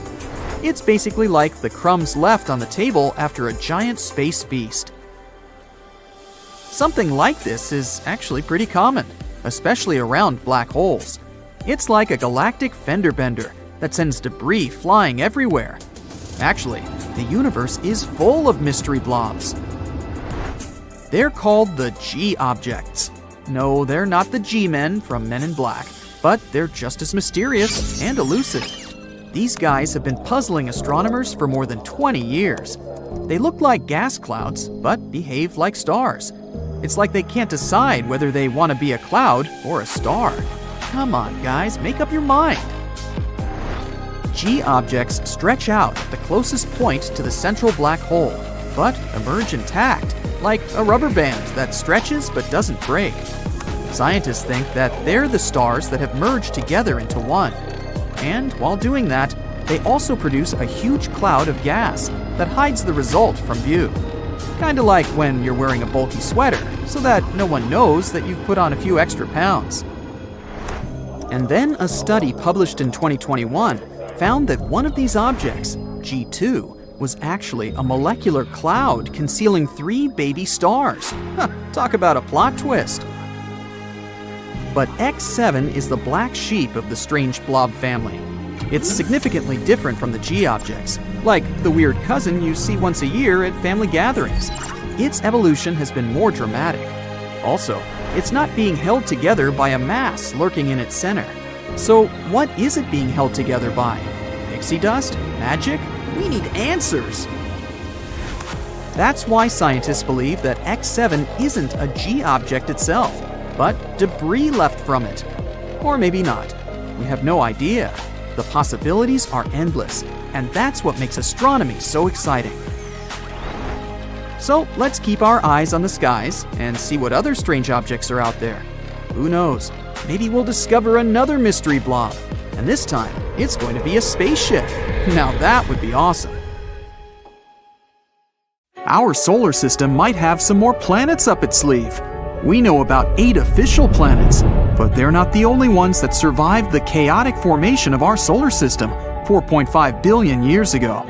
It's basically like the crumbs left on the table after a giant space feast. Something like this is actually pretty common, especially around black holes. It's like a galactic fender bender that sends debris flying everywhere. Actually, the universe is full of mystery blobs. They're called the G objects. No, they're not the G-men from Men in Black, but they're just as mysterious and elusive. These guys have been puzzling astronomers for more than 20 years. They look like gas clouds, but behave like stars. It's like they can't decide whether they want to be a cloud or a star. Come on, guys, make up your mind. G objects stretch out at the closest point to the central black hole, but emerge intact, like a rubber band that stretches but doesn't break. Scientists think that they're the stars that have merged together into one. And while doing that, they also produce a huge cloud of gas that hides the result from view. Kinda like when you're wearing a bulky sweater, so that no one knows that you've put on a few extra pounds. And then a study published in 2021 found that one of these objects, G2, was actually a molecular cloud concealing 3 baby stars. Talk about a plot twist. But X7 is the black sheep of the strange blob family. It's significantly different from the G objects, like the weird cousin you see once a year at family gatherings. Its evolution has been more dramatic. Also, it's not being held together by a mass lurking in its center. So what is it being held together by? Pixie dust? Magic? We need answers! That's why scientists believe that X7 isn't a G object itself, but debris left from it. Or maybe not. We have no idea. The possibilities are endless, and that's what makes astronomy so exciting. So let's keep our eyes on the skies and see what other strange objects are out there. Who knows? Maybe we'll discover another mystery blob, and this time it's going to be a spaceship. Now that would be awesome. Our solar system might have some more planets up its sleeve. We know about 8 official planets, but they're not the only ones that survived the chaotic formation of our solar system. 4.5 billion years ago.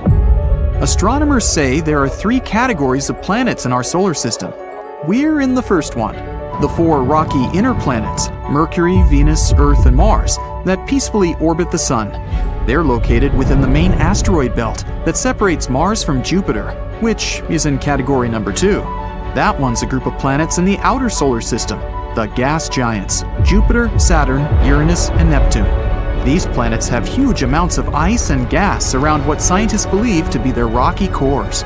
Astronomers say there are 3 categories of planets in our solar system. We're in the first one, the 4 rocky inner planets, Mercury, Venus, Earth, and Mars, that peacefully orbit the Sun. They're located within the main asteroid belt that separates Mars from Jupiter, which is in category number 2. That one's a group of planets in the outer solar system, the gas giants, Jupiter, Saturn, Uranus, and Neptune. These planets have huge amounts of ice and gas around what scientists believe to be their rocky cores.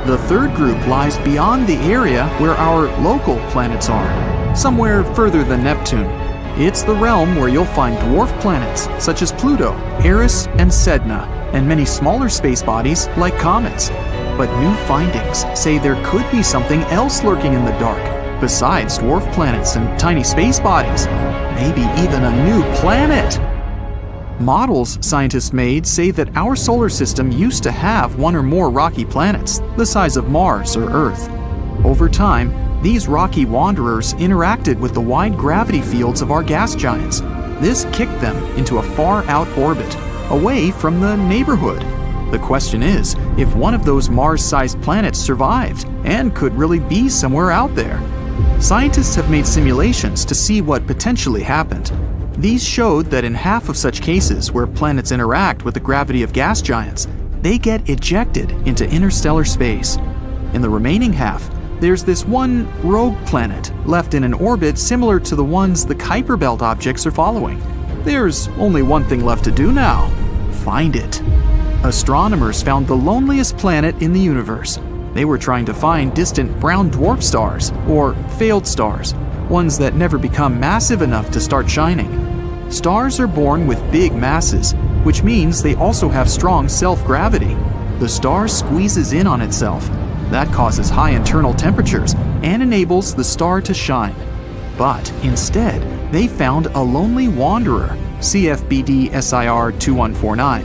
The third group lies beyond the area where our local planets are, somewhere further than Neptune. It's the realm where you'll find dwarf planets such as Pluto, Eris, and Sedna, and many smaller space bodies like comets. But new findings say there could be something else lurking in the dark, besides dwarf planets and tiny space bodies. Maybe even a new planet. Models scientists made say that our solar system used to have one or more rocky planets, the size of Mars or Earth. Over time, these rocky wanderers interacted with the wide gravity fields of our gas giants. This kicked them into a far-out orbit, away from the neighborhood. The question is, if one of those Mars-sized planets survived and could really be somewhere out there. Scientists have made simulations to see what potentially happened. These showed that in half of such cases where planets interact with the gravity of gas giants, they get ejected into interstellar space. In the remaining half, there's this one rogue planet left in an orbit similar to the ones the Kuiper Belt objects are following. There's only one thing left to do now: find it. Astronomers found the loneliest planet in the universe. They were trying to find distant brown dwarf stars, or failed stars, ones that never become massive enough to start shining. Stars are born with big masses, which means they also have strong self-gravity. The star squeezes in on itself. That causes high internal temperatures and enables the star to shine. But instead, they found a lonely wanderer, CFBD SIR 2149.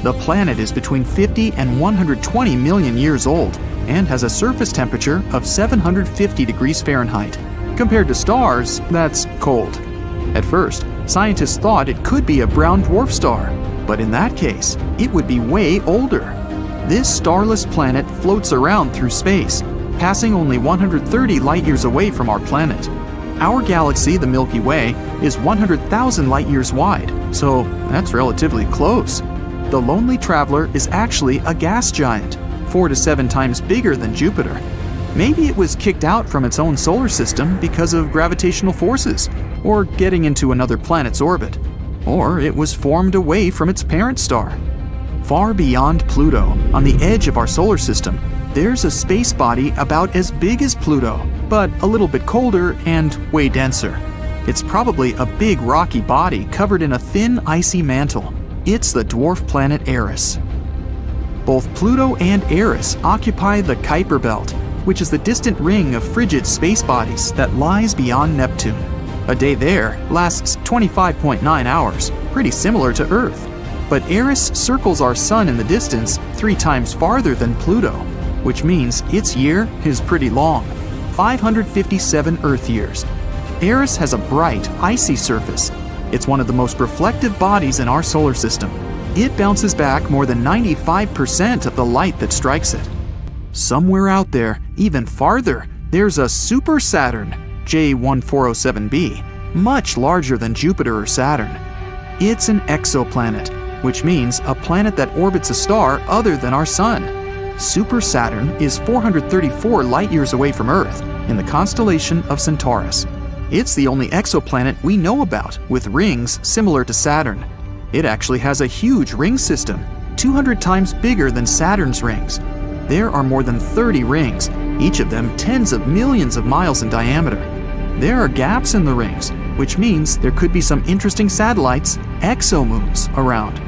The planet is between 50 and 120 million years old and has a surface temperature of 750 degrees Fahrenheit. Compared to stars, that's cold. At first, scientists thought it could be a brown dwarf star, but in that case, it would be way older. This starless planet floats around through space, passing only 130 light-years away from our planet. Our galaxy, the Milky Way, is 100,000 light-years wide, so that's relatively close. The lonely traveler is actually a gas giant, 4 to 7 times bigger than Jupiter. Maybe it was kicked out from its own solar system because of gravitational forces, or getting into another planet's orbit. Or it was formed away from its parent star. Far beyond Pluto, on the edge of our solar system, there's a space body about as big as Pluto, but a little bit colder and way denser. It's probably a big rocky body covered in a thin icy mantle. It's the dwarf planet Eris. Both Pluto and Eris occupy the Kuiper Belt, which is the distant ring of frigid space bodies that lies beyond Neptune. A day there lasts 25.9 hours, pretty similar to Earth. But Eris circles our sun in the distance 3 times farther than Pluto, which means its year is pretty long, 557 Earth years. Eris has a bright, icy surface. It's one of the most reflective bodies in our solar system. It bounces back more than 95% of the light that strikes it. Somewhere out there, even farther, there's a super Saturn, J1407b, much larger than Jupiter or Saturn. It's an exoplanet, which means a planet that orbits a star other than our Sun. Super Saturn is 434 light-years away from Earth in the constellation of Centaurus. It's the only exoplanet we know about with rings similar to Saturn. It actually has a huge ring system, 200 times bigger than Saturn's rings. There are more than 30 rings, each of them tens of millions of miles in diameter. There are gaps in the rings, which means there could be some interesting satellites, exomoons, around.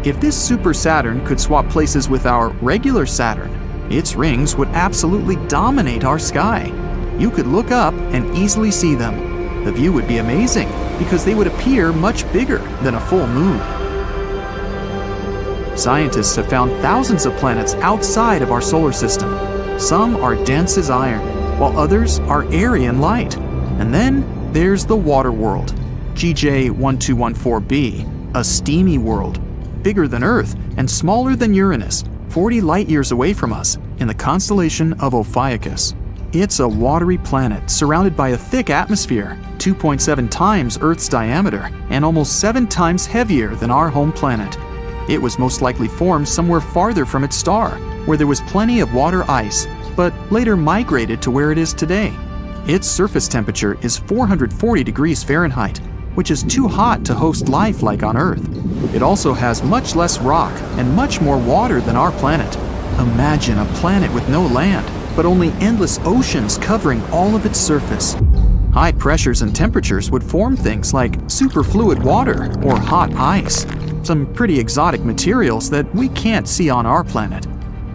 If this super Saturn could swap places with our regular Saturn, its rings would absolutely dominate our sky. You could look up and easily see them. The view would be amazing because they would appear much bigger than a full moon. Scientists have found thousands of planets outside of our solar system. Some are dense as iron, while others are airy and light. And then there's the water world, GJ1214b, a steamy world. bigger than Earth and smaller than Uranus, 40 light-years away from us, in the constellation of Ophiuchus. It's a watery planet surrounded by a thick atmosphere, 2.7 times Earth's diameter, and almost 7 times heavier than our home planet. It was most likely formed somewhere farther from its star, where there was plenty of water ice, but later migrated to where it is today. Its surface temperature is 440 degrees Fahrenheit, which is too hot to host life like on Earth. It also has much less rock and much more water than our planet. Imagine a planet with no land, but only endless oceans covering all of its surface. High pressures and temperatures would form things like superfluid water or hot ice, some pretty exotic materials that we can't see on our planet.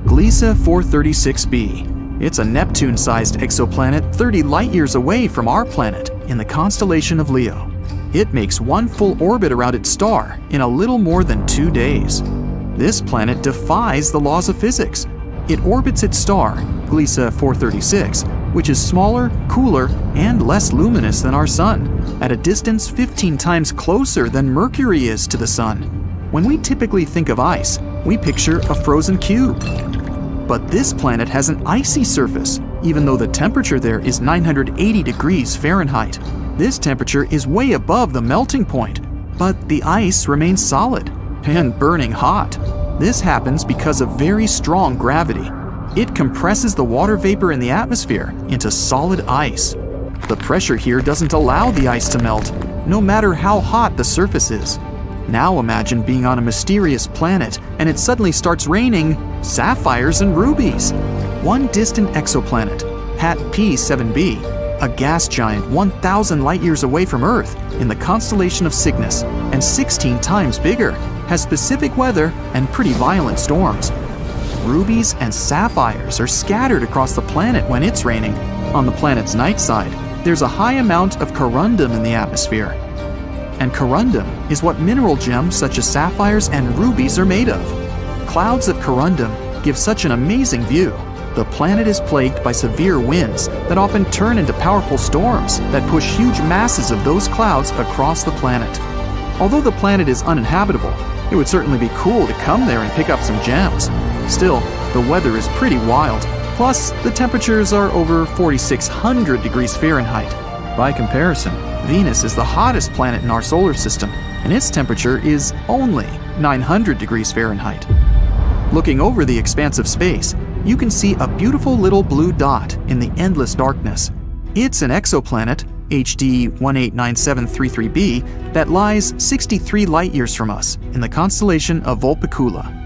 Gliese 436b. It's a Neptune-sized exoplanet 30 light-years away from our planet in the constellation of Leo. It makes one full orbit around its star in a little more than 2 days. This planet defies the laws of physics. It orbits its star, Gliese 436, which is smaller, cooler, and less luminous than our Sun, at a distance 15 times closer than Mercury is to the Sun. When we typically think of ice, we picture a frozen cube. But this planet has an icy surface, even though the temperature there is 980 degrees Fahrenheit. This temperature is way above the melting point, but the ice remains solid and burning hot. This happens because of very strong gravity. It compresses the water vapor in the atmosphere into solid ice. The pressure here doesn't allow the ice to melt, no matter how hot the surface is. Now imagine being on a mysterious planet and it suddenly starts raining sapphires and rubies. One distant exoplanet, HAT P7b, a gas giant 1,000 light-years away from Earth in the constellation of Cygnus and 16 times bigger, has specific weather and pretty violent storms. Rubies and sapphires are scattered across the planet when it's raining. On the planet's night side, there's a high amount of corundum in the atmosphere. And corundum is what mineral gems such as sapphires and rubies are made of. Clouds of corundum give such an amazing view. The planet is plagued by severe winds that often turn into powerful storms that push huge masses of those clouds across the planet. Although the planet is uninhabitable, it would certainly be cool to come there and pick up some gems. Still, the weather is pretty wild. Plus, the temperatures are over 4,600 degrees Fahrenheit. By comparison, Venus is the hottest planet in our solar system, and its temperature is only 900 degrees Fahrenheit. Looking over the expanse of space, you can see a beautiful little blue dot in the endless darkness. It's an exoplanet, HD 189733b, that lies 63 light-years from us in the constellation of Vulpecula.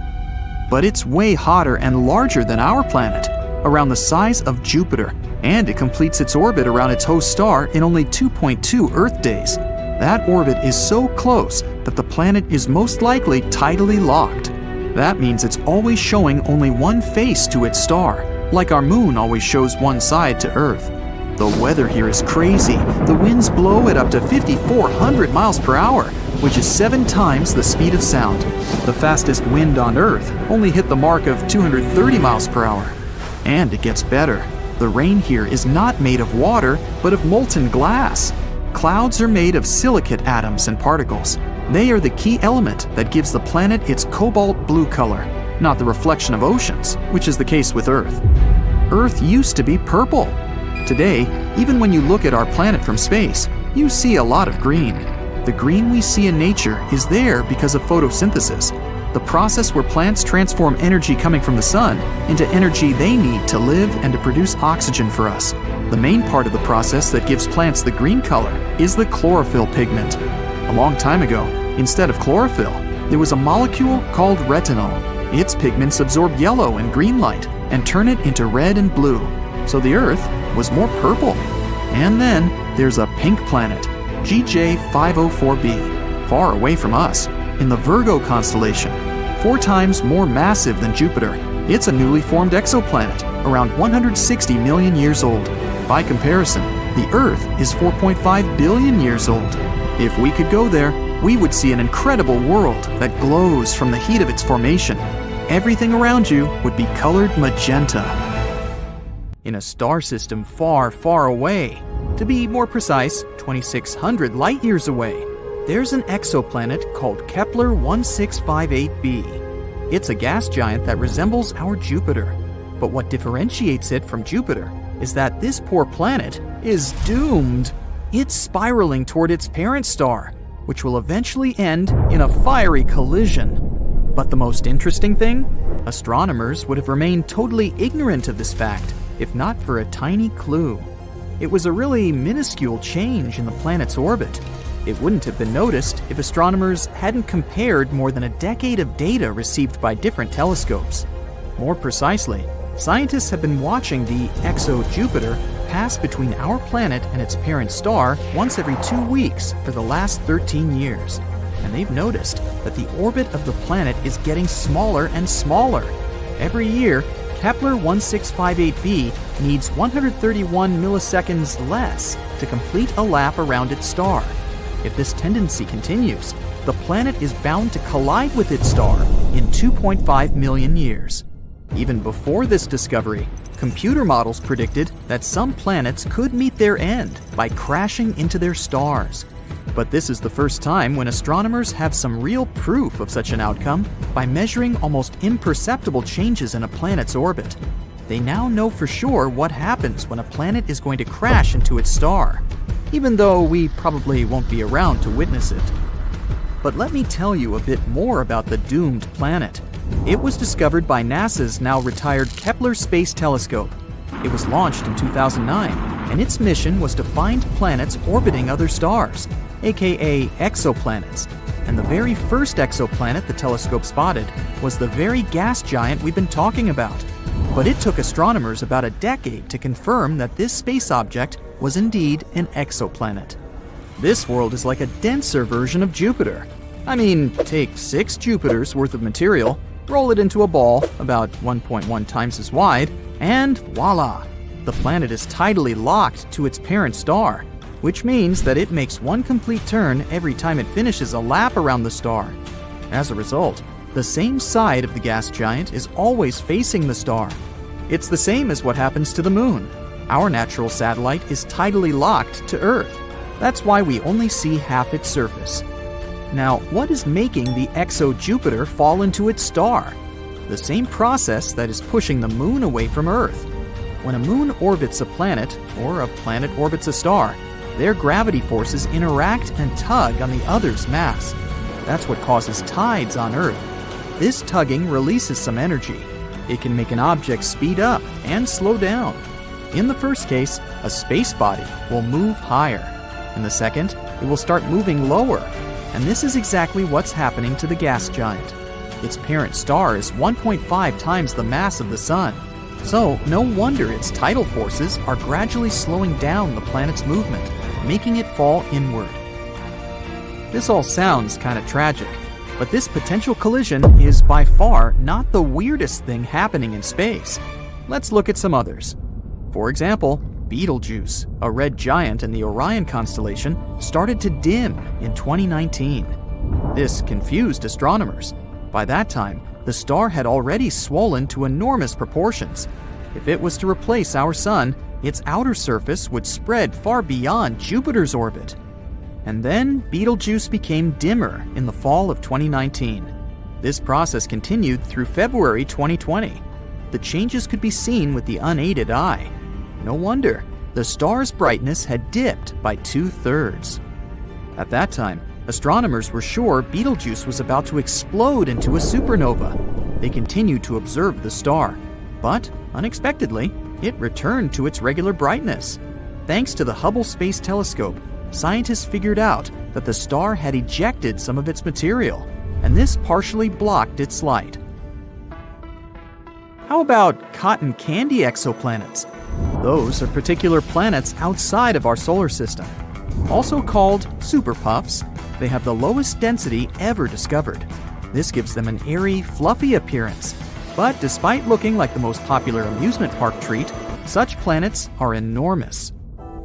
But it's way hotter and larger than our planet, around the size of Jupiter, and it completes its orbit around its host star in only 2.2 Earth days. That orbit is so close that the planet is most likely tidally locked. That means it's always showing only one face to its star, like our moon always shows one side to Earth. The weather here is crazy. The winds blow at up to 5,400 miles per hour, which is 7 times the speed of sound. The fastest wind on Earth only hit the mark of 230 miles per hour. And it gets better. The rain here is not made of water, but of molten glass. Clouds are made of silicate atoms and particles. They are the key element that gives the planet its cobalt blue color, not the reflection of oceans, which is the case with Earth. Earth used to be purple. Today, even when you look at our planet from space, you see a lot of green. The green we see in nature is there because of photosynthesis, the process where plants transform energy coming from the sun into energy they need to live and to produce oxygen for us. The main part of the process that gives plants the green color is the chlorophyll pigment. A long time ago, instead of chlorophyll, there was a molecule called retinol. Its pigments absorb yellow and green light and turn it into red and blue, so the Earth was more purple. And then there's a pink planet, GJ 504b, far away from us, in the Virgo constellation, 4 times more massive than Jupiter. It's a newly formed exoplanet, around 160 million years old. By comparison, the Earth is 4.5 billion years old. If we could go there, we would see an incredible world that glows from the heat of its formation. Everything around you would be colored magenta. In a star system far, far away, to be more precise, 2,600 light-years away, there's an exoplanet called Kepler 1658b. It's a gas giant that resembles our Jupiter. But what differentiates it from Jupiter is that this poor planet is doomed. It's spiraling toward its parent star, which will eventually end in a fiery collision. But the most interesting thing? Astronomers would have remained totally ignorant of this fact if not for a tiny clue. It was a really minuscule change in the planet's orbit. It wouldn't have been noticed if astronomers hadn't compared more than a decade of data received by different telescopes. More precisely, scientists have been watching the exo-Jupiter pass between our planet and its parent star once every 2 weeks for the last 13 years. And they've noticed that the orbit of the planet is getting smaller and smaller. Every year, Kepler 1658b needs 131 milliseconds less to complete a lap around its star. If this tendency continues, the planet is bound to collide with its star in 2.5 million years. Even before this discovery, computer models predicted that some planets could meet their end by crashing into their stars. But this is the first time when astronomers have some real proof of such an outcome by measuring almost imperceptible changes in a planet's orbit. They now know for sure what happens when a planet is going to crash into its star, even though we probably won't be around to witness it. But let me tell you a bit more about the doomed planet. It was discovered by NASA's now retired Kepler Space Telescope. It was launched in 2009, and its mission was to find planets orbiting other stars, aka exoplanets. And the very first exoplanet the telescope spotted was the very gas giant we've been talking about. But it took astronomers about a decade to confirm that this space object was indeed an exoplanet. This world is like a denser version of Jupiter. I mean, take 6 Jupiters worth of material, roll it into a ball about 1.1 times as wide, and voila! The planet is tidally locked to its parent star, which means that it makes one complete turn every time it finishes a lap around the star. As a result, the same side of the gas giant is always facing the star. It's the same as what happens to the moon. Our natural satellite is tidally locked to Earth. That's why we only see half its surface. Now, what is making the exo-Jupiter fall into its star? The same process that is pushing the moon away from Earth. When a moon orbits a planet, or a planet orbits a star, their gravity forces interact and tug on the other's mass. That's what causes tides on Earth. This tugging releases some energy. It can make an object speed up and slow down. In the first case, a space body will move higher. In the second, it will start moving lower. And this is exactly what's happening to the gas giant. Its parent star is 1.5 times the mass of the Sun. So, no wonder its tidal forces are gradually slowing down the planet's movement, making it fall inward. This all sounds kind of tragic, but this potential collision is by far not the weirdest thing happening in space. Let's look at some others. For example, Betelgeuse, a red giant in the Orion constellation, started to dim in 2019. This confused astronomers. By that time, the star had already swollen to enormous proportions. If it was to replace our Sun, its outer surface would spread far beyond Jupiter's orbit. And then Betelgeuse became dimmer in the fall of 2019. This process continued through February 2020. The changes could be seen with the unaided eye. No wonder, the star's brightness had dipped by 2/3. At that time, astronomers were sure Betelgeuse was about to explode into a supernova. They continued to observe the star, but unexpectedly, it returned to its regular brightness. Thanks to the Hubble Space Telescope, scientists figured out that the star had ejected some of its material, and this partially blocked its light. How about cotton candy exoplanets? Those are particular planets outside of our solar system. Also called superpuffs, they have the lowest density ever discovered. This gives them an airy, fluffy appearance. But despite looking like the most popular amusement park treat, such planets are enormous.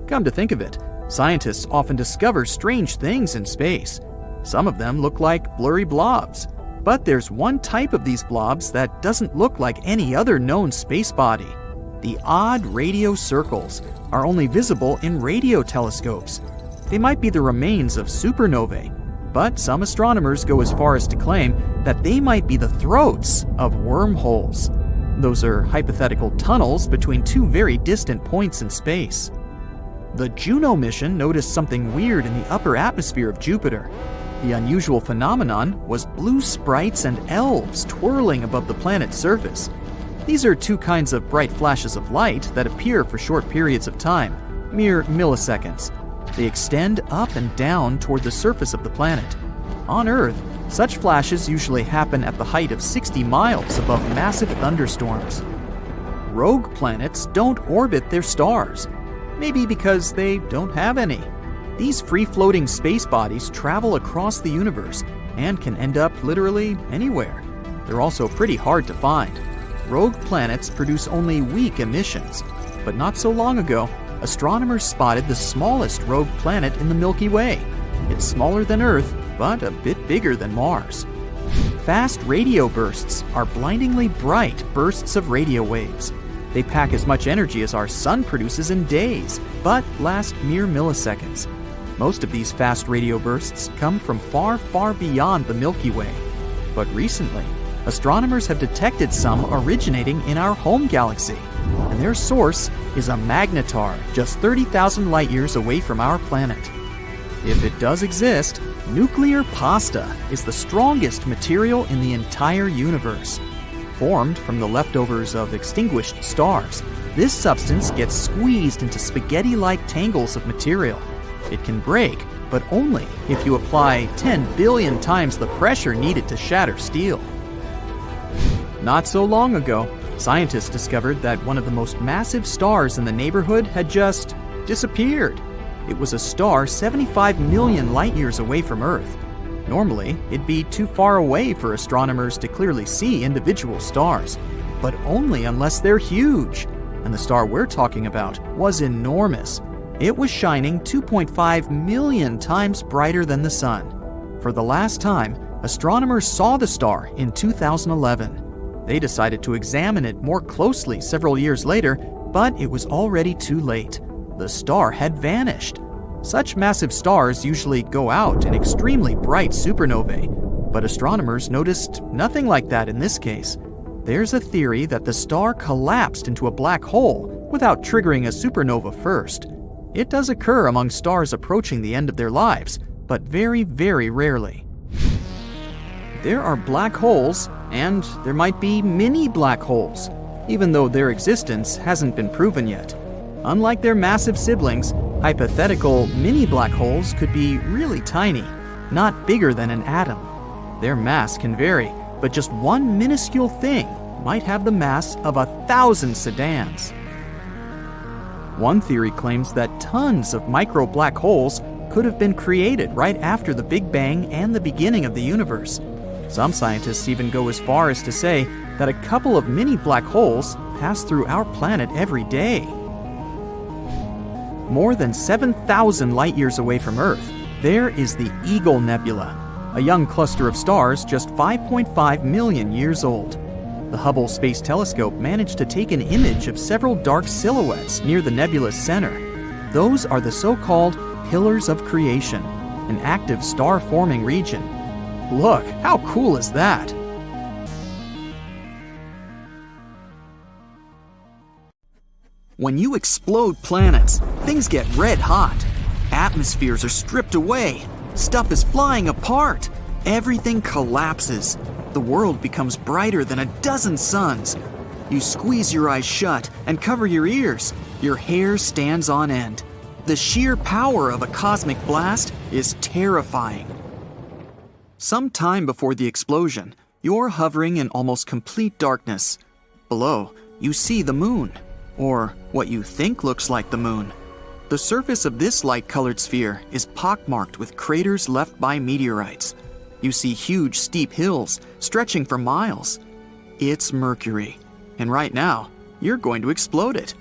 Come to think of it, scientists often discover strange things in space. Some of them look like blurry blobs. But there's one type of these blobs that doesn't look like any other known space body. The odd radio circles are only visible in radio telescopes. They might be the remains of supernovae, but some astronomers go as far as to claim that they might be the throats of wormholes. Those are hypothetical tunnels between two very distant points in space. The Juno mission noticed something weird in the upper atmosphere of Jupiter. The unusual phenomenon was blue sprites and elves twirling above the planet's surface. These are two kinds of bright flashes of light that appear for short periods of time, mere milliseconds. They extend up and down toward the surface of the planet. On Earth, such flashes usually happen at the height of 60 miles above massive thunderstorms. Rogue planets don't orbit their stars, maybe because they don't have any. These free-floating space bodies travel across the universe and can end up literally anywhere. They're also pretty hard to find. Rogue planets produce only weak emissions, but not so long ago, astronomers spotted the smallest rogue planet in the Milky Way. It's smaller than Earth, but a bit bigger than Mars. Fast radio bursts are blindingly bright bursts of radio waves. They pack as much energy as our sun produces in days, but last mere milliseconds. Most of these fast radio bursts come from far, far beyond the Milky Way. But recently, astronomers have detected some originating in our home galaxy, and their source is a magnetar just 30,000 light-years away from our planet. If it does exist, nuclear pasta is the strongest material in the entire universe. Formed from the leftovers of extinguished stars, this substance gets squeezed into spaghetti-like tangles of material. It can break, but only if you apply 10 billion times the pressure needed to shatter steel. Not so long ago, scientists discovered that one of the most massive stars in the neighborhood had just disappeared. It was a star 75 million light-years away from Earth. Normally, it'd be too far away for astronomers to clearly see individual stars, but only unless they're huge. And the star we're talking about was enormous. It was shining 2.5 million times brighter than the sun. For the last time, astronomers saw the star in 2011. They decided to examine it more closely several years later, but it was already too late. The star had vanished. Such massive stars usually go out in extremely bright supernovae, but astronomers noticed nothing like that in this case. There's a theory that the star collapsed into a black hole without triggering a supernova first. It does occur among stars approaching the end of their lives, but very, very rarely. There are black holes, and there might be mini black holes, even though their existence hasn't been proven yet. Unlike their massive siblings, hypothetical mini black holes could be really tiny, not bigger than an atom. Their mass can vary, but just one minuscule thing might have the mass of 1,000 sedans. One theory claims that tons of micro black holes could have been created right after the Big Bang and the beginning of the universe. Some scientists even go as far as to say that a couple of mini black holes pass through our planet every day. More than 7,000 light-years away from Earth, there is the Eagle Nebula, a young cluster of stars just 5.5 million years old. The Hubble Space Telescope managed to take an image of several dark silhouettes near the nebula's center. Those are the so-called pillars of creation, an active star-forming region. Look, how cool is that? When you explode planets, things get red hot. Atmospheres are stripped away. Stuff is flying apart. Everything collapses. The world becomes brighter than a dozen suns. You squeeze your eyes shut and cover your ears. Your hair stands on end. The sheer power of a cosmic blast is terrifying. Some time before the explosion, you're hovering in almost complete darkness. Below, you see the moon, or what you think looks like the moon. The surface of this light-colored sphere is pockmarked with craters left by meteorites. You see huge, steep hills stretching for miles. It's Mercury, and right now, you're going to explode it.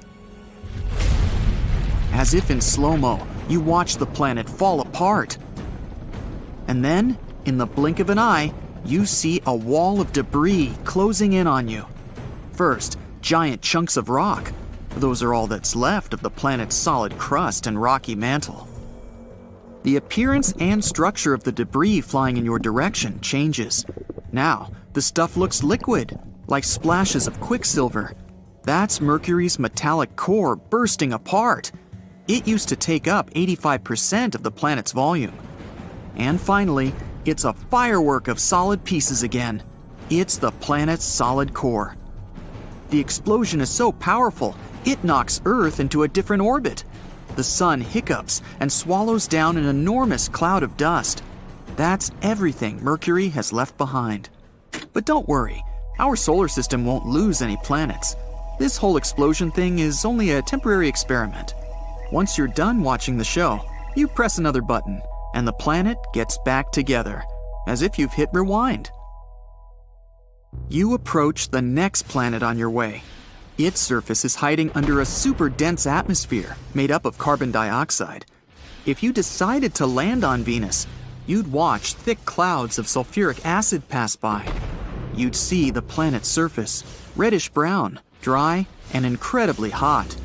As if in slow-mo, you watch the planet fall apart. And then, in the blink of an eye, you see a wall of debris closing in on you. First, giant chunks of rock. Those are all that's left of the planet's solid crust and rocky mantle. the appearance and structure of the debris flying in your direction changes. Now, the stuff looks liquid, like splashes of quicksilver. That's Mercury's metallic core bursting apart. It used to take up 85% of the planet's volume. And finally, it's a firework of solid pieces again. It's the planet's solid core. The explosion is so powerful, it knocks Earth into a different orbit. The sun hiccups and swallows down an enormous cloud of dust. That's everything Mercury has left behind. But don't worry, our solar system won't lose any planets. This whole explosion thing is only a temporary experiment. Once you're done watching the show, you press another button, and the planet gets back together, as if you've hit rewind. You approach the next planet on your way. Its surface is hiding under a super dense atmosphere made up of carbon dioxide. If you decided to land on Venus, you'd watch thick clouds of sulfuric acid pass by. You'd see the planet's surface, reddish-brown, dry, and incredibly hot.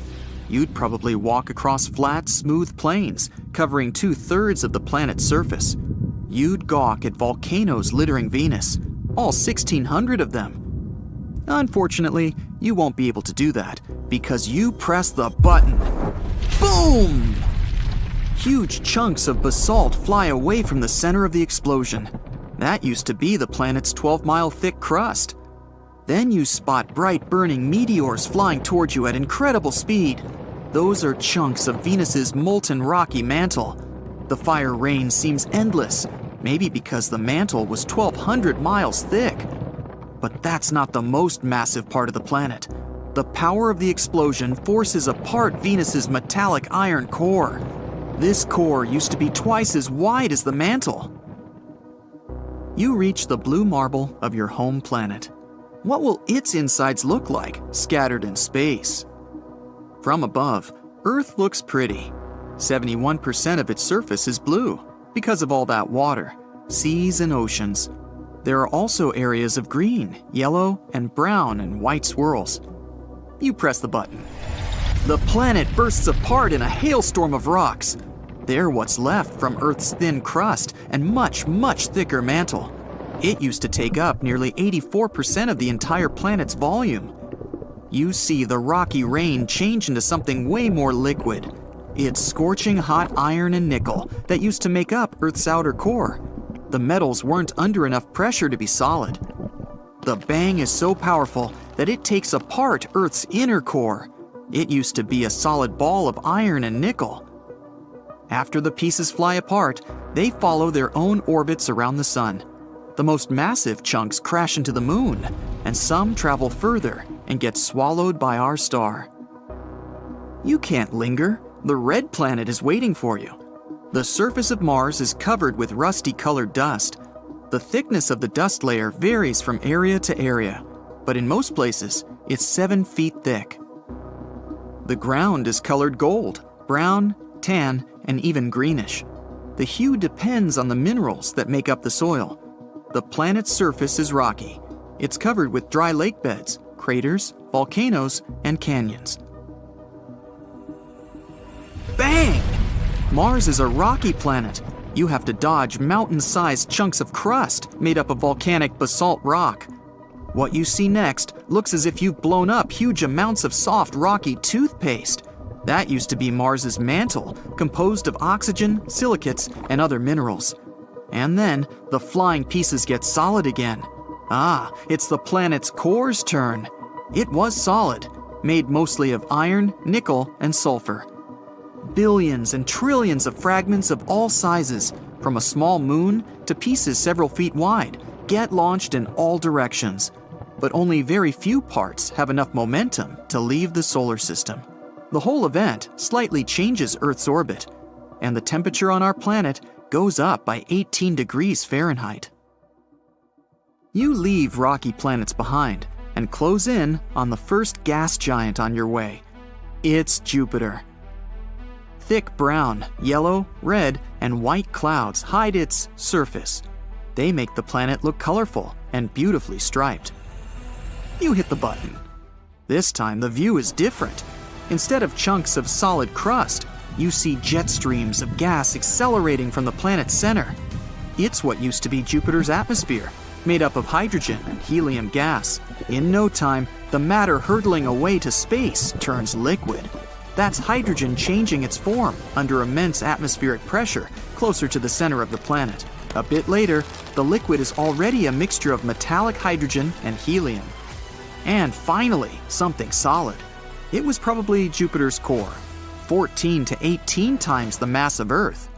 You'd probably walk across flat, smooth plains, covering 2/3 of the planet's surface. You'd gawk at volcanoes littering Venus, all 1,600 of them. Unfortunately, you won't be able to do that because you press the button. Boom! Huge chunks of basalt fly away from the center of the explosion. That used to be the planet's 12-mile thick crust. Then you spot bright burning meteors flying towards you at incredible speed. Those are chunks of Venus's molten rocky mantle. The fire rain seems endless, maybe because the mantle was 1,200 miles thick. But that's not the most massive part of the planet. The power of the explosion forces apart Venus's metallic iron core. This core used to be twice as wide as the mantle. You reach the blue marble of your home planet. What will its insides look like, scattered in space? From above, Earth looks pretty. 71% of its surface is blue because of all that water, seas and oceans. There are also areas of green, yellow, and brown and white swirls. You press the button. The planet bursts apart in a hailstorm of rocks. They're what's left from Earth's thin crust and much, much thicker mantle. It used to take up nearly 84% of the entire planet's volume. You see the rocky rain change into something way more liquid. It's scorching hot iron and nickel that used to make up Earth's outer core. The metals weren't under enough pressure to be solid. The bang is so powerful that it takes apart Earth's inner core. It used to be a solid ball of iron and nickel. After the pieces fly apart, they follow their own orbits around the sun. The most massive chunks crash into the moon, and some travel further and get swallowed by our star. You can't linger. The red planet is waiting for you. The surface of Mars is covered with rusty-colored dust. The thickness of the dust layer varies from area to area, but in most places, it's 7 feet thick. The ground is colored gold, brown, tan, and even greenish. The hue depends on the minerals that make up the soil. The planet's surface is rocky. It's covered with dry lake beds, craters, volcanoes, and canyons. Bang! Mars is a rocky planet. You have to dodge mountain-sized chunks of crust made up of volcanic basalt rock. What you see next looks as if you've blown up huge amounts of soft, rocky toothpaste. That used to be Mars's mantle, composed of oxygen, silicates, and other minerals. And then the flying pieces get solid again. It's the planet's core's turn. It was solid, made mostly of iron, nickel, and sulfur. Billions and trillions of fragments of all sizes, from a small moon to pieces several feet wide, get launched in all directions. But only very few parts have enough momentum to leave the solar system. The whole event slightly changes Earth's orbit, and the temperature on our planet goes up by 18 degrees Fahrenheit. You leave rocky planets behind and close in on the first gas giant on your way. It's Jupiter. Thick brown, yellow, red, and white clouds hide its surface. They make the planet look colorful and beautifully striped. You hit the button. This time the view is different. Instead of chunks of solid crust, you see jet streams of gas accelerating from the planet's center. It's what used to be Jupiter's atmosphere, made up of hydrogen and helium gas. In no time, the matter hurtling away to space turns liquid. That's hydrogen changing its form under immense atmospheric pressure closer to the center of the planet. A bit later, the liquid is already a mixture of metallic hydrogen and helium. And finally, something solid. It was probably Jupiter's core, 14 to 18 times the mass of Earth.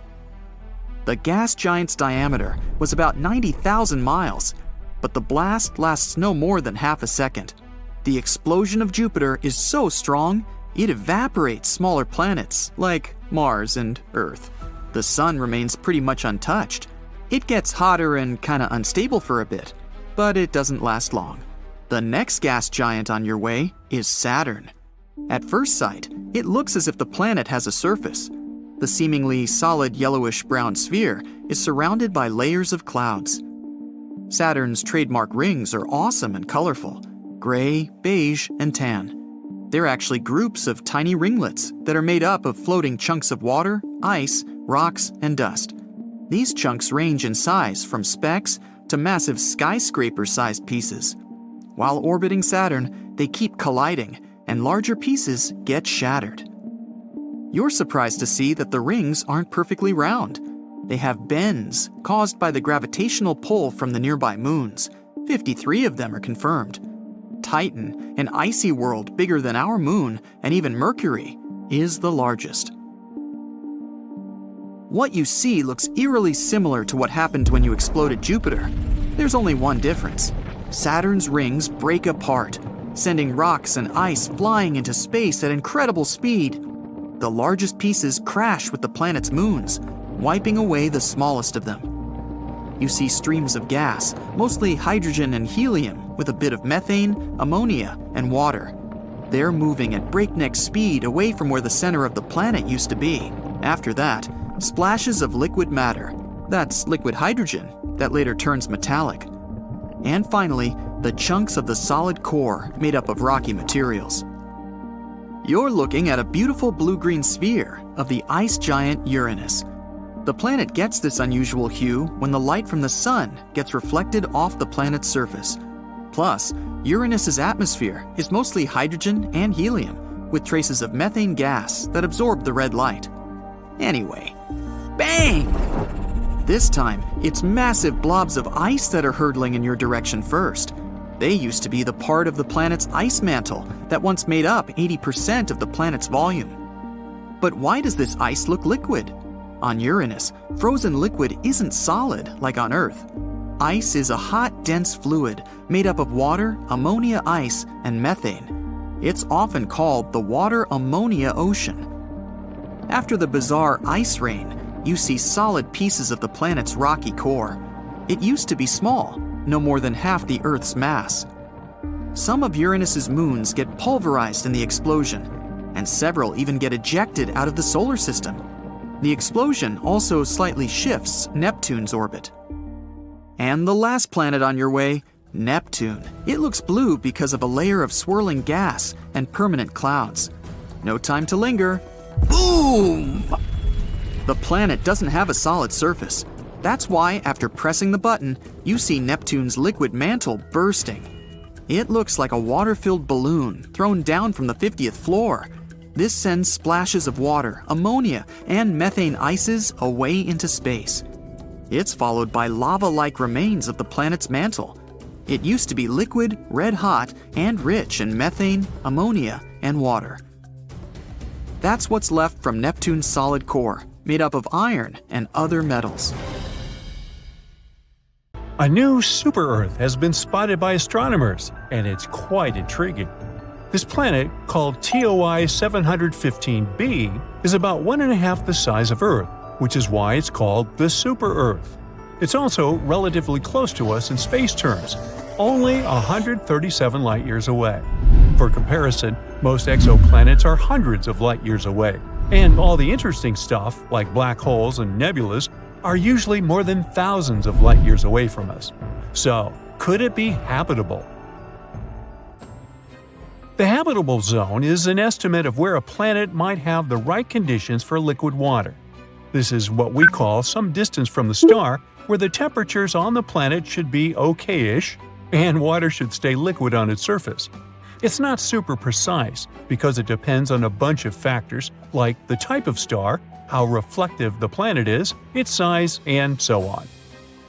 The gas giant's diameter was about 90,000 miles, but the blast lasts no more than half a second. The explosion of Jupiter is so strong, it evaporates smaller planets like Mars and Earth. The Sun remains pretty much untouched. It gets hotter and kinda unstable for a bit, but it doesn't last long. The next gas giant on your way is Saturn. At first sight, it looks as if the planet has a surface. The seemingly solid yellowish-brown sphere is surrounded by layers of clouds. Saturn's trademark rings are awesome and colorful: gray, beige, and tan. They're actually groups of tiny ringlets that are made up of floating chunks of water, ice, rocks, and dust. These chunks range in size from specks to massive skyscraper-sized pieces. While orbiting Saturn, they keep colliding, and larger pieces get shattered. You're surprised to see that the rings aren't perfectly round. They have bends caused by the gravitational pull from the nearby moons. 53 of them are confirmed. Titan, an icy world bigger than our moon and even Mercury, is the largest. What you see looks eerily similar to what happened when you exploded Jupiter. There's only one difference. Saturn's rings break apart, sending rocks and ice flying into space at incredible speed. The largest pieces crash with the planet's moons, wiping away the smallest of them. You see streams of gas, mostly hydrogen and helium, with a bit of methane, ammonia, and water. They're moving at breakneck speed away from where the center of the planet used to be. After that, splashes of liquid matter. That's liquid hydrogen that later turns metallic. And finally, the chunks of the solid core made up of rocky materials. You're looking at a beautiful blue-green sphere of the ice giant Uranus. The planet gets this unusual hue when the light from the sun gets reflected off the planet's surface. Plus, Uranus's atmosphere is mostly hydrogen and helium, with traces of methane gas that absorb the red light. Anyway, bang! This time, it's massive blobs of ice that are hurtling in your direction first. They used to be the part of the planet's ice mantle that once made up 80% of the planet's volume. But why does this ice look liquid? On Uranus, frozen liquid isn't solid like on Earth. Ice is a hot, dense fluid made up of water, ammonia ice, and methane. It's often called the water-ammonia ocean. After the bizarre ice rain, you see solid pieces of the planet's rocky core. It used to be small, no more than half the Earth's mass. Some of Uranus's moons get pulverized in the explosion, and several even get ejected out of the solar system. The explosion also slightly shifts Neptune's orbit. And the last planet on your way, Neptune. It looks blue because of a layer of swirling gas and permanent clouds. No time to linger. Boom! The planet doesn't have a solid surface. That's why, after pressing the button, you see Neptune's liquid mantle bursting. It looks like a water-filled balloon thrown down from the 50th floor. This sends splashes of water, ammonia, and methane ices away into space. It's followed by lava-like remains of the planet's mantle. It used to be liquid, red-hot, and rich in methane, ammonia, and water. That's what's left from Neptune's solid core, made up of iron and other metals. A new super-Earth has been spotted by astronomers, and it's quite intriguing. This planet, called TOI 715b, is about 1.5 the size of Earth, which is why it's called the super-Earth. It's also relatively close to us in space terms, only 137 light-years away. For comparison, most exoplanets are hundreds of light-years away, and all the interesting stuff, like black holes and nebulas, are usually more than thousands of light-years away from us. So, could it be habitable? The habitable zone is an estimate of where a planet might have the right conditions for liquid water. This is what we call some distance from the star where the temperatures on the planet should be okay-ish and water should stay liquid on its surface. It's not super precise because it depends on a bunch of factors like the type of star, how reflective the planet is, its size, and so on.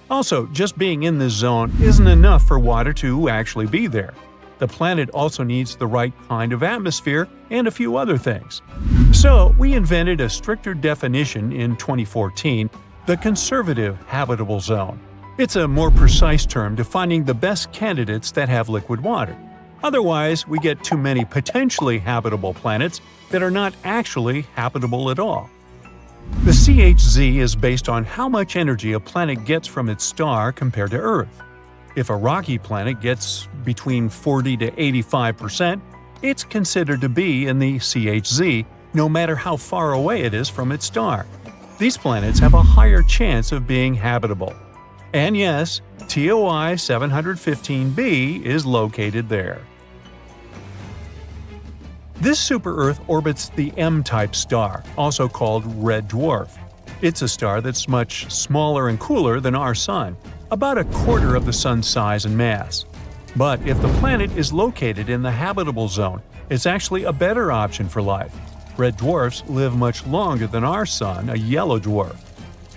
Also, just being in this zone isn't enough for water to actually be there. The planet also needs the right kind of atmosphere and a few other things. So, we invented a stricter definition in 2014, the conservative habitable zone. It's a more precise term defining the best candidates that have liquid water. Otherwise, we get too many potentially habitable planets that are not actually habitable at all. The CHZ is based on how much energy a planet gets from its star compared to Earth. If a rocky planet gets between 40 to 85%, it's considered to be in the CHZ, no matter how far away it is from its star. These planets have a higher chance of being habitable. And yes, TOI 715b is located there. This super-Earth orbits the M-type star, also called red dwarf. It's a star that's much smaller and cooler than our Sun, about a quarter of the Sun's size and mass. But if the planet is located in the habitable zone, it's actually a better option for life. Red dwarfs live much longer than our Sun, a yellow dwarf.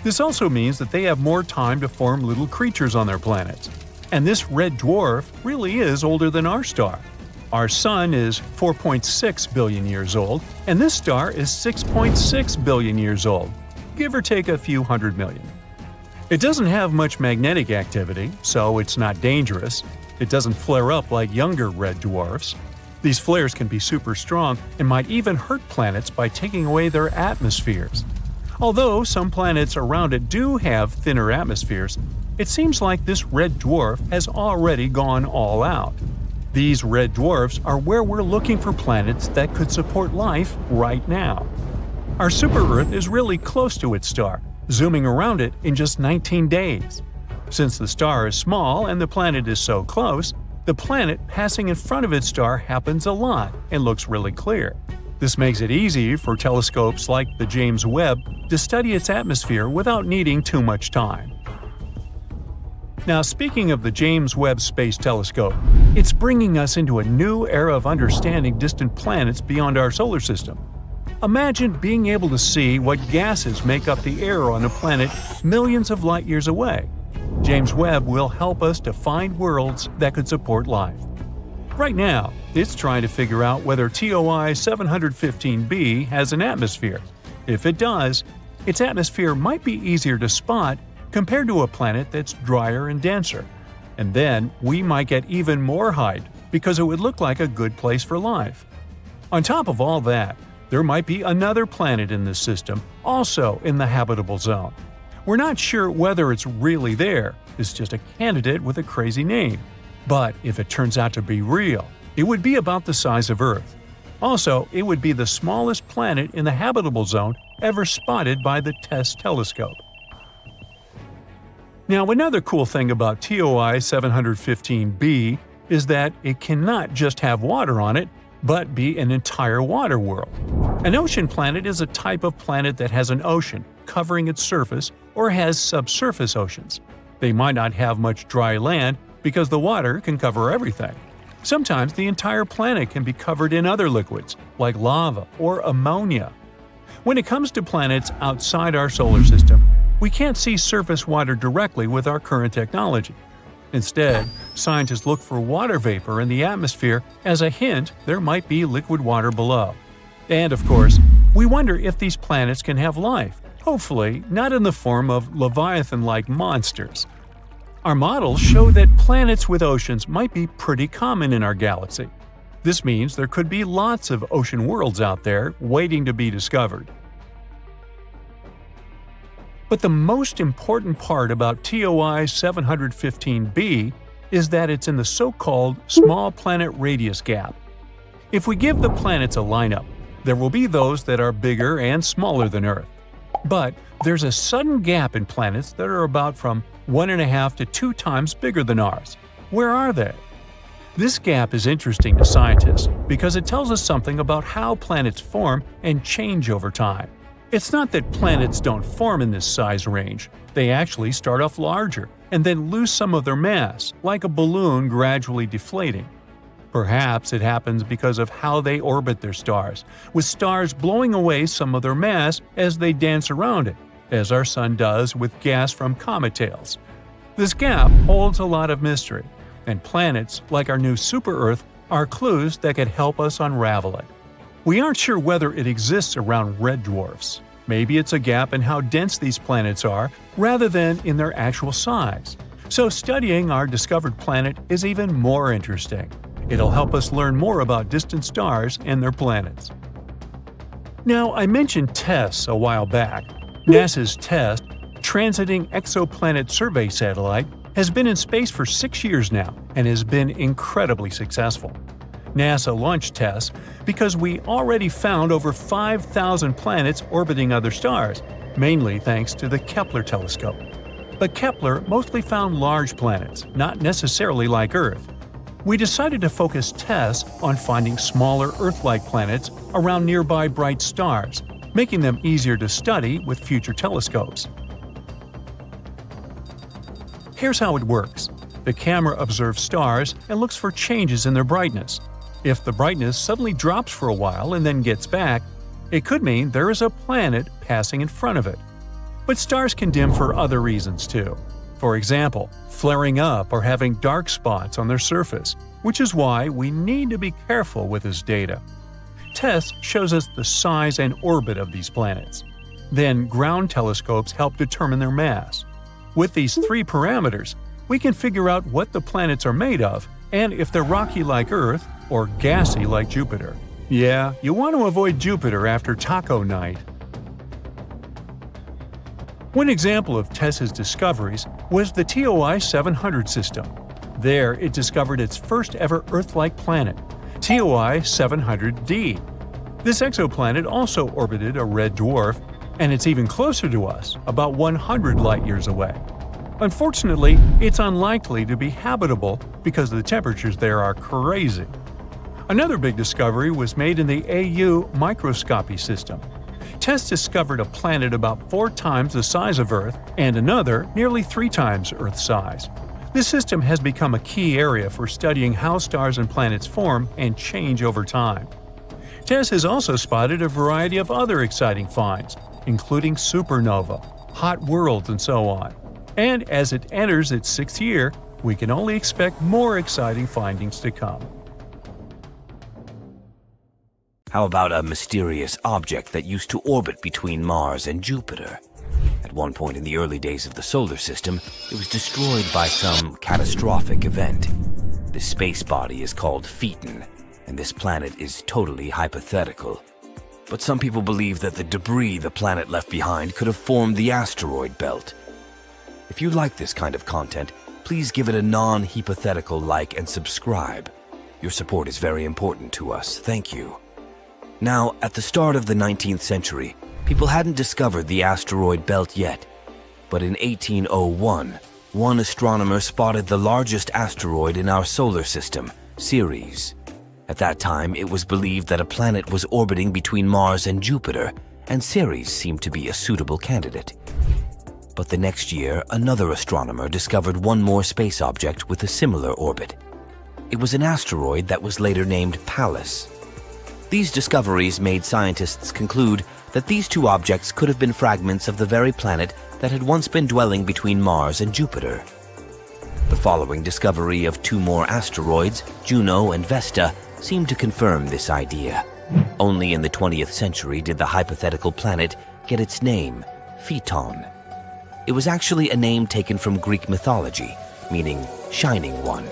This also means that they have more time to form little creatures on their planets. And this red dwarf really is older than our star. Our Sun is 4.6 billion years old, and this star is 6.6 billion years old, give or take a few hundred million. It doesn't have much magnetic activity, so it's not dangerous. It doesn't flare up like younger red dwarfs. These flares can be super strong and might even hurt planets by taking away their atmospheres. Although some planets around it do have thinner atmospheres, it seems like this red dwarf has already gone all out. These red dwarfs are where we're looking for planets that could support life right now. Our super-Earth is really close to its star, zooming around it in just 19 days. Since the star is small and the planet is so close, the planet passing in front of its star happens a lot and looks really clear. This makes it easy for telescopes like the James Webb to study its atmosphere without needing too much time. Now, speaking of the James Webb Space Telescope, it's bringing us into a new era of understanding distant planets beyond our solar system. Imagine being able to see what gases make up the air on a planet millions of light years away. James Webb will help us to find worlds that could support life. Right now, it's trying to figure out whether TOI 715b has an atmosphere. If it does, its atmosphere might be easier to spot compared to a planet that's drier and denser. And then we might get even more height because it would look like a good place for life. On top of all that, there might be another planet in this system, also in the habitable zone. We're not sure whether it's really there, it's just a candidate with a crazy name. But if it turns out to be real, it would be about the size of Earth. Also, it would be the smallest planet in the habitable zone ever spotted by the TESS telescope. Now, another cool thing about TOI 715b is that it cannot just have water on it, but be an entire water world. An ocean planet is a type of planet that has an ocean covering its surface or has subsurface oceans. They might not have much dry land because the water can cover everything. Sometimes the entire planet can be covered in other liquids, like lava or ammonia. When it comes to planets outside our solar system, we can't see surface water directly with our current technology. Instead, scientists look for water vapor in the atmosphere as a hint there might be liquid water below. And of course, we wonder if these planets can have life, hopefully not in the form of Leviathan-like monsters. Our models show that planets with oceans might be pretty common in our galaxy. This means there could be lots of ocean worlds out there waiting to be discovered. But the most important part about TOI 715b is that it's in the so-called small planet radius gap. If we give the planets a lineup, there will be those that are bigger and smaller than Earth. But there's a sudden gap in planets that are about from 1.5 to 2 times bigger than ours. Where are they? This gap is interesting to scientists because it tells us something about how planets form and change over time. It's not that planets don't form in this size range. They actually start off larger and then lose some of their mass, like a balloon gradually deflating. Perhaps it happens because of how they orbit their stars, with stars blowing away some of their mass as they dance around it, as our Sun does with gas from comet tails. This gap holds a lot of mystery, and planets, like our new super-Earth, are clues that could help us unravel it. We aren't sure whether it exists around red dwarfs. Maybe it's a gap in how dense these planets are rather than in their actual size. So studying our discovered planet is even more interesting. It'll help us learn more about distant stars and their planets. Now, I mentioned TESS a while back. NASA's TESS, Transiting Exoplanet Survey Satellite, has been in space for 6 years now and has been incredibly successful. NASA launched TESS because we already found over 5,000 planets orbiting other stars, mainly thanks to the Kepler telescope. But Kepler mostly found large planets, not necessarily like Earth. We decided to focus TESS on finding smaller Earth-like planets around nearby bright stars, making them easier to study with future telescopes. Here's how it works. The camera observes stars and looks for changes in their brightness. If the brightness suddenly drops for a while and then gets back, it could mean there is a planet passing in front of it. But stars can dim for other reasons too. For example, flaring up or having dark spots on their surface, which is why we need to be careful with this data. TESS shows us the size and orbit of these planets. Then ground telescopes help determine their mass. With these 3 parameters, we can figure out what the planets are made of and if they're rocky like Earth or gassy like Jupiter. Yeah, you want to avoid Jupiter after taco night. One example of TESS's discoveries was the TOI 700 system. There, it discovered its first ever Earth-like planet, TOI 700d. This exoplanet also orbited a red dwarf, and it's even closer to us, about 100 light-years away. Unfortunately, it's unlikely to be habitable because the temperatures there are crazy. Another big discovery was made in the AU microscopy system. TESS discovered a planet about 4 times the size of Earth and another nearly 3 times Earth's size. This system has become a key area for studying how stars and planets form and change over time. TESS has also spotted a variety of other exciting finds, including supernova, hot worlds, and so on. And as it enters its 6th year, we can only expect more exciting findings to come. How about a mysterious object that used to orbit between Mars and Jupiter? At one point in the early days of the solar system, it was destroyed by some catastrophic event. This space body is called Phaeton, and this planet is totally hypothetical. But some people believe that the debris the planet left behind could have formed the asteroid belt. If you like this kind of content, please give it a non-hypothetical like and subscribe. Your support is very important to us. Thank you. Now, at the start of the 19th century, people hadn't discovered the asteroid belt yet. But in 1801, one astronomer spotted the largest asteroid in our solar system, Ceres. At that time, it was believed that a planet was orbiting between Mars and Jupiter, and Ceres seemed to be a suitable candidate. But the next year, another astronomer discovered one more space object with a similar orbit. It was an asteroid that was later named Pallas. These discoveries made scientists conclude that these 2 objects could have been fragments of the very planet that had once been dwelling between Mars and Jupiter. The following discovery of 2 more asteroids, Juno and Vesta, seemed to confirm this idea. Only in the 20th century did the hypothetical planet get its name, Phaeton. It was actually a name taken from Greek mythology, meaning Shining One.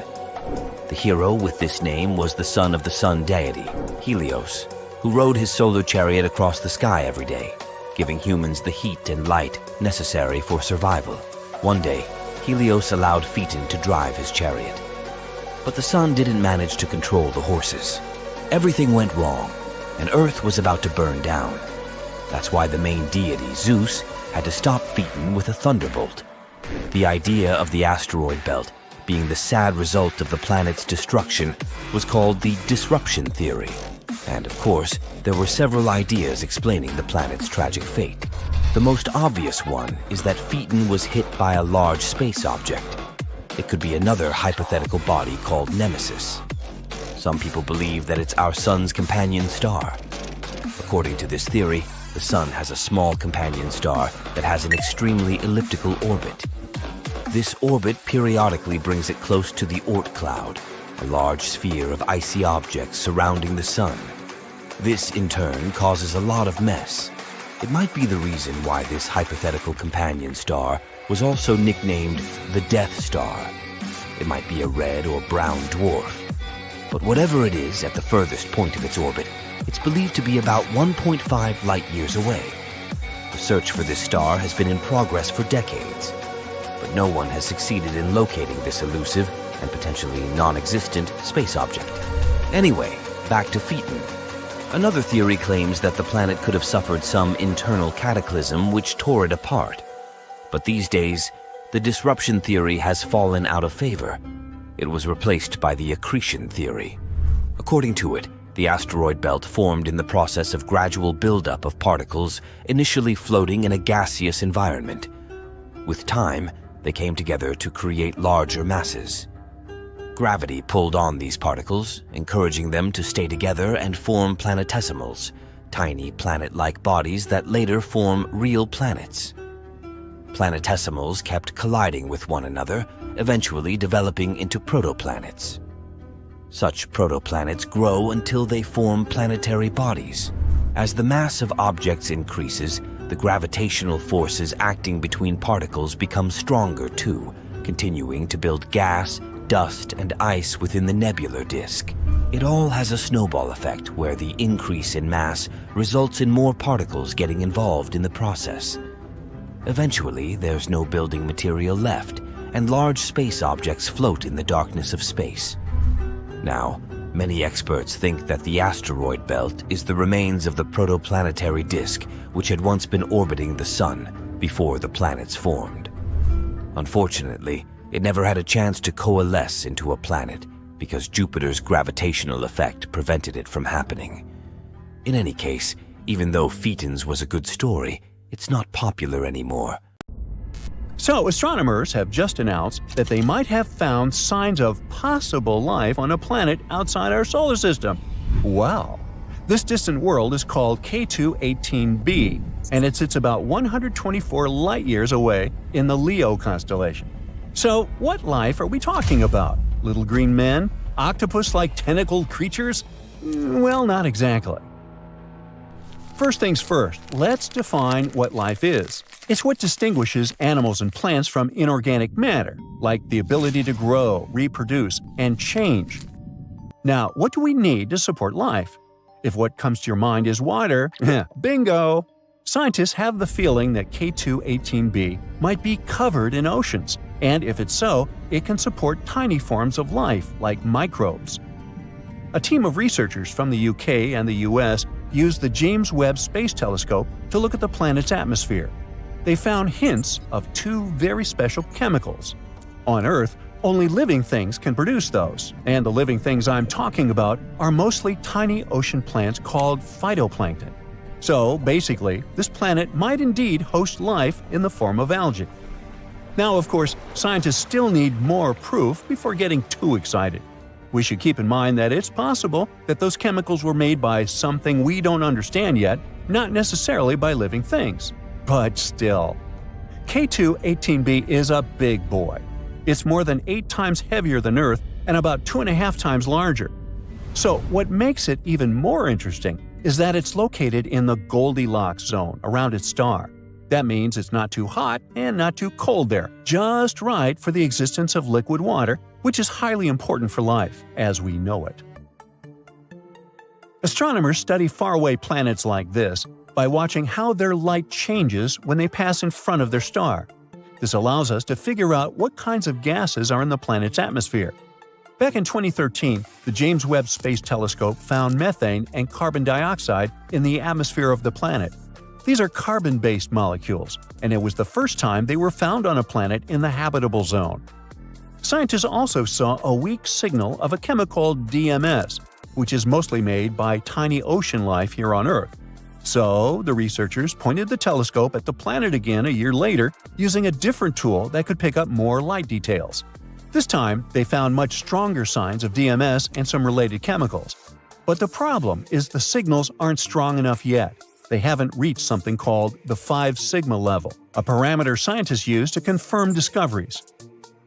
The hero with this name was the son of the sun deity, Helios, who rode his solar chariot across the sky every day, giving humans the heat and light necessary for survival. One day, Helios allowed Phaeton to drive his chariot. But the sun didn't manage to control the horses. Everything went wrong, and Earth was about to burn down. That's why the main deity, Zeus, had to stop Phaeton with a thunderbolt. The idea of the asteroid belt being the sad result of the planet's destruction, was called the disruption theory. And of course, there were several ideas explaining the planet's tragic fate. The most obvious one is that Phaeton was hit by a large space object. It could be another hypothetical body called Nemesis. Some people believe that it's our sun's companion star. According to this theory, the sun has a small companion star that has an extremely elliptical orbit. This orbit periodically brings it close to the Oort cloud, a large sphere of icy objects surrounding the sun. This, in turn, causes a lot of mess. It might be the reason why this hypothetical companion star was also nicknamed the Death Star. It might be a red or brown dwarf. But whatever it is at the furthest point of its orbit, it's believed to be about 1.5 light-years away. The search for this star has been in progress for decades, but no one has succeeded in locating this elusive and potentially non-existent space object. Anyway, back to Phaeton. Another theory claims that the planet could have suffered some internal cataclysm which tore it apart. But these days, the disruption theory has fallen out of favor. It was replaced by the accretion theory. According to it, the asteroid belt formed in the process of gradual buildup of particles initially floating in a gaseous environment. With time, they came together to create larger masses. Gravity pulled on these particles, encouraging them to stay together and form planetesimals, tiny planet-like bodies that later form real planets. Planetesimals kept colliding with one another, eventually developing into protoplanets. Such protoplanets grow until they form planetary bodies. As the mass of objects increases, the gravitational forces acting between particles become stronger too, continuing to build gas, dust, and ice within the nebular disk. It all has a snowball effect where the increase in mass results in more particles getting involved in the process. Eventually, there's no building material left, and large space objects float in the darkness of space. Now, many experts think that the asteroid belt is the remains of the protoplanetary disk which had once been orbiting the sun before the planets formed. Unfortunately, it never had a chance to coalesce into a planet because Jupiter's gravitational effect prevented it from happening. In any case, even though Phaeton's was a good story, it's not popular anymore. So, astronomers have just announced that they might have found signs of possible life on a planet outside our solar system. Wow! This distant world is called K2-18b, and it sits about 124 light-years away in the Leo constellation. So, what life are we talking about? Little green men? Octopus-like tentacled creatures? Well, not exactly. First things first, let's define what life is. It's what distinguishes animals and plants from inorganic matter, like the ability to grow, reproduce, and change. Now, what do we need to support life? If what comes to your mind is water, bingo! Scientists have the feeling that K2-18b might be covered in oceans, and if it's so, it can support tiny forms of life, like microbes. A team of researchers from the UK and the US used the James Webb Space Telescope to look at the planet's atmosphere. They found hints of two very special chemicals. On Earth, only living things can produce those, and the living things I'm talking about are mostly tiny ocean plants called phytoplankton. So, basically, this planet might indeed host life in the form of algae. Now, of course, scientists still need more proof before getting too excited. We should keep in mind that it's possible that those chemicals were made by something we don't understand yet, not necessarily by living things. But still. K2-18b is a big boy. It's more than 8 times heavier than Earth and about 2.5 times larger. So what makes it even more interesting is that it's located in the Goldilocks zone around its star. That means it's not too hot and not too cold there, just right for the existence of liquid water, which is highly important for life as we know it. Astronomers study faraway planets like this by watching how their light changes when they pass in front of their star. This allows us to figure out what kinds of gases are in the planet's atmosphere. Back in 2013, the James Webb Space Telescope found methane and carbon dioxide in the atmosphere of the planet. These are carbon-based molecules, and it was the first time they were found on a planet in the habitable zone. Scientists also saw a weak signal of a chemical called DMS, which is mostly made by tiny ocean life here on Earth. So, the researchers pointed the telescope at the planet again a year later using a different tool that could pick up more light details. This time, they found much stronger signs of DMS and some related chemicals. But the problem is the signals aren't strong enough yet. They haven't reached something called the 5 sigma level, a parameter scientists use to confirm discoveries.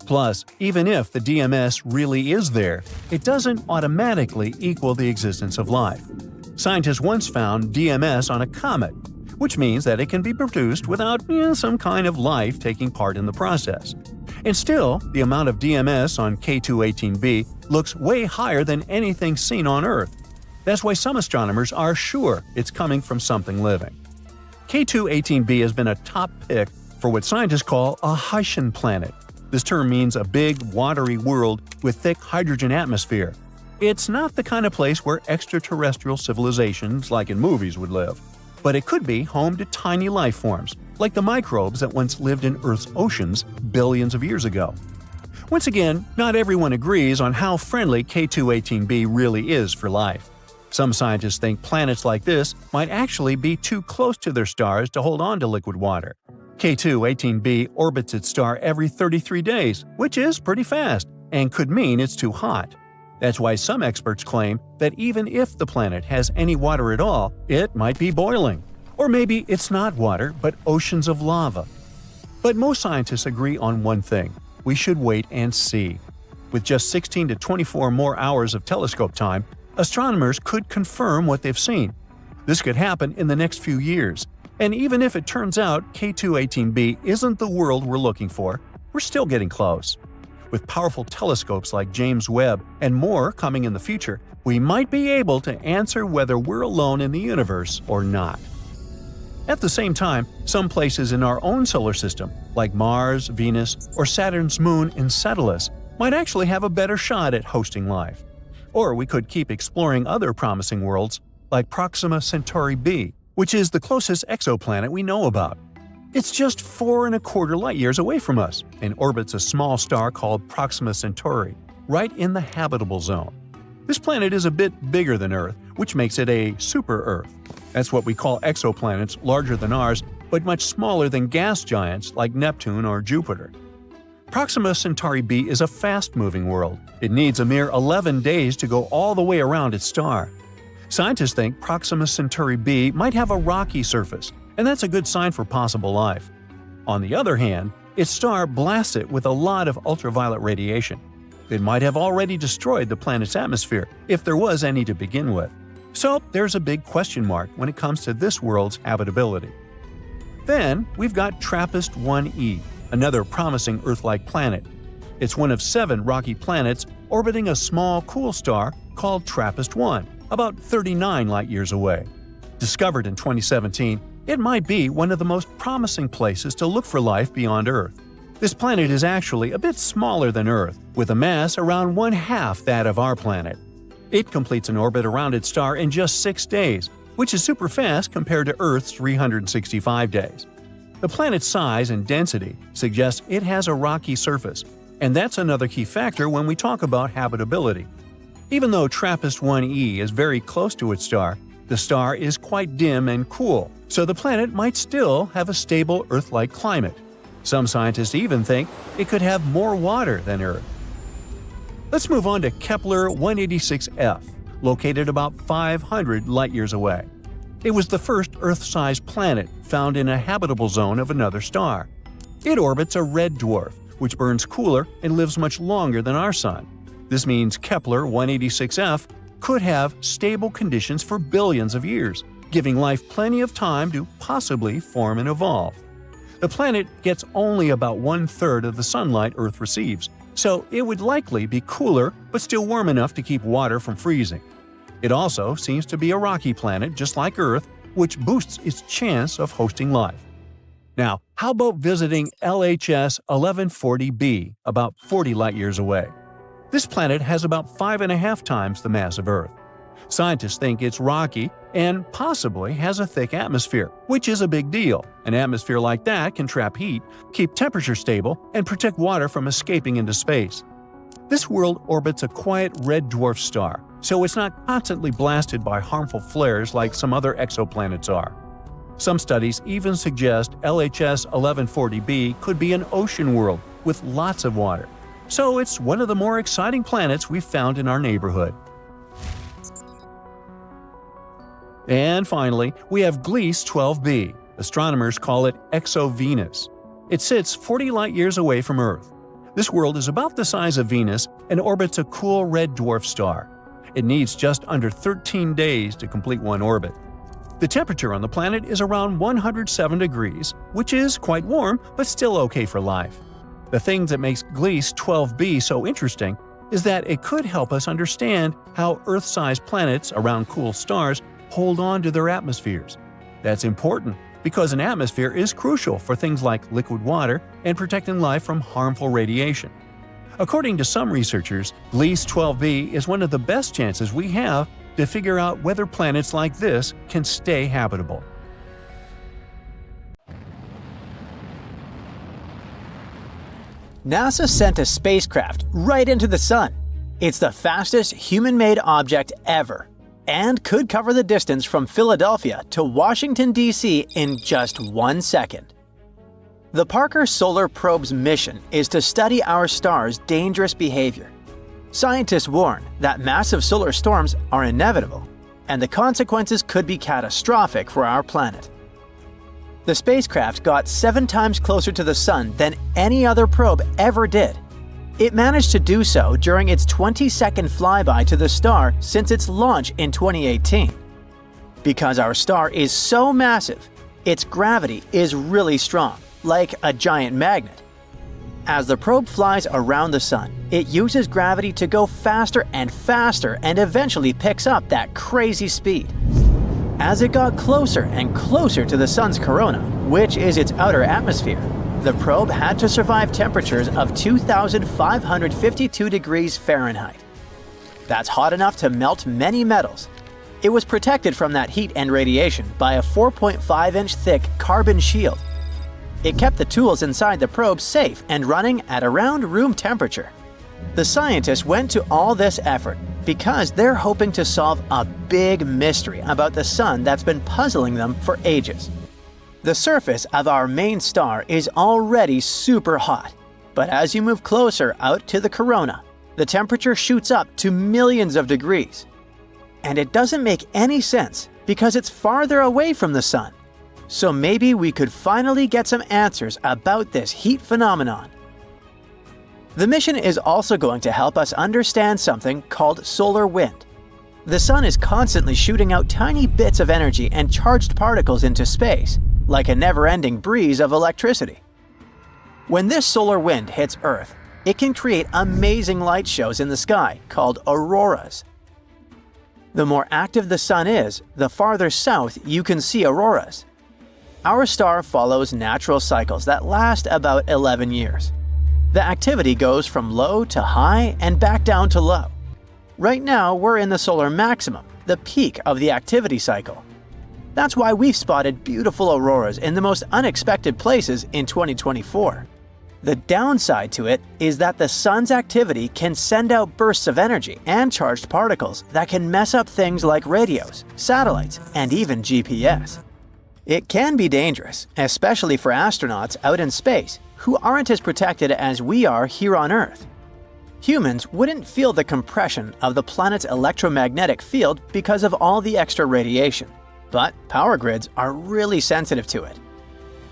Plus, even if the DMS really is there, it doesn't automatically equal the existence of life. Scientists once found DMS on a comet, which means that it can be produced without some kind of life taking part in the process. And still, the amount of DMS on K2-18b looks way higher than anything seen on Earth. That's why some astronomers are sure it's coming from something living. K2-18b has been a top pick for what scientists call a Haitian planet. This term means a big, watery world with thick hydrogen atmosphere. It's not the kind of place where extraterrestrial civilizations like in movies would live. But it could be home to tiny life forms, like the microbes that once lived in Earth's oceans billions of years ago. Once again, not everyone agrees on how friendly K2-18b really is for life. Some scientists think planets like this might actually be too close to their stars to hold on to liquid water. K2-18b orbits its star every 33 days, which is pretty fast, and could mean it's too hot. That's why some experts claim that even if the planet has any water at all, it might be boiling. Or maybe it's not water, but oceans of lava. But most scientists agree on one thing: we should wait and see. With just 16 to 24 more hours of telescope time, astronomers could confirm what they've seen. This could happen in the next few years. And even if it turns out K2-18b isn't the world we're looking for, we're still getting close. With powerful telescopes like James Webb and more coming in the future, we might be able to answer whether we're alone in the universe or not. At the same time, some places in our own solar system, like Mars, Venus, or Saturn's moon Enceladus, might actually have a better shot at hosting life. Or we could keep exploring other promising worlds, like Proxima Centauri b, which is the closest exoplanet we know about. It's just 4.25 light-years away from us and orbits a small star called Proxima Centauri, right in the habitable zone. This planet is a bit bigger than Earth, which makes it a super-Earth. That's what we call exoplanets larger than ours, but much smaller than gas giants like Neptune or Jupiter. Proxima Centauri b is a fast-moving world. It needs a mere 11 days to go all the way around its star. Scientists think Proxima Centauri b might have a rocky surface, and that's a good sign for possible life. On the other hand, its star blasts it with a lot of ultraviolet radiation. It might have already destroyed the planet's atmosphere, if there was any to begin with. So there's a big question mark when it comes to this world's habitability. Then we've got TRAPPIST-1e, another promising Earth-like planet. It's one of 7 rocky planets orbiting a small, cool star called TRAPPIST-1, about 39 light-years away. Discovered in 2017, it might be one of the most promising places to look for life beyond Earth. This planet is actually a bit smaller than Earth, with a mass around 1/2 that of our planet. It completes an orbit around its star in just 6 days, which is super fast compared to Earth's 365 days. The planet's size and density suggest it has a rocky surface, and that's another key factor when we talk about habitability. Even though TRAPPIST-1e is very close to its star, the star is quite dim and cool, so the planet might still have a stable Earth-like climate. Some scientists even think it could have more water than Earth. Let's move on to Kepler-186f, located about 500 light-years away. It was the first Earth-sized planet found in a habitable zone of another star. It orbits a red dwarf, which burns cooler and lives much longer than our Sun. This means Kepler-186f could have stable conditions for billions of years, giving life plenty of time to possibly form and evolve. The planet gets only about 1/3 of the sunlight Earth receives, so it would likely be cooler but still warm enough to keep water from freezing. It also seems to be a rocky planet just like Earth, which boosts its chance of hosting life. Now, how about visiting LHS 1140b, about 40 light-years away? This planet has about 5.5 times the mass of Earth. Scientists think it's rocky and possibly has a thick atmosphere, which is a big deal. An atmosphere like that can trap heat, keep temperature stable, and protect water from escaping into space. This world orbits a quiet red dwarf star, so it's not constantly blasted by harmful flares like some other exoplanets are. Some studies even suggest LHS 1140b could be an ocean world with lots of water, so it's one of the more exciting planets we've found in our neighborhood. And finally, we have Gliese 12b. Astronomers call it exovenus. It sits 40 light-years away from Earth. This world is about the size of Venus and orbits a cool red dwarf star. It needs just under 13 days to complete one orbit. The temperature on the planet is around 107 degrees, which is quite warm but still okay for life. The thing that makes Gliese 12b so interesting is that it could help us understand how Earth-sized planets around cool stars hold on to their atmospheres. That's important because an atmosphere is crucial for things like liquid water and protecting life from harmful radiation. According to some researchers, Gliese 12b is one of the best chances we have to figure out whether planets like this can stay habitable. NASA sent a spacecraft right into the Sun. It's the fastest human-made object ever, and could cover the distance from Philadelphia to Washington, D.C. in just 1 second. The Parker Solar Probe's mission is to study our star's dangerous behavior. Scientists warn that massive solar storms are inevitable, and the consequences could be catastrophic for our planet. The spacecraft got 7 times closer to the Sun than any other probe ever did. It managed to do so during its 20-second flyby to the star since its launch in 2018. Because our star is so massive, its gravity is really strong, like a giant magnet. As the probe flies around the Sun, it uses gravity to go faster and faster and eventually picks up that crazy speed. As it got closer and closer to the Sun's corona, which is its outer atmosphere, the probe had to survive temperatures of 2,552 degrees Fahrenheit. That's hot enough to melt many metals. It was protected from that heat and radiation by a 4.5-inch thick carbon shield. It kept the tools inside the probe safe and running at around room temperature. The scientists went to all this effort because they're hoping to solve a big mystery about the Sun that's been puzzling them for ages. The surface of our main star is already super hot, but as you move closer out to the corona, the temperature shoots up to millions of degrees. And it doesn't make any sense because it's farther away from the Sun. So maybe we could finally get some answers about this heat phenomenon. The mission is also going to help us understand something called solar wind. The Sun is constantly shooting out tiny bits of energy and charged particles into space, like a never-ending breeze of electricity. When this solar wind hits Earth, it can create amazing light shows in the sky called auroras. The more active the Sun is, the farther south you can see auroras. Our star follows natural cycles that last about 11 years. The activity goes from low to high and back down to low. Right now, we're in the solar maximum, the peak of the activity cycle. That's why we've spotted beautiful auroras in the most unexpected places in 2024. The downside to it is that the Sun's activity can send out bursts of energy and charged particles that can mess up things like radios, satellites, and even GPS. It can be dangerous, especially for astronauts out in space who aren't as protected as we are here on Earth. Humans wouldn't feel the compression of the planet's electromagnetic field because of all the extra radiation, but power grids are really sensitive to it.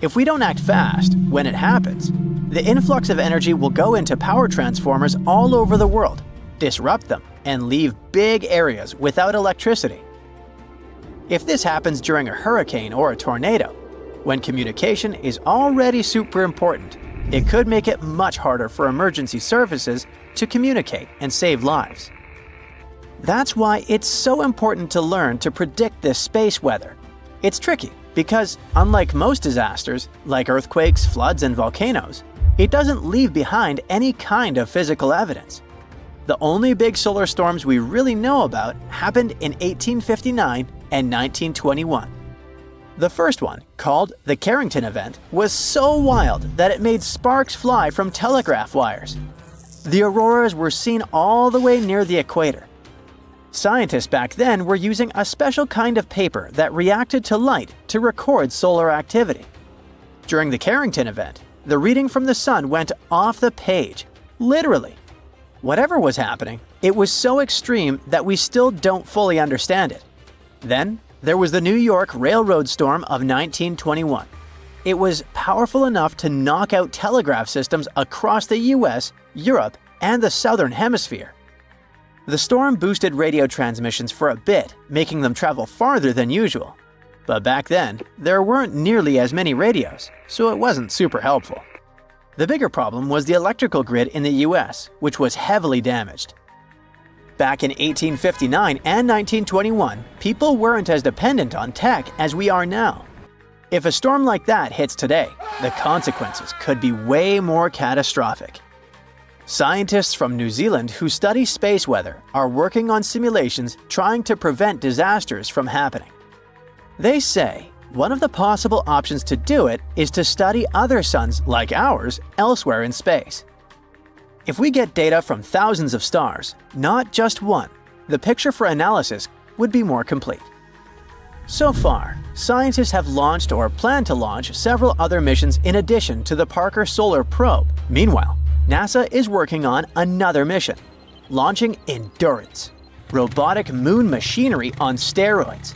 If we don't act fast, when it happens, the influx of energy will go into power transformers all over the world, disrupt them, and leave big areas without electricity. If this happens during a hurricane or a tornado, when communication is already super important, it could make it much harder for emergency services to communicate and save lives. That's why it's so important to learn to predict this space weather. It's tricky because, unlike most disasters, like earthquakes, floods, and volcanoes, it doesn't leave behind any kind of physical evidence. The only big solar storms we really know about happened in 1859 and 1921. The first one, called the Carrington event, was so wild that it made sparks fly from telegraph wires. The auroras were seen all the way near the equator. Scientists back then were using a special kind of paper that reacted to light to record solar activity. During the Carrington event, the reading from the sun went off the page, literally. Whatever was happening, it was so extreme that we still don't fully understand it. Then, there was the New York Railroad Storm of 1921. It was powerful enough to knock out telegraph systems across the US, Europe, and the Southern Hemisphere. The storm boosted radio transmissions for a bit, making them travel farther than usual. But back then, there weren't nearly as many radios, so it wasn't super helpful. The bigger problem was the electrical grid in the US, which was heavily damaged. Back in 1859 and 1921, people weren't as dependent on tech as we are now. If a storm like that hits today, the consequences could be way more catastrophic. Scientists from New Zealand who study space weather are working on simulations trying to prevent disasters from happening. They say one of the possible options to do it is to study other suns like ours elsewhere in space. If we get data from thousands of stars, not just one, the picture for analysis would be more complete. So far, scientists have launched or plan to launch several other missions in addition to the Parker Solar Probe. Meanwhile, NASA is working on another mission, launching Endurance, robotic moon machinery on steroids.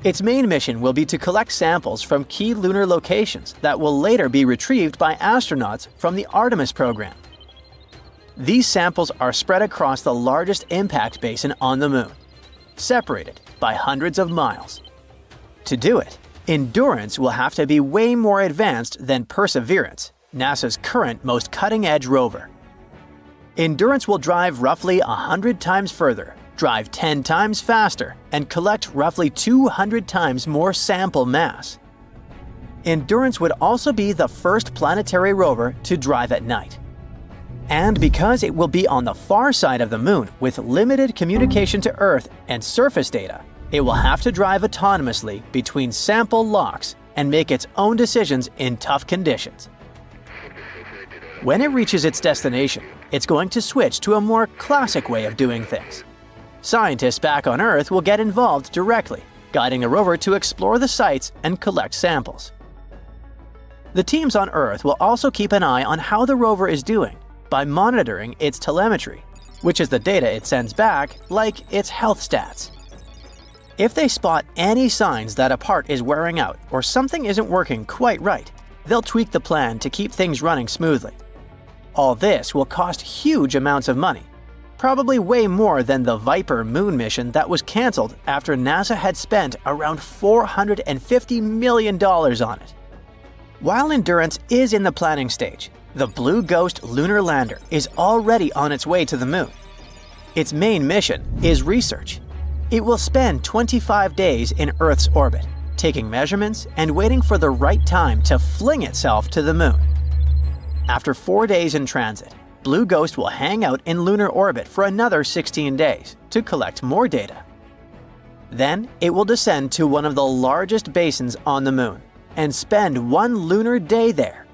Its main mission will be to collect samples from key lunar locations that will later be retrieved by astronauts from the Artemis program. These samples are spread across the largest impact basin on the moon, separated by hundreds of miles. To do it, Endurance will have to be way more advanced than Perseverance, NASA's current most cutting-edge rover. Endurance will drive roughly 100 times further, drive 10 times faster, and collect roughly 200 times more sample mass. Endurance would also be the first planetary rover to drive at night. And because it will be on the far side of the moon with limited communication to Earth and surface data, it will have to drive autonomously between sample locks and make its own decisions in tough conditions. When it reaches its destination, it's going to switch to a more classic way of doing things. Scientists back on Earth will get involved directly, guiding the rover to explore the sites and collect samples. The teams on Earth will also keep an eye on how the rover is doing by monitoring its telemetry, which is the data it sends back, like its health stats. If they spot any signs that a part is wearing out or something isn't working quite right, they'll tweak the plan to keep things running smoothly. All this will cost huge amounts of money, probably way more than the Viper moon mission that was cancelled after NASA had spent around $450 million on it. While Endurance is in the planning stage, the Blue Ghost lunar lander is already on its way to the moon. Its main mission is research. It will spend 25 days in Earth's orbit, taking measurements and waiting for the right time to fling itself to the moon. After 4 days in transit, Blue Ghost will hang out in lunar orbit for another 16 days to collect more data. Then, it will descend to one of the largest basins on the moon and spend 1 lunar day there.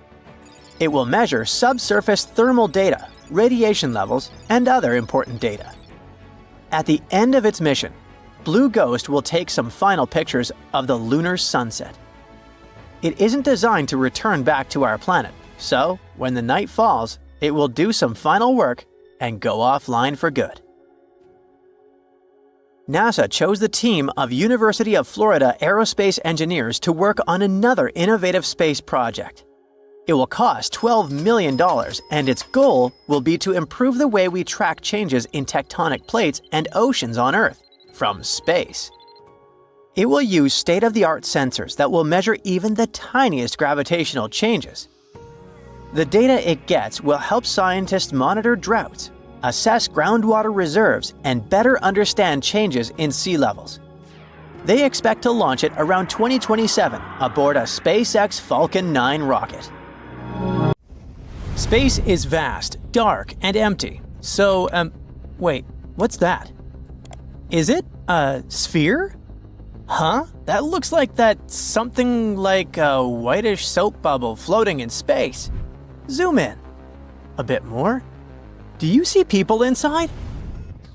It will measure subsurface thermal data, radiation levels, and other important data. At the end of its mission, Blue Ghost will take some final pictures of the lunar sunset. It isn't designed to return back to our planet, so when the night falls, it will do some final work and go offline for good. NASA chose the team of University of Florida aerospace engineers to work on another innovative space project. It will cost $12 million, and its goal will be to improve the way we track changes in tectonic plates and oceans on Earth from space. It will use state-of-the-art sensors that will measure even the tiniest gravitational changes. The data it gets will help scientists monitor droughts, assess groundwater reserves, and better understand changes in sea levels. They expect to launch it around 2027 aboard a SpaceX Falcon 9 rocket. Space is vast, dark, and empty. So, wait, what's that? Is it a sphere? Huh? That looks like something like a whitish soap bubble floating in space. Zoom in. A bit more. Do you see people inside?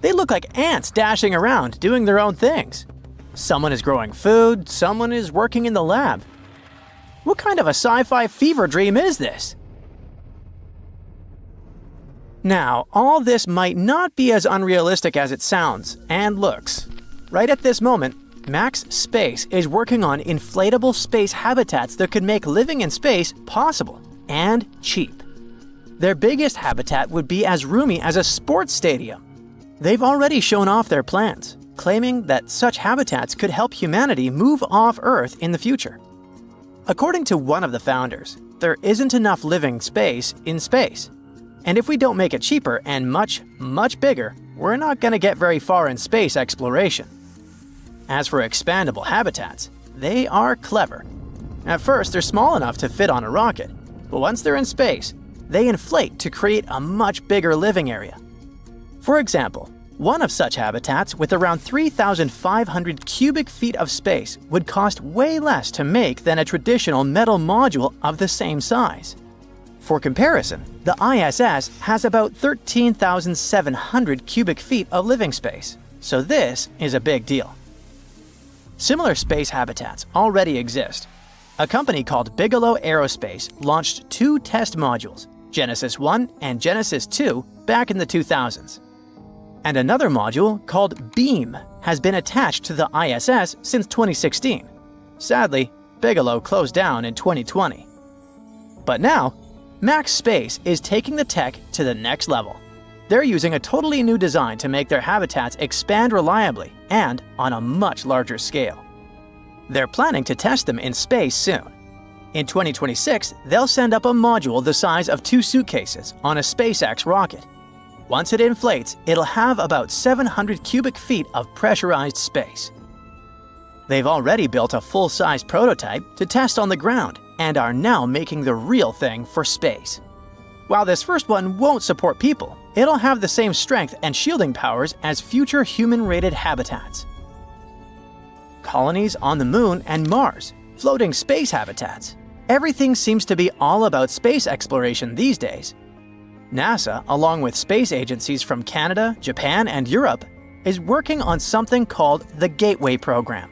They look like ants dashing around, doing their own things. Someone is growing food, someone is working in the lab. What kind of a sci-fi fever dream is this? Now, all this might not be as unrealistic as it sounds and looks. Right at this moment, Max Space is working on inflatable space habitats that could make living in space possible and cheap. Their biggest habitat would be as roomy as a sports stadium. They've already shown off their plans, claiming that such habitats could help humanity move off Earth in the future. According to one of the founders, there isn't enough living space in space. And if we don't make it cheaper and much, much bigger, we're not going to get very far in space exploration. As for expandable habitats, they are clever. At first, they're small enough to fit on a rocket, but once they're in space, they inflate to create a much bigger living area. For example, one of such habitats with around 3,500 cubic feet of space would cost way less to make than a traditional metal module of the same size. For comparison, the ISS has about 13,700 cubic feet of living space, so this is a big deal. Similar space habitats already exist. A company called Bigelow Aerospace launched 2 test modules, Genesis 1 and Genesis 2, back in the 2000s. And another module called Beam has been attached to the ISS since 2016. Sadly, Bigelow closed down in 2020. But now, Max Space is taking the tech to the next level. They're using a totally new design to make their habitats expand reliably and on a much larger scale. They're planning to test them in space soon. In 2026, they'll send up a module the size of 2 suitcases on a SpaceX rocket. Once it inflates, it'll have about 700 cubic feet of pressurized space. They've already built a full-size prototype to test on the ground and are now making the real thing for space. While this first one won't support people, it'll have the same strength and shielding powers as future human-rated habitats. Colonies on the Moon and Mars, floating space habitats. Everything seems to be all about space exploration these days. NASA, along with space agencies from Canada, Japan, and Europe, is working on something called the Gateway Program.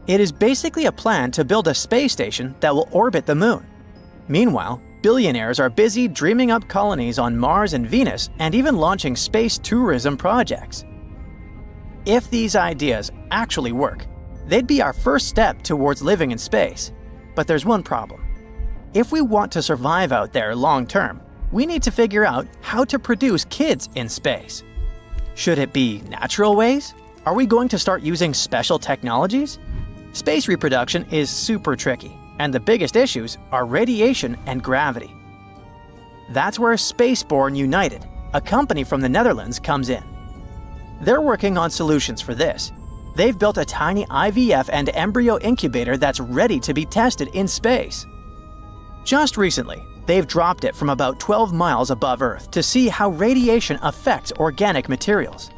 It is basically a plan to build a space station that will orbit the Moon. Meanwhile, billionaires are busy dreaming up colonies on Mars and Venus and even launching space tourism projects. If these ideas actually work, they'd be our first step towards living in space. But there's one problem. If we want to survive out there long term, we need to figure out how to produce kids in space. Should it be natural ways? Are we going to start using special technologies? Space reproduction is super tricky, and the biggest issues are radiation and gravity. That's where Spaceborne United, a company from the Netherlands, comes in. They're working on solutions for this. They've built a tiny IVF and embryo incubator that's ready to be tested in space. Just recently, they've dropped it from about 12 miles above Earth to see how radiation affects organic materials.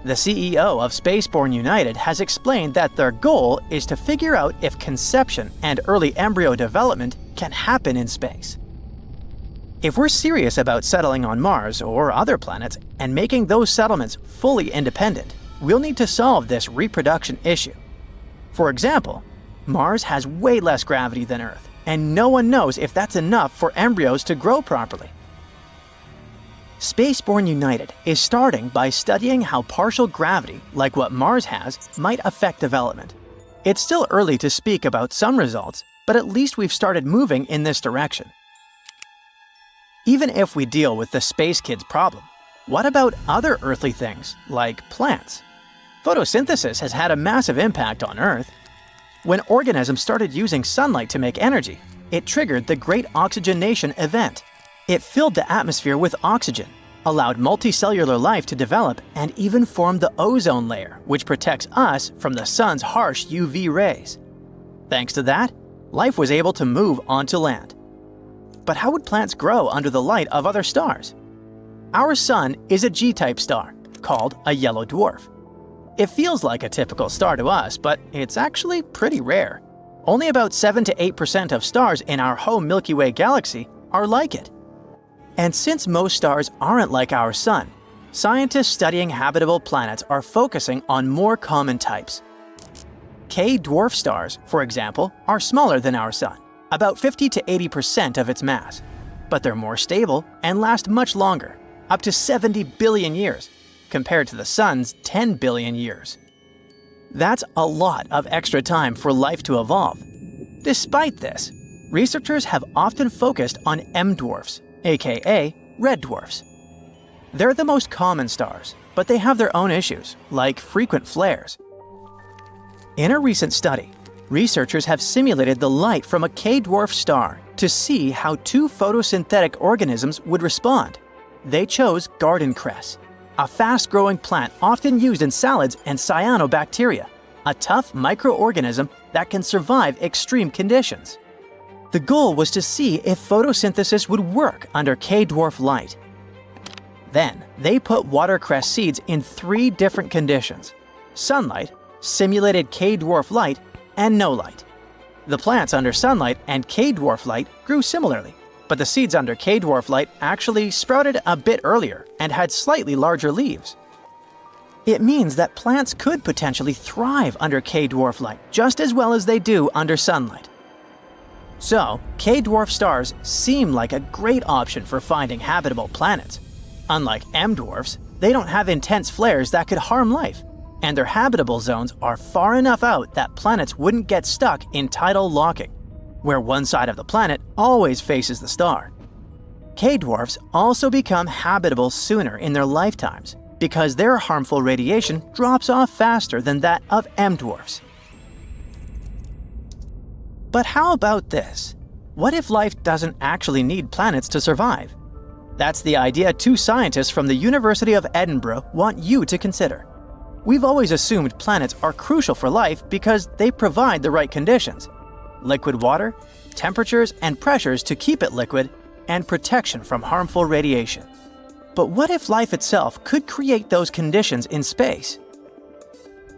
The CEO of Spaceborne United has explained that their goal is to figure out if conception and early embryo development can happen in space. If we're serious about settling on Mars or other planets and making those settlements fully independent, we'll need to solve this reproduction issue. For example, Mars has way less gravity than Earth, and no one knows if that's enough for embryos to grow properly. Spaceborne United is starting by studying how partial gravity, like what Mars has, might affect development. It's still early to speak about some results, but at least we've started moving in this direction. Even if we deal with the space kids problem, what about other earthly things, like plants? Photosynthesis has had a massive impact on Earth. When organisms started using sunlight to make energy, it triggered the Great Oxygenation Event. It filled the atmosphere with oxygen, allowed multicellular life to develop, and even formed the ozone layer, which protects us from the sun's harsh UV rays. Thanks to that, life was able to move onto land. But how would plants grow under the light of other stars? Our sun is a G-type star, called a yellow dwarf. It feels like a typical star to us, but it's actually pretty rare. Only about 7 to 8% of stars in our home Milky Way galaxy are like it. And since most stars aren't like our Sun, scientists studying habitable planets are focusing on more common types. K-dwarf stars, for example, are smaller than our Sun, about 50 to 80% of its mass. But they're more stable and last much longer, up to 70 billion years, compared to the Sun's 10 billion years. That's a lot of extra time for life to evolve. Despite this, researchers have often focused on M-dwarfs, aka red dwarfs. They're the most common stars, but they have their own issues, like frequent flares. In a recent study, researchers have simulated the light from a K-dwarf star to see how two photosynthetic organisms would respond. They chose garden cress, a fast-growing plant often used in salads, and cyanobacteria, a tough microorganism that can survive extreme conditions. The goal was to see if photosynthesis would work under K-dwarf light. Then, they put watercress seeds in 3 different conditions: sunlight, simulated K-dwarf light, and no light. The plants under sunlight and K-dwarf light grew similarly, but the seeds under K-dwarf light actually sprouted a bit earlier and had slightly larger leaves. It means that plants could potentially thrive under K-dwarf light just as well as they do under sunlight. So, K-dwarf stars seem like a great option for finding habitable planets. Unlike M-dwarfs, they don't have intense flares that could harm life, and their habitable zones are far enough out that planets wouldn't get stuck in tidal locking, where one side of the planet always faces the star. K-dwarfs also become habitable sooner in their lifetimes because their harmful radiation drops off faster than that of M-dwarfs. But how about this? What if life doesn't actually need planets to survive? That's the idea 2 scientists from the University of Edinburgh want you to consider. We've always assumed planets are crucial for life because they provide the right conditions: liquid water, temperatures and pressures to keep it liquid, and protection from harmful radiation. But what if life itself could create those conditions in space?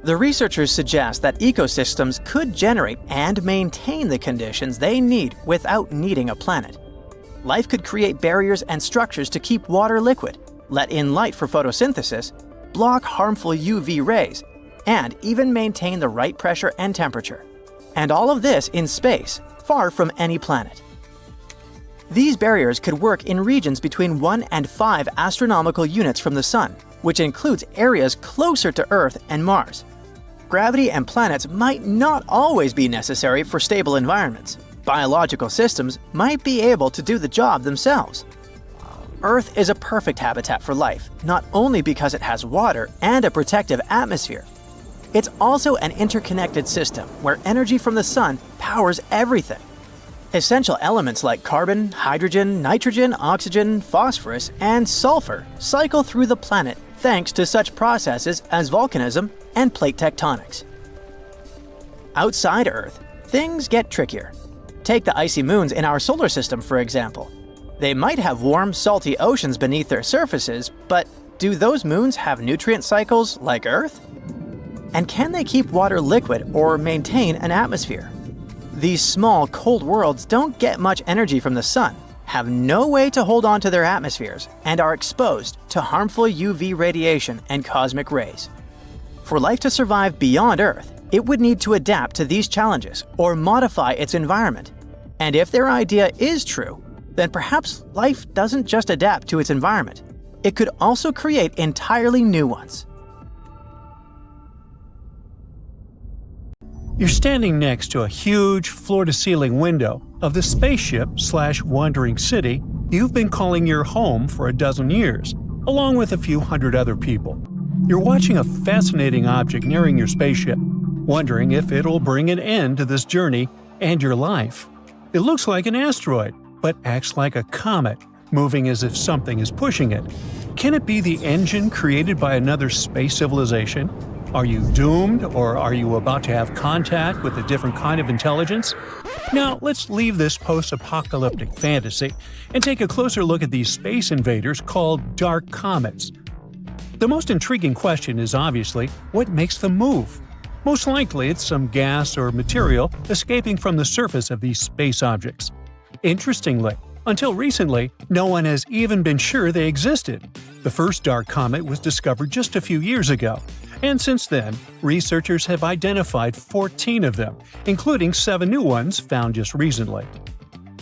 The researchers suggest that ecosystems could generate and maintain the conditions they need without needing a planet. Life could create barriers and structures to keep water liquid, let in light for photosynthesis, block harmful UV rays, and even maintain the right pressure and temperature. And all of this in space, far from any planet. These barriers could work in regions between 1 and 5 astronomical units from the Sun, which includes areas closer to Earth and Mars. Gravity and planets might not always be necessary for stable environments. Biological systems might be able to do the job themselves. Earth is a perfect habitat for life, not only because it has water and a protective atmosphere. It's also an interconnected system where energy from the Sun powers everything. Essential elements like carbon, hydrogen, nitrogen, oxygen, phosphorus, and sulfur cycle through the planet thanks to such processes as volcanism and plate tectonics. Outside Earth, things get trickier. Take the icy moons in our solar system, for example. They might have warm, salty oceans beneath their surfaces, but do those moons have nutrient cycles like Earth? And can they keep water liquid or maintain an atmosphere? These small, cold worlds don't get much energy from the Sun, have no way to hold on to their atmospheres, and are exposed to harmful UV radiation and cosmic rays. For life to survive beyond Earth, it would need to adapt to these challenges or modify its environment. And if their idea is true, then perhaps life doesn't just adapt to its environment. It could also create entirely new ones. You're standing next to a huge floor-to-ceiling window of the spaceship/wandering city you've been calling your home for a dozen years, along with a few hundred other people. You're watching a fascinating object nearing your spaceship, wondering if it'll bring an end to this journey and your life. It looks like an asteroid, but acts like a comet, moving as if something is pushing it. Can it be the engine created by another space civilization? Are you doomed, or are you about to have contact with a different kind of intelligence? Now, let's leave this post-apocalyptic fantasy and take a closer look at these space invaders called dark comets. The most intriguing question is obviously, what makes them move? Most likely it's some gas or material escaping from the surface of these space objects. Interestingly, Until recently, no one has even been sure they existed. The first dark comet was discovered just a few years ago, and since then, researchers have identified 14 of them, including 7 new ones found just recently.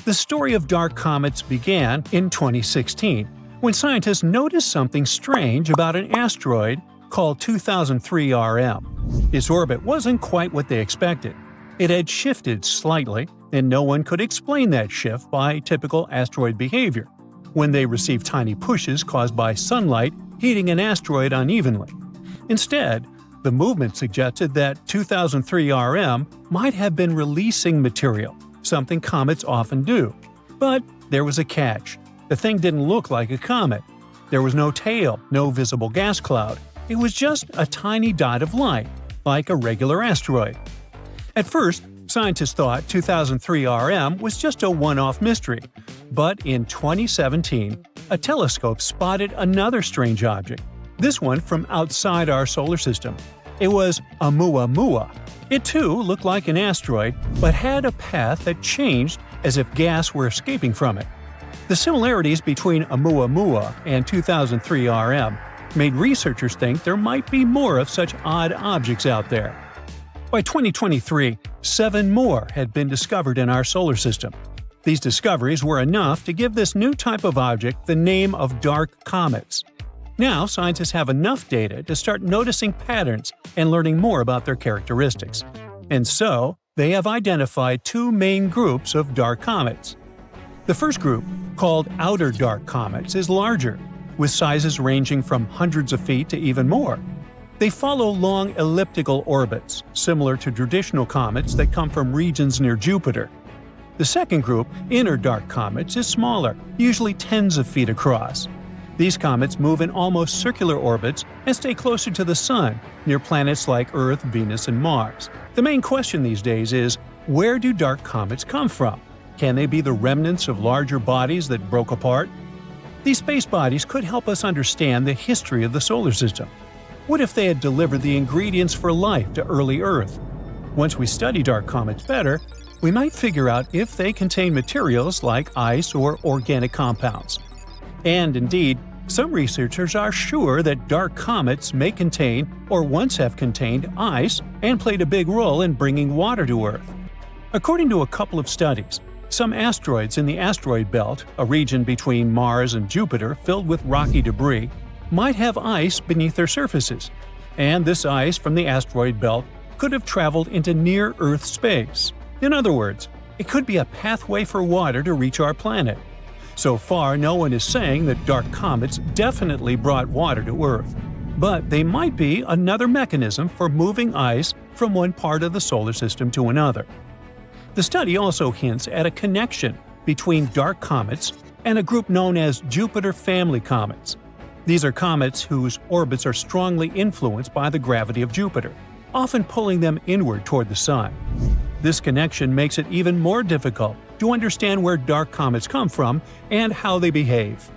The story of dark comets began in 2016, when scientists noticed something strange about an asteroid called 2003 RM. Its orbit wasn't quite what they expected. It had shifted slightly, and no one could explain that shift by typical asteroid behavior, when they received tiny pushes caused by sunlight heating an asteroid unevenly. Instead, the movement suggested that 2003 RM might have been releasing material, something comets often do. But there was a catch. The thing didn't look like a comet. There was no tail, no visible gas cloud. It was just a tiny dot of light, like a regular asteroid. At first, scientists thought 2003 RM was just a one-off mystery. But in 2017, a telescope spotted another strange object, this one from outside our solar system. It was Oumuamua. It too looked like an asteroid, but had a path that changed as if gas were escaping from it. The similarities between Oumuamua and 2003 RM made researchers think there might be more of such odd objects out there. By 2023, 7 more had been discovered in our solar system. These discoveries were enough to give this new type of object the name of dark comets. Now, scientists have enough data to start noticing patterns and learning more about their characteristics. And so, they have identified 2 main groups of dark comets. The first group, called outer dark comets, is larger, with sizes ranging from hundreds of feet to even more. They follow long elliptical orbits, similar to traditional comets that come from regions near Jupiter. The second group, inner dark comets, is smaller, usually tens of feet across. These comets move in almost circular orbits and stay closer to the Sun, near planets like Earth, Venus, and Mars. The main question these days is, where do dark comets come from? Can they be the remnants of larger bodies that broke apart? These space bodies could help us understand the history of the solar system. What if they had delivered the ingredients for life to early Earth? Once we study dark comets better, we might figure out if they contain materials like ice or organic compounds. And indeed, some researchers are sure that dark comets may contain or once have contained ice and played a big role in bringing water to Earth. According to a couple of studies, some asteroids in the asteroid belt, a region between Mars and Jupiter filled with rocky debris, might have ice beneath their surfaces. And this ice from the asteroid belt could have traveled into near-Earth space. In other words, it could be a pathway for water to reach our planet. So far, no one is saying that dark comets definitely brought water to Earth, but they might be another mechanism for moving ice from one part of the solar system to another. The study also hints at a connection between dark comets and a group known as Jupiter family comets. These are comets whose orbits are strongly influenced by the gravity of Jupiter, often pulling them inward toward the Sun. This connection makes it even more difficult to understand where dark comets come from and how they behave.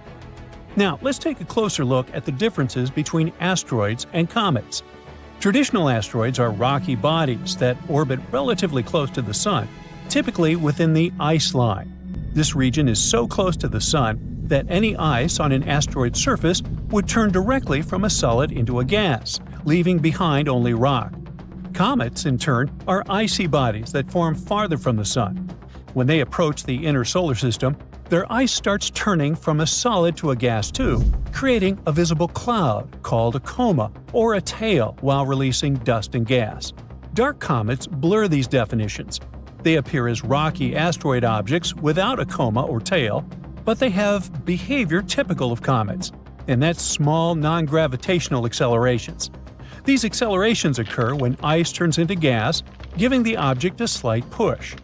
Now, let's take a closer look at the differences between asteroids and comets. Traditional asteroids are rocky bodies that orbit relatively close to the Sun, typically within the ice line. This region is so close to the Sun that any ice on an asteroid surface would turn directly from a solid into a gas, leaving behind only rock. Comets, in turn, are icy bodies that form farther from the Sun. When they approach the inner solar system, their ice starts turning from a solid to a gas tube, creating a visible cloud called a coma or a tail while releasing dust and gas. Dark comets blur these definitions. They appear as rocky asteroid objects without a coma or tail, but they have behavior typical of comets, and that's small non-gravitational accelerations. These accelerations occur when ice turns into gas, giving the object a slight push.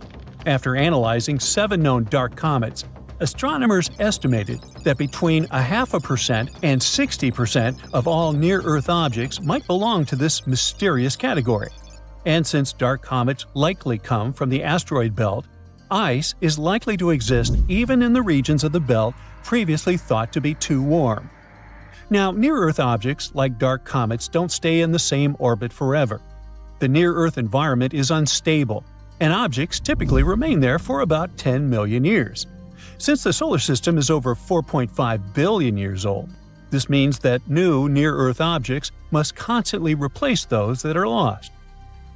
After analyzing 7 known dark comets, astronomers estimated that between 0.5% and 60% of all near-Earth objects might belong to this mysterious category. And since dark comets likely come from the asteroid belt, ice is likely to exist even in the regions of the belt previously thought to be too warm. Now, near-Earth objects like dark comets don't stay in the same orbit forever. The near-Earth environment is unstable, and objects typically remain there for about 10 million years. Since the solar system is over 4.5 billion years old, this means that new near-Earth objects must constantly replace those that are lost.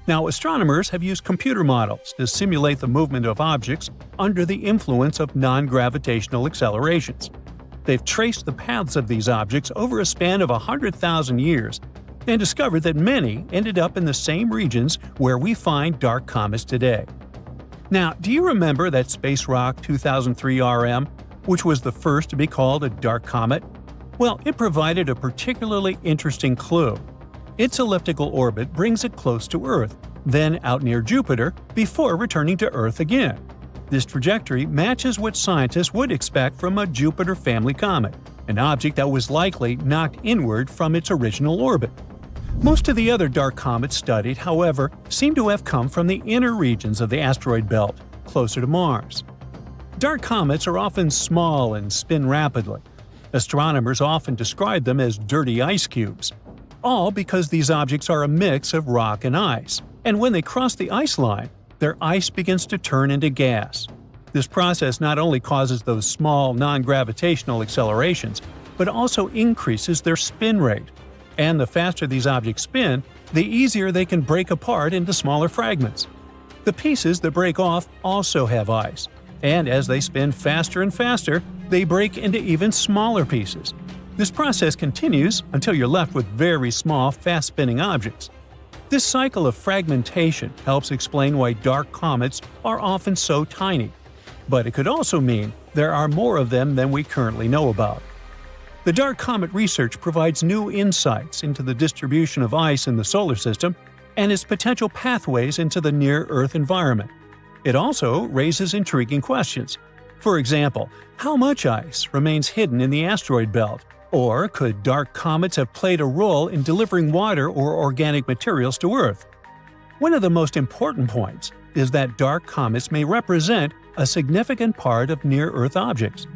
Now, astronomers have used computer models to simulate the movement of objects under the influence of non-gravitational accelerations. They've traced the paths of these objects over a span of 100,000 years and discovered that many ended up in the same regions where we find dark comets today. Now, do you remember that space rock 2003 RM, which was the first to be called a dark comet? Well, it provided a particularly interesting clue. Its elliptical orbit brings it close to Earth, then out near Jupiter, before returning to Earth again. This trajectory matches what scientists would expect from a Jupiter family comet, an object that was likely knocked inward from its original orbit. Most of the other dark comets studied, however, seem to have come from the inner regions of the asteroid belt, closer to Mars. Dark comets are often small and spin rapidly. Astronomers often describe them as dirty ice cubes, all because these objects are a mix of rock and ice, and when they cross the ice line, their ice begins to turn into gas. This process not only causes those small non-gravitational accelerations, but also increases their spin rate. And the faster these objects spin, the easier they can break apart into smaller fragments. The pieces that break off also have ice, and as they spin faster and faster, they break into even smaller pieces. This process continues until you're left with very small, fast-spinning objects. This cycle of fragmentation helps explain why dark comets are often so tiny. But it could also mean there are more of them than we currently know about. The dark comet research provides new insights into the distribution of ice in the solar system and its potential pathways into the near-Earth environment. It also raises intriguing questions. For example, how much ice remains hidden in the asteroid belt? Or could dark comets have played a role in delivering water or organic materials to Earth? One of the most important points is that dark comets may represent a significant part of near-Earth objects.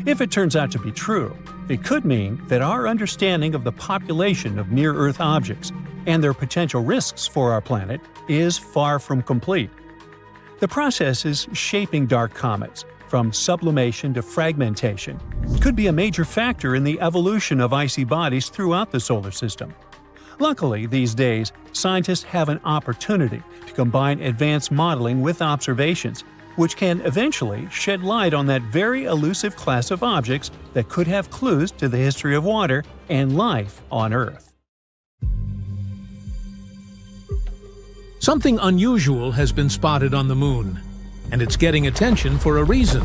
If it turns out to be true, it could mean that our understanding of the population of near-Earth objects and their potential risks for our planet is far from complete. The processes shaping dark comets, from sublimation to fragmentation, could be a major factor in the evolution of icy bodies throughout the solar system. Luckily, these days, scientists have an opportunity to combine advanced modeling with observations, which can eventually shed light on that very elusive class of objects that could have clues to the history of water and life on Earth. Something unusual has been spotted on the Moon, and it's getting attention for a reason.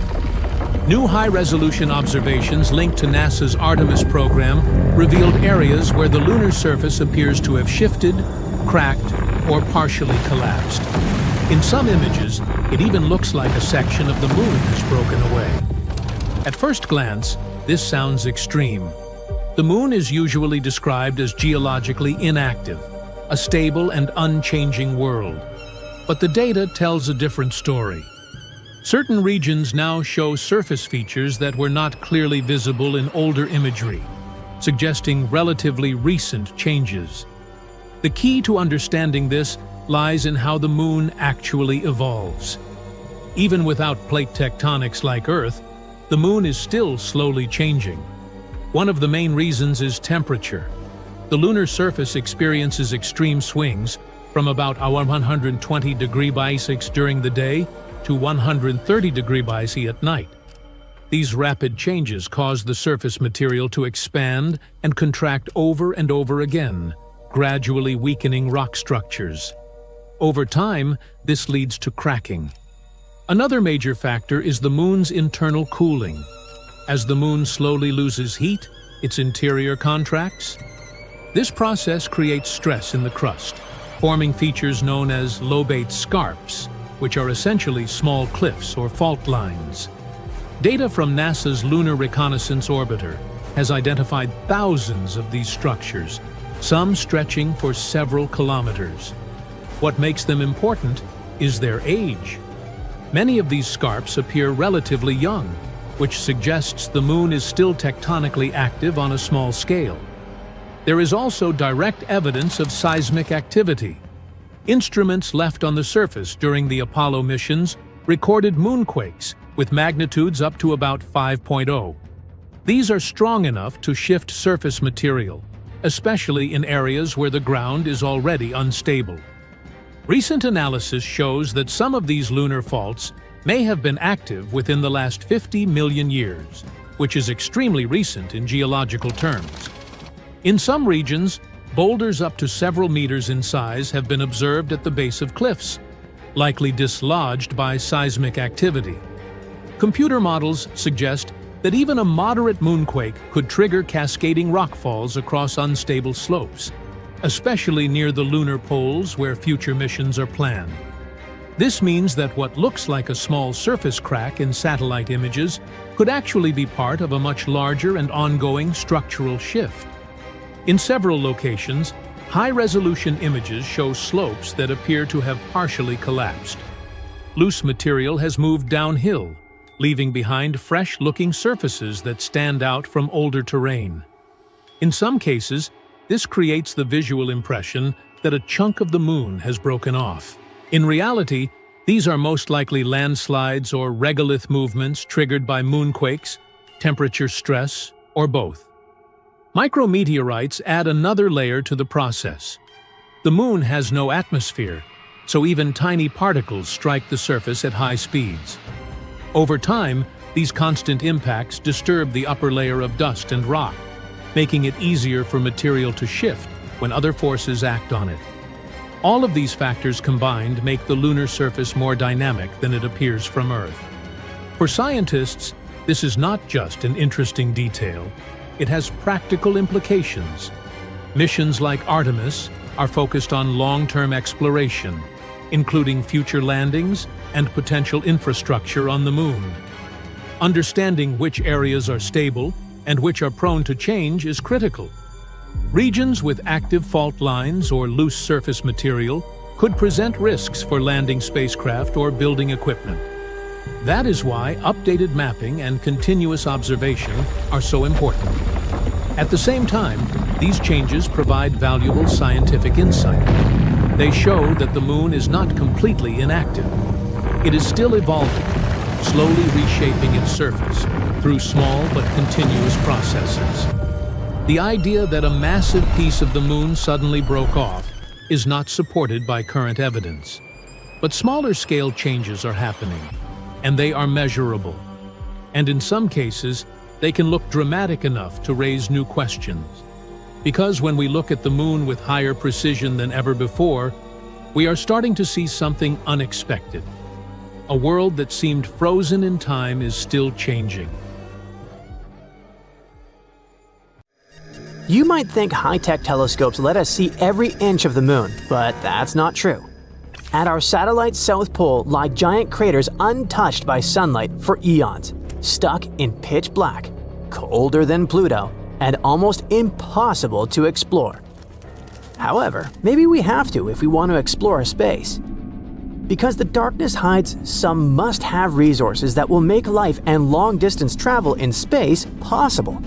New high-resolution observations linked to NASA's Artemis program revealed areas where the lunar surface appears to have shifted, cracked, or partially collapsed. In some images, it even looks like a section of the Moon has broken away. At first glance, this sounds extreme. The Moon is usually described as geologically inactive, a stable and unchanging world. But the data tells a different story. Certain regions now show surface features that were not clearly visible in older imagery, suggesting relatively recent changes. The key to understanding this lies in how the Moon actually evolves. Even without plate tectonics like Earth, the Moon is still slowly changing. One of the main reasons is temperature. The lunar surface experiences extreme swings from about 120 degree Celsius during the day to 130 degree Celsius at night. These rapid changes cause the surface material to expand and contract over and over again, gradually weakening rock structures. Over time, this leads to cracking. Another major factor is the Moon's internal cooling. As the Moon slowly loses heat, its interior contracts. This process creates stress in the crust, forming features known as lobate scarps, which are essentially small cliffs or fault lines. Data from NASA's Lunar Reconnaissance Orbiter has identified thousands of these structures, some stretching for several kilometers. What makes them important is their age. Many of these scarps appear relatively young, which suggests the Moon is still tectonically active on a small scale. There is also direct evidence of seismic activity. Instruments left on the surface during the Apollo missions recorded moonquakes with magnitudes up to about 5.0. These are strong enough to shift surface material, especially in areas where the ground is already unstable. Recent analysis shows that some of these lunar faults may have been active within the last 50 million years, which is extremely recent in geological terms. In some regions, boulders up to several meters in size have been observed at the base of cliffs, likely dislodged by seismic activity. Computer models suggest that even a moderate moonquake could trigger cascading rockfalls across unstable slopes, especially near the lunar poles where future missions are planned. This means that what looks like a small surface crack in satellite images could actually be part of a much larger and ongoing structural shift. In several locations, high-resolution images show slopes that appear to have partially collapsed. Loose material has moved downhill, leaving behind fresh-looking surfaces that stand out from older terrain. In some cases, this creates the visual impression that a chunk of the moon has broken off. In reality, these are most likely landslides or regolith movements triggered by moonquakes, temperature stress, or both. Micrometeorites add another layer to the process. The moon has no atmosphere, so even tiny particles strike the surface at high speeds. Over time, these constant impacts disturb the upper layer of dust and rock, making it easier for material to shift when other forces act on it. All of these factors combined make the lunar surface more dynamic than it appears from Earth. For scientists, this is not just an interesting detail, it has practical implications. Missions like Artemis are focused on long-term exploration, including future landings and potential infrastructure on the moon. Understanding which areas are stable and which are prone to change is critical. Regions with active fault lines or loose surface material could present risks for landing spacecraft or building equipment. That is why updated mapping and continuous observation are so important. At the same time, these changes provide valuable scientific insight. They show that the moon is not completely inactive. It is still evolving, slowly reshaping its surface through small but continuous processes. The idea that a massive piece of the moon suddenly broke off is not supported by current evidence. But smaller-scale changes are happening, and they are measurable. And in some cases, they can look dramatic enough to raise new questions. Because when we look at the moon with higher precision than ever before, we are starting to see something unexpected. A world that seemed frozen in time is still changing. You might think high-tech telescopes let us see every inch of the moon, but that's not true. At our satellite's south pole lie giant craters untouched by sunlight for eons, stuck in pitch black, colder than Pluto, and almost impossible to explore. However, maybe we have to if we want to explore space. Because the darkness hides some must-have resources that will make life and long-distance travel in space possible.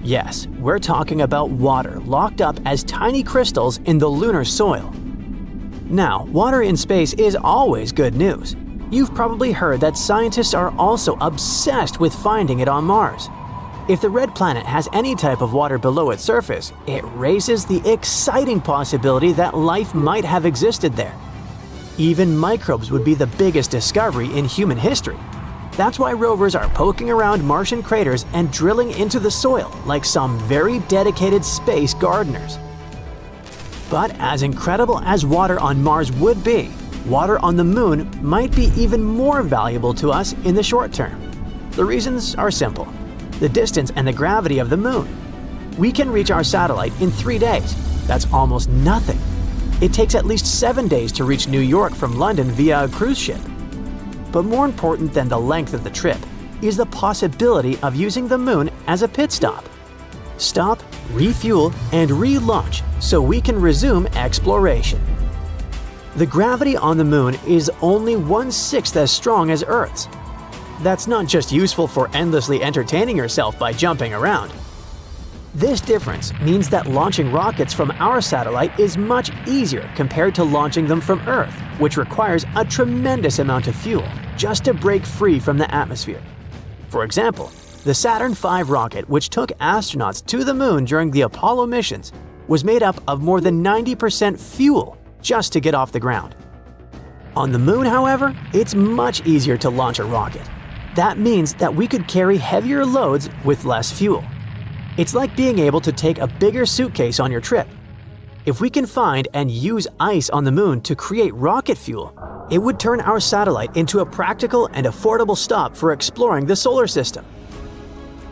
Yes, we're talking about water locked up as tiny crystals in the lunar soil. Now, water in space is always good news. You've probably heard that scientists are also obsessed with finding it on Mars. If the red planet has any type of water below its surface, it raises the exciting possibility that life might have existed there. Even microbes would be the biggest discovery in human history. That's why rovers are poking around Martian craters and drilling into the soil like some very dedicated space gardeners. But as incredible as water on Mars would be, water on the moon might be even more valuable to us in the short term. The reasons are simple: the distance and the gravity of the moon. We can reach our satellite in 3 days. That's almost nothing. It takes at least 7 days to reach New York from London via a cruise ship. But more important than the length of the trip is the possibility of using the moon as a pit stop. Stop, refuel, and relaunch so we can resume exploration. The gravity on the moon is only 1/6 as strong as Earth's. That's not just useful for endlessly entertaining yourself by jumping around. This difference means that launching rockets from our satellite is much easier compared to launching them from Earth, which requires a tremendous amount of fuel. just to break free from the atmosphere. For example, the Saturn V rocket, which took astronauts to the moon during the Apollo missions, was made up of more than 90% fuel just to get off the ground. On the moon, however, it's much easier to launch a rocket. That means that we could carry heavier loads with less fuel. It's like being able to take a bigger suitcase on your trip. If we can find and use ice on the moon to create rocket fuel, it would turn our satellite into a practical and affordable stop for exploring the solar system.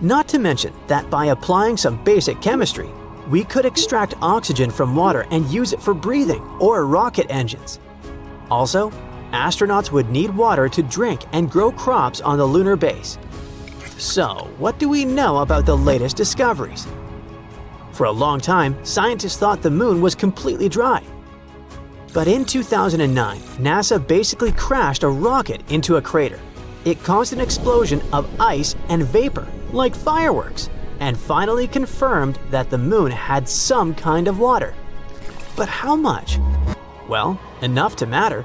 Not to mention that by applying some basic chemistry, we could extract oxygen from water and use it for breathing or rocket engines. Also, astronauts would need water to drink and grow crops on the lunar base. So, what do we know about the latest discoveries? For a long time, scientists thought the moon was completely dry. But in 2009, NASA basically crashed a rocket into a crater. It caused an explosion of ice and vapor, like fireworks, and finally confirmed that the moon had some kind of water. But how much? Well, enough to matter.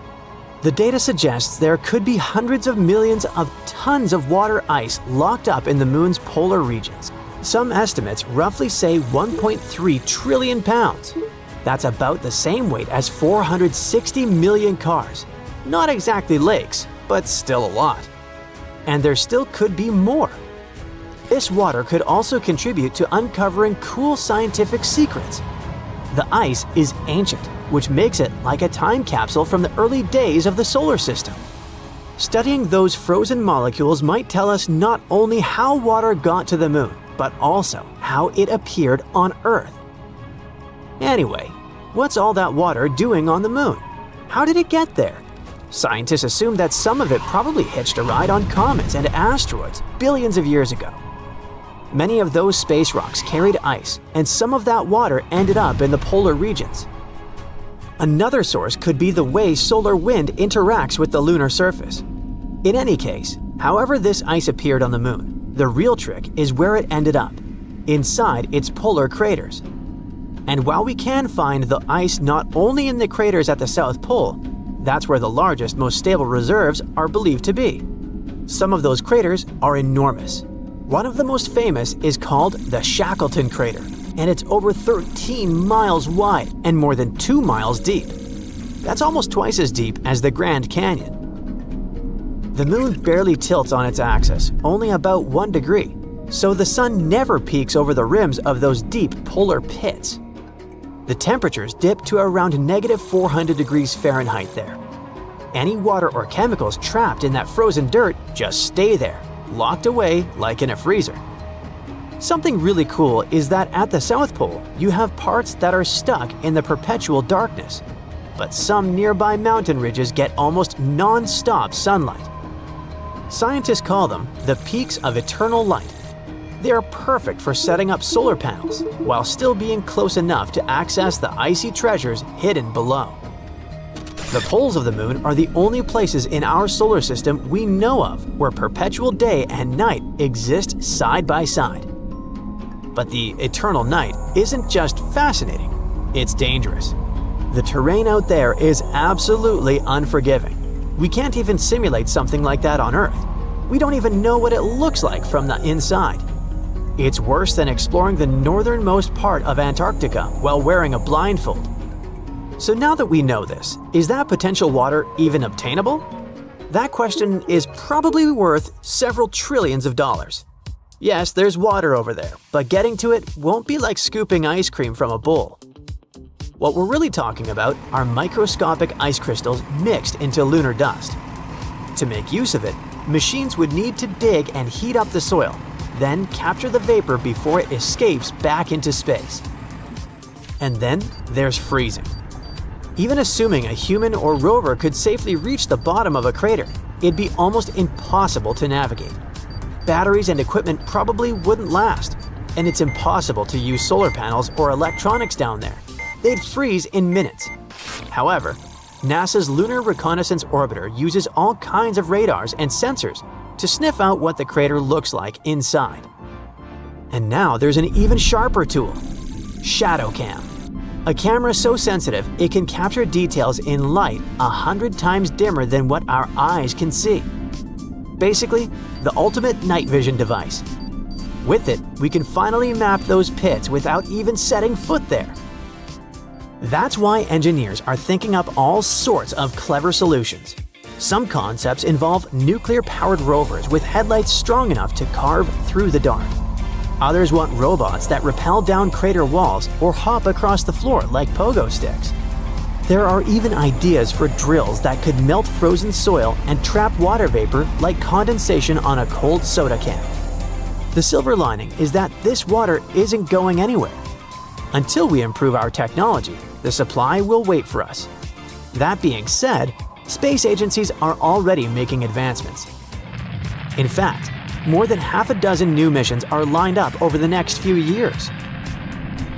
The data suggests there could be hundreds of millions of tons of water ice locked up in the moon's polar regions. Some estimates roughly say 1.3 trillion pounds. That's about the same weight as 460 million cars. Not exactly lakes, but still a lot. And there still could be more. This water could also contribute to uncovering cool scientific secrets. The ice is ancient, which makes it like a time capsule from the early days of the solar system. Studying those frozen molecules might tell us not only how water got to the moon, but also how it appeared on Earth. Anyway, what's all that water doing on the moon? How did it get there? Scientists assume that some of it probably hitched a ride on comets and asteroids billions of years ago. Many of those space rocks carried ice, and some of that water ended up in the polar regions. Another source could be the way solar wind interacts with the lunar surface. In any case, however this ice appeared on the moon, the real trick is where it ended up, inside its polar craters. And while we can find the ice not only in the craters at the South Pole, that's where the largest, most stable reserves are believed to be. Some of those craters are enormous. One of the most famous is called the Shackleton crater, and it's over 13 miles wide and more than 2 miles deep. That's almost twice as deep as the Grand Canyon. The moon barely tilts on its axis, only about 1 degree, so the sun never peaks over the rims of those deep polar pits. The temperatures dip to around -400 degrees Fahrenheit there. Any water or chemicals trapped in that frozen dirt just stay there, locked away like in a freezer. Something really cool is that at the South Pole, you have parts that are stuck in the perpetual darkness, but some nearby mountain ridges get almost non-stop sunlight. Scientists call them the peaks of eternal light. They are perfect for setting up solar panels, while still being close enough to access the icy treasures hidden below. The poles of the moon are the only places in our solar system we know of where perpetual day and night exist side by side. But the eternal night isn't just fascinating, it's dangerous. The terrain out there is absolutely unforgiving. We can't even simulate something like that on Earth. We don't even know what it looks like from the inside. It's worse than exploring the northernmost part of Antarctica while wearing a blindfold. So now that we know this, is that potential water even obtainable? That question is probably worth several trillions of dollars. Yes, there's water over there, but getting to it won't be like scooping ice cream from a bowl. What we're really talking about are microscopic ice crystals mixed into lunar dust. To make use of it, machines would need to dig and heat up the soil, then capture the vapor before it escapes back into space. And then there's freezing. Even assuming a human or rover could safely reach the bottom of a crater, it'd be almost impossible to navigate. Batteries and equipment probably wouldn't last, and it's impossible to use solar panels or electronics down there. They'd freeze in minutes. However, NASA's Lunar Reconnaissance Orbiter uses all kinds of radars and sensors to sniff out what the crater looks like inside. And now there's an even sharper tool, Shadow Cam. A camera so sensitive it can capture details in light 100 times dimmer than what our eyes can see. Basically, the ultimate night vision device. With it, we can finally map those pits without even setting foot there. That's why engineers are thinking up all sorts of clever solutions. Some concepts involve nuclear-powered rovers with headlights strong enough to carve through the dark. Others want robots that rappel down crater walls or hop across the floor like pogo sticks. There are even ideas for drills that could melt frozen soil and trap water vapor like condensation on a cold soda can. The silver lining is that this water isn't going anywhere. Until we improve our technology, the supply will wait for us. That being said, space agencies are already making advancements. In fact, more than half a dozen new missions are lined up over the next few years.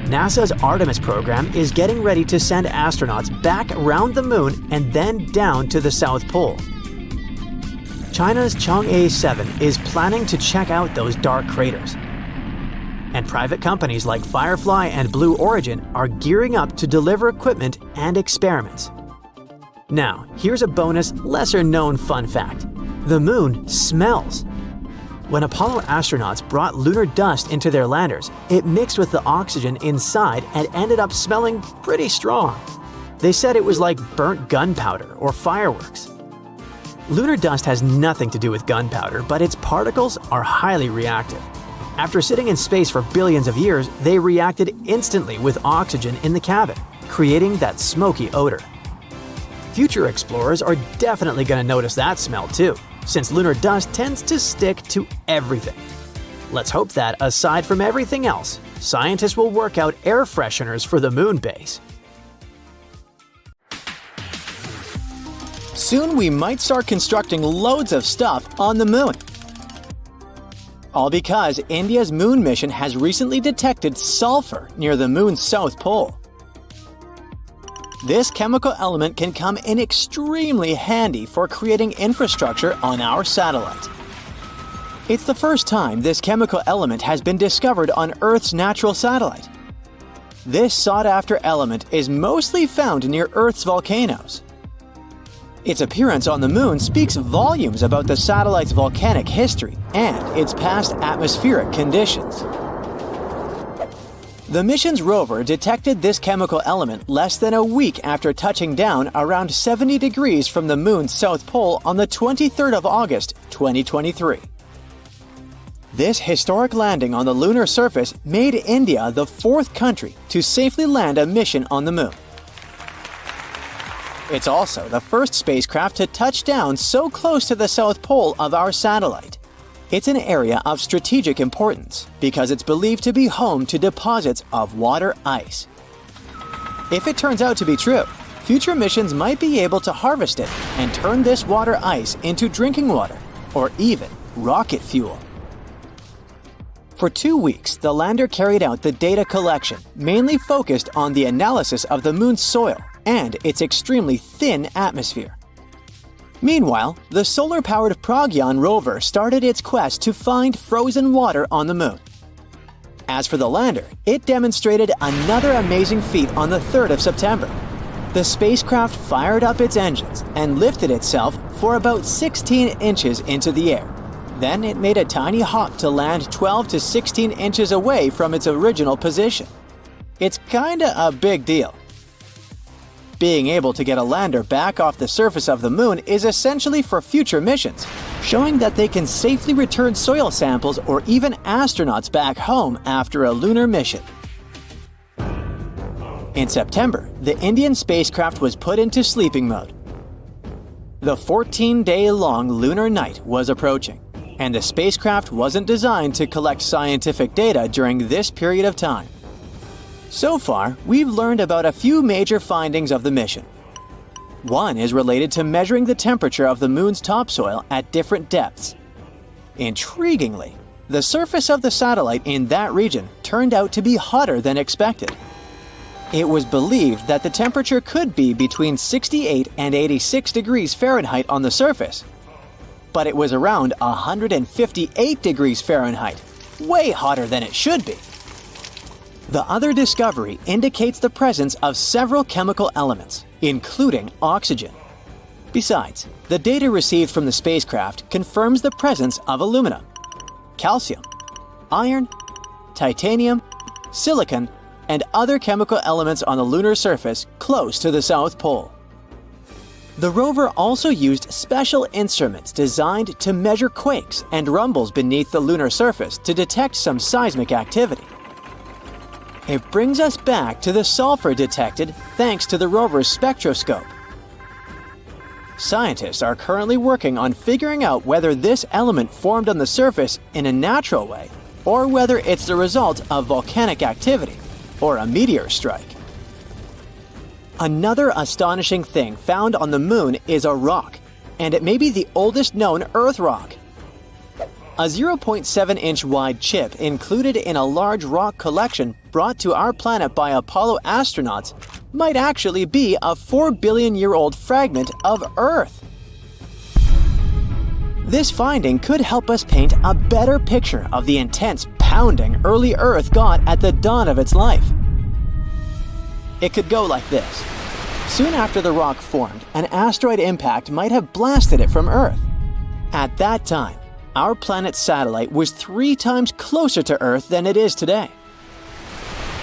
NASA's Artemis program is getting ready to send astronauts back around the moon and then down to the South Pole. China's Chang'e 7 is planning to check out those dark craters. And private companies like Firefly and Blue Origin are gearing up to deliver equipment and experiments. Now, here's a bonus, lesser-known fun fact. The moon smells. When Apollo astronauts brought lunar dust into their landers, it mixed with the oxygen inside and ended up smelling pretty strong. They said it was like burnt gunpowder or fireworks. Lunar dust has nothing to do with gunpowder, but its particles are highly reactive. After sitting in space for billions of years, they reacted instantly with oxygen in the cabin, creating that smoky odor. Future explorers are definitely going to notice that smell too, since lunar dust tends to stick to everything. Let's hope that, aside from everything else, scientists will work out air fresheners for the moon base. Soon we might start constructing loads of stuff on the moon. All because India's moon mission has recently detected sulfur near the moon's south pole. This chemical element can come in extremely handy for creating infrastructure on our satellite. It's the first time this chemical element has been discovered on Earth's natural satellite. This sought-after element is mostly found near Earth's volcanoes. Its appearance on the moon speaks volumes about the satellite's volcanic history and its past atmospheric conditions. The mission's rover detected this chemical element less than a week after touching down around 70 degrees from the moon's south pole on the 23rd of August, 2023. This historic landing on the lunar surface made India the fourth country to safely land a mission on the moon. It's also the first spacecraft to touch down so close to the south pole of our satellite. It's an area of strategic importance because it's believed to be home to deposits of water ice. If it turns out to be true, future missions might be able to harvest it and turn this water ice into drinking water or even rocket fuel. For 2 weeks, the lander carried out the data collection, mainly focused on the analysis of the moon's soil and its extremely thin atmosphere. Meanwhile, the solar-powered Pragyan rover started its quest to find frozen water on the moon. As for the lander, it demonstrated another amazing feat on the 3rd of September. The spacecraft fired up its engines and lifted itself for about 16 inches into the air. Then it made a tiny hop to land 12 to 16 inches away from its original position. It's kinda a big deal. Being able to get a lander back off the surface of the moon is essentially for future missions, showing that they can safely return soil samples or even astronauts back home after a lunar mission. In September, the Indian spacecraft was put into sleeping mode. The 14-day-long lunar night was approaching, and the spacecraft wasn't designed to collect scientific data during this period of time. So far, we've learned about a few major findings of the mission. One is related to measuring the temperature of the moon's topsoil at different depths. Intriguingly, the surface of the satellite in that region turned out to be hotter than expected. It was believed that the temperature could be between 68 and 86 degrees Fahrenheit on the surface, but it was around 158 degrees Fahrenheit, way hotter than it should be. The other discovery indicates the presence of several chemical elements, including oxygen. Besides, the data received from the spacecraft confirms the presence of aluminum, calcium, iron, titanium, silicon, and other chemical elements on the lunar surface close to the South Pole. The rover also used special instruments designed to measure quakes and rumbles beneath the lunar surface to detect some seismic activity. It brings us back to the sulfur detected thanks to the rover's spectroscope. Scientists are currently working on figuring out whether this element formed on the surface in a natural way or whether it's the result of volcanic activity or a meteor strike. Another astonishing thing found on the moon is a rock, and it may be the oldest known Earth rock. A 0.7-inch wide chip included in a large rock collection brought to our planet by Apollo astronauts might actually be a 4-billion-year-old fragment of Earth. This finding could help us paint a better picture of the intense pounding early Earth got at the dawn of its life. It could go like this. Soon after the rock formed, an asteroid impact might have blasted it from Earth. At that time, our planet's satellite was 3 times closer to Earth than it is today.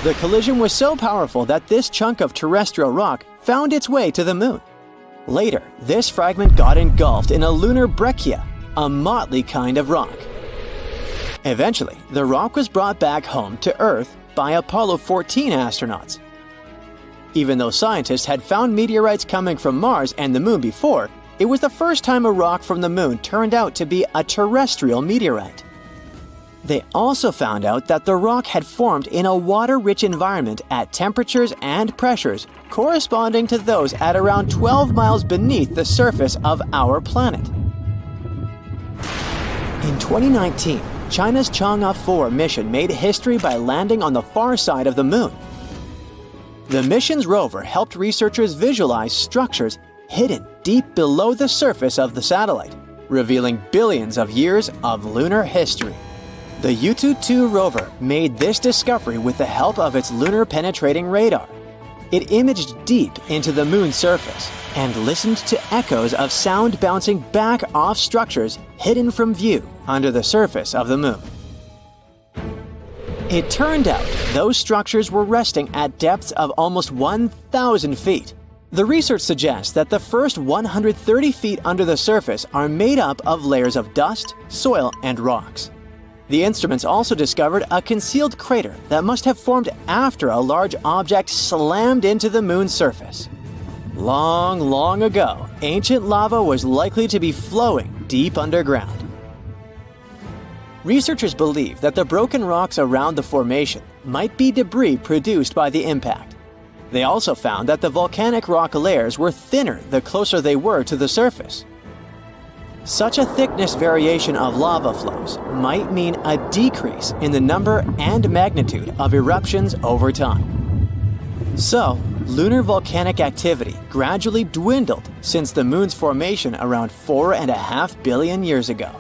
The collision was so powerful that this chunk of terrestrial rock found its way to the moon. Later, this fragment got engulfed in a lunar breccia, a motley kind of rock. Eventually, the rock was brought back home to Earth by Apollo 14 astronauts. Even though scientists had found meteorites coming from Mars and the moon before, it was the first time a rock from the moon turned out to be a terrestrial meteorite. They also found out that the rock had formed in a water-rich environment at temperatures and pressures corresponding to those at around 12 miles beneath the surface of our planet. In 2019, China's Chang'e 4 mission made history by landing on the far side of the moon. The mission's rover helped researchers visualize structures hidden deep below the surface of the satellite, revealing billions of years of lunar history. The Yutu-2 rover made this discovery with the help of its lunar penetrating radar. It imaged deep into the moon's surface and listened to echoes of sound bouncing back off structures hidden from view under the surface of the moon. It turned out those structures were resting at depths of almost 1,000 feet. The research suggests that the first 130 feet under the surface are made up of layers of dust, soil, and rocks. The instruments also discovered a concealed crater that must have formed after a large object slammed into the moon's surface. Long, long ago, ancient lava was likely to be flowing deep underground. Researchers believe that the broken rocks around the formation might be debris produced by the impact. They also found that the volcanic rock layers were thinner the closer they were to the surface. Such a thickness variation of lava flows might mean a decrease in the number and magnitude of eruptions over time. So, lunar volcanic activity gradually dwindled since the moon's formation around 4.5 billion years ago.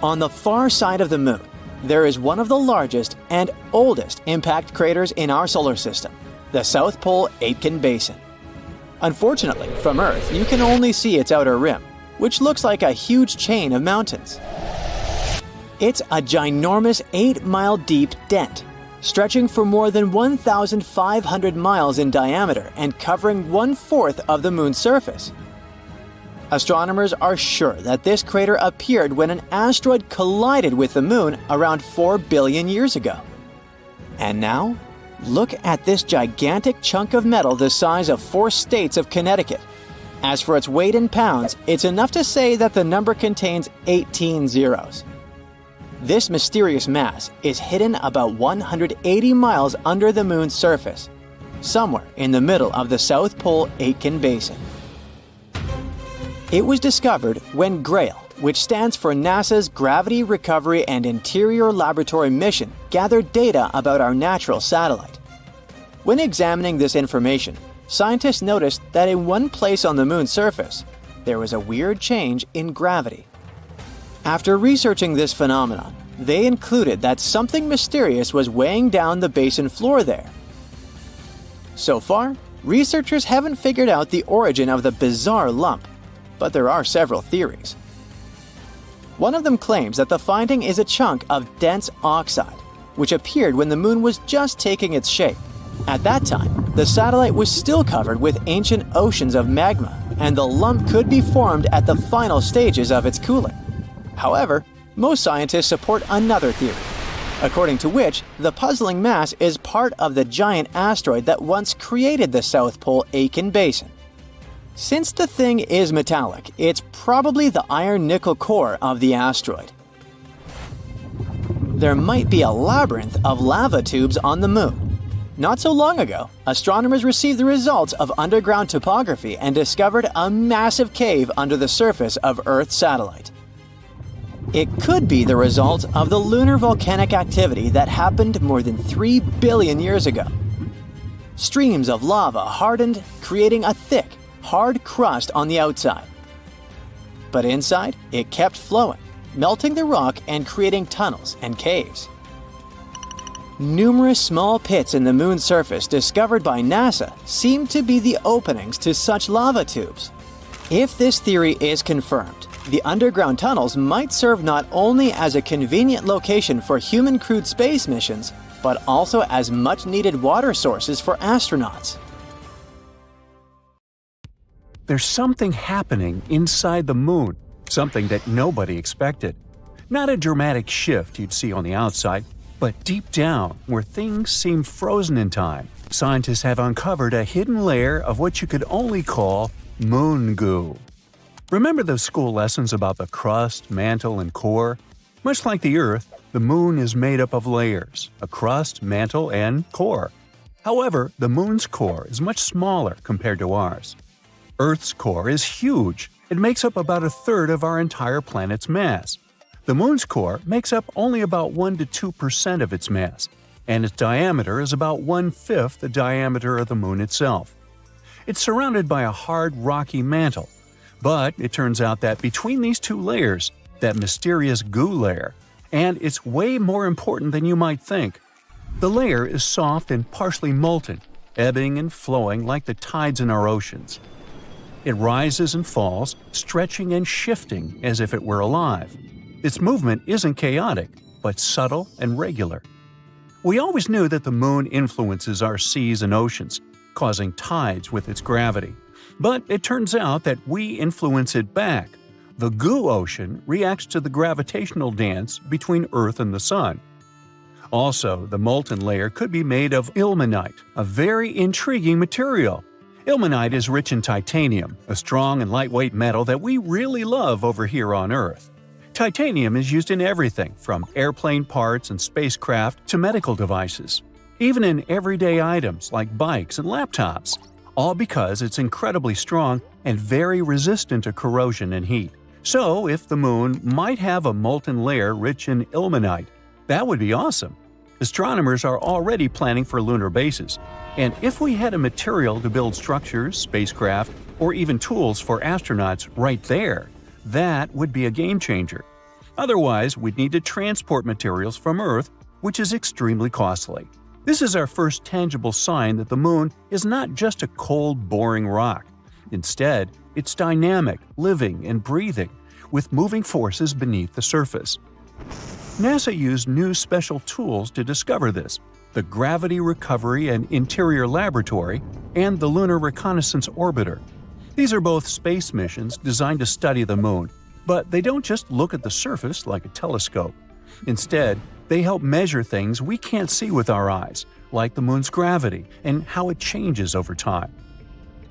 On the far side of the moon, there is one of the largest and oldest impact craters in our solar system, the South Pole Aitken Basin. Unfortunately, from Earth, you can only see its outer rim, which looks like a huge chain of mountains. It's a ginormous 8-mile deep dent, stretching for more than 1,500 miles in diameter and covering 1/4 of the moon's surface. Astronomers are sure that this crater appeared when an asteroid collided with the moon around 4 billion years ago. And now, look at this gigantic chunk of metal the size of 4 states of Connecticut. As for its weight in pounds, it's enough to say that the number contains 18 zeros. This mysterious mass is hidden about 180 miles under the moon's surface, somewhere in the middle of the South Pole Aitken Basin. It was discovered when GRAIL, which stands for NASA's Gravity Recovery and Interior Laboratory mission, gathered data about our natural satellite. When examining this information, scientists noticed that in one place on the moon's surface, there was a weird change in gravity. After researching this phenomenon, they concluded that something mysterious was weighing down the basin floor there. So far, researchers haven't figured out the origin of the bizarre lump, but there are several theories. One of them claims that the finding is a chunk of dense oxide, which appeared when the moon was just taking its shape. At that time, the satellite was still covered with ancient oceans of magma, and the lump could be formed at the final stages of its cooling. However, most scientists support another theory, according to which the puzzling mass is part of the giant asteroid that once created the South Pole Aitken Basin. Since the thing is metallic, it's probably the iron-nickel core of the asteroid. There might be a labyrinth of lava tubes on the moon. Not so long ago, astronomers received the results of underground topography and discovered a massive cave under the surface of Earth's satellite. It could be the result of the lunar volcanic activity that happened more than 3 billion years ago. Streams of lava hardened, creating a thick, hard crust on the outside. But inside, it kept flowing, melting the rock and creating tunnels and caves. Numerous small pits in the moon's surface discovered by NASA seem to be the openings to such lava tubes. If this theory is confirmed, the underground tunnels might serve not only as a convenient location for human-crewed space missions, but also as much-needed water sources for astronauts. There's something happening inside the moon, something that nobody expected. Not a dramatic shift you'd see on the outside, but deep down, where things seem frozen in time, scientists have uncovered a hidden layer of what you could only call moon goo. Remember those school lessons about the crust, mantle, and core? Much like the Earth, the moon is made up of layers, a crust, mantle, and core. However, the moon's core is much smaller compared to ours. Earth's core is huge. It makes up about a third of our entire planet's mass. The moon's core makes up only about 1 to 2% of its mass, and its diameter is about 1/5 the diameter of the moon itself. It's surrounded by a hard, rocky mantle. But it turns out that between these two layers, that mysterious goo layer, and it's way more important than you might think. The layer is soft and partially molten, ebbing and flowing like the tides in our oceans. It rises and falls, stretching and shifting as if it were alive. Its movement isn't chaotic, but subtle and regular. We always knew that the moon influences our seas and oceans, causing tides with its gravity. But it turns out that we influence it back. The goo ocean reacts to the gravitational dance between Earth and the Sun. Also, the molten layer could be made of ilmenite, a very intriguing material. Ilmenite is rich in titanium, a strong and lightweight metal that we really love over here on Earth. Titanium is used in everything from airplane parts and spacecraft to medical devices, even in everyday items like bikes and laptops. All because it's incredibly strong and very resistant to corrosion and heat. So, if the moon might have a molten layer rich in ilmenite, that would be awesome. Astronomers are already planning for lunar bases, and if we had a material to build structures, spacecraft, or even tools for astronauts right there, that would be a game changer. Otherwise, we'd need to transport materials from Earth, which is extremely costly. This is our first tangible sign that the moon is not just a cold, boring rock. Instead, it's dynamic, living, and breathing, with moving forces beneath the surface. NASA used new special tools to discover this: the Gravity Recovery and Interior Laboratory and the Lunar Reconnaissance Orbiter. These are both space missions designed to study the moon, but they don't just look at the surface like a telescope. Instead, they help measure things we can't see with our eyes, like the moon's gravity and how it changes over time.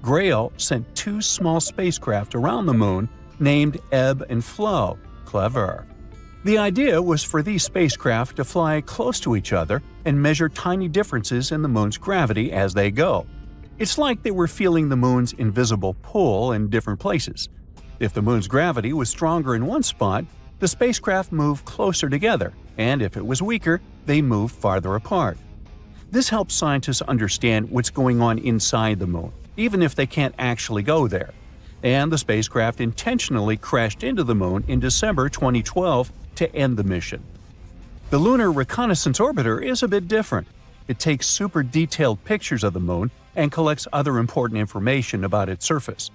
Grail sent 2 small spacecraft around the moon named Ebb and Flow. Clever. The idea was for these spacecraft to fly close to each other and measure tiny differences in the moon's gravity as they go. It's like they were feeling the moon's invisible pull in different places. If the moon's gravity was stronger in one spot, the spacecraft moved closer together, and if it was weaker, they moved farther apart. This helps scientists understand what's going on inside the moon, even if they can't actually go there. And the spacecraft intentionally crashed into the moon in December 2012 to end the mission. The Lunar Reconnaissance Orbiter is a bit different. It takes super detailed pictures of the moon and collects other important information about its surface.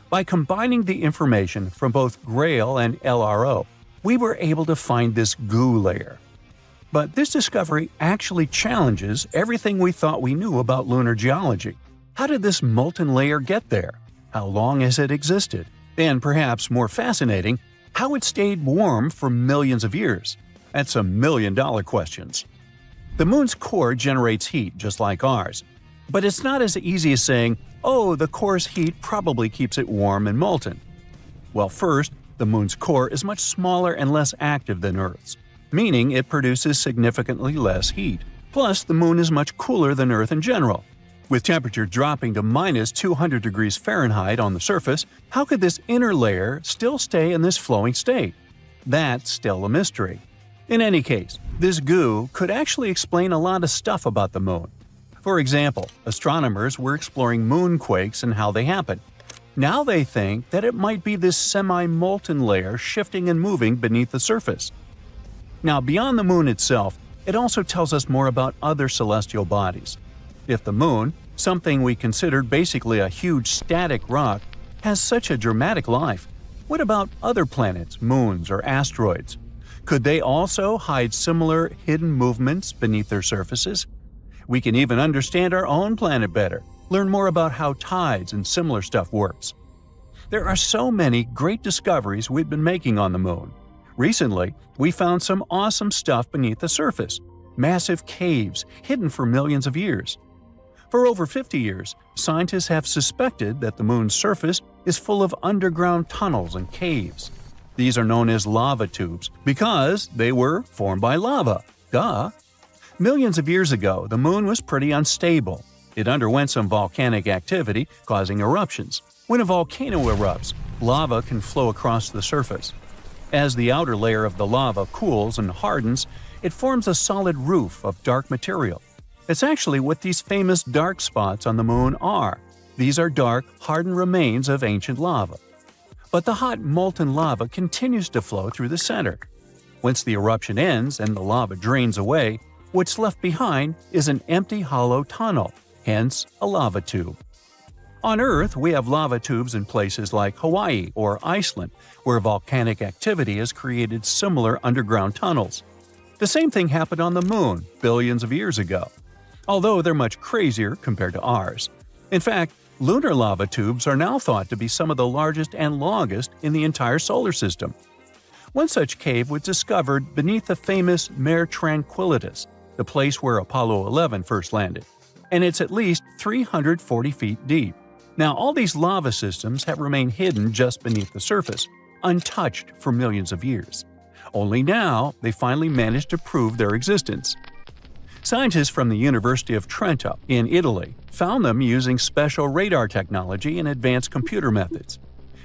By combining the information from both GRAIL and LRO, we were able to find this goo layer. But this discovery actually challenges everything we thought we knew about lunar geology. How did this molten layer get there? How long has it existed? And perhaps more fascinating, how it stayed warm for millions of years? That's some million-dollar questions. The moon's core generates heat just like ours. But it's not as easy as saying, oh, the core's heat probably keeps it warm and molten. Well, first, the moon's core is much smaller and less active than Earth's, meaning it produces significantly less heat. Plus, the moon is much cooler than Earth in general. With temperature dropping to minus 200 degrees Fahrenheit on the surface, how could this inner layer still stay in this flowing state? That's still a mystery. In any case, this goo could actually explain a lot of stuff about the moon. For example, astronomers were exploring moonquakes and how they happen. Now they think that it might be this semi-molten layer shifting and moving beneath the surface. Now, beyond the moon itself, it also tells us more about other celestial bodies. If the moon, something we considered basically a huge static rock, has such a dramatic life, what about other planets, moons, or asteroids? Could they also hide similar hidden movements beneath their surfaces? We can even understand our own planet better, learn more about how tides and similar stuff works. There are so many great discoveries we've been making on the moon. Recently, we found some awesome stuff beneath the surface, massive caves hidden for millions of years. For over 50 years, scientists have suspected that the moon's surface is full of underground tunnels and caves. These are known as lava tubes because they were formed by lava. Duh! Millions of years ago, the moon was pretty unstable. It underwent some volcanic activity, causing eruptions. When a volcano erupts, lava can flow across the surface. As the outer layer of the lava cools and hardens, it forms a solid roof of dark material. It's actually what these famous dark spots on the moon are. These are dark, hardened remains of ancient lava. But the hot, molten lava continues to flow through the center. Once the eruption ends and the lava drains away, what's left behind is an empty hollow tunnel, hence a lava tube. On Earth, we have lava tubes in places like Hawaii or Iceland, where volcanic activity has created similar underground tunnels. The same thing happened on the moon billions of years ago, although they're much crazier compared to ours. In fact, lunar lava tubes are now thought to be some of the largest and longest in the entire solar system. One such cave was discovered beneath the famous Mare Tranquillitatis, the place where Apollo 11 first landed, and it's at least 340 feet deep. Now, all these lava systems have remained hidden just beneath the surface, untouched for millions of years. Only now they finally managed to prove their existence. Scientists from the University of Trento in Italy found them using special radar technology and advanced computer methods.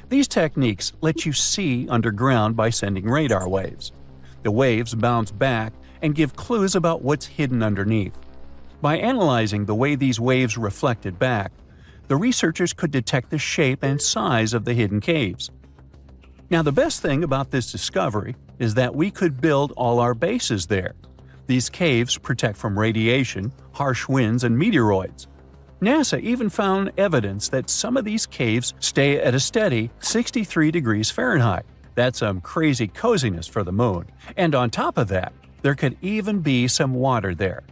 These techniques let you see underground by sending radar waves. The waves bounce back and give clues about what's hidden underneath. By analyzing the way these waves reflected back, the researchers could detect the shape and size of the hidden caves. Now, the best thing about this discovery is that we could build all our bases there. These caves protect from radiation, harsh winds, and meteoroids. NASA even found evidence that some of these caves stay at a steady 63 degrees Fahrenheit. That's some crazy coziness for the moon. And on top of that, there could even be some water there.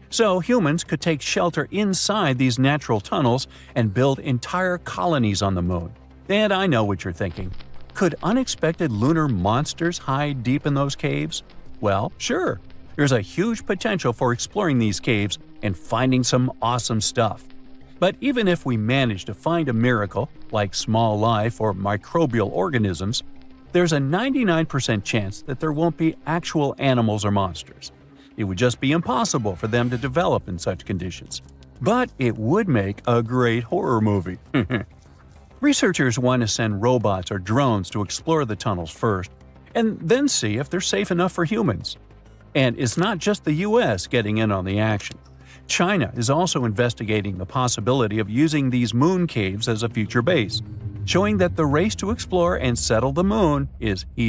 So humans could take shelter inside these natural tunnels and build entire colonies on the moon. And I know what you're thinking. Could unexpected lunar monsters hide deep in those caves? Well, sure. There's a huge potential for exploring these caves and finding some awesome stuff. But even if we manage to find a miracle, like small life or microbial organisms, there's a 99% chance that there won't be actual animals or monsters. It would just be impossible for them to develop in such conditions. But it would make a great horror movie. Researchers want to send robots or drones to explore the tunnels first, and then see if they're safe enough for humans. And it's not just the US getting in on the action. China is also investigating the possibility of using these moon caves as a future base, showing that the race to explore and settle the moon is heating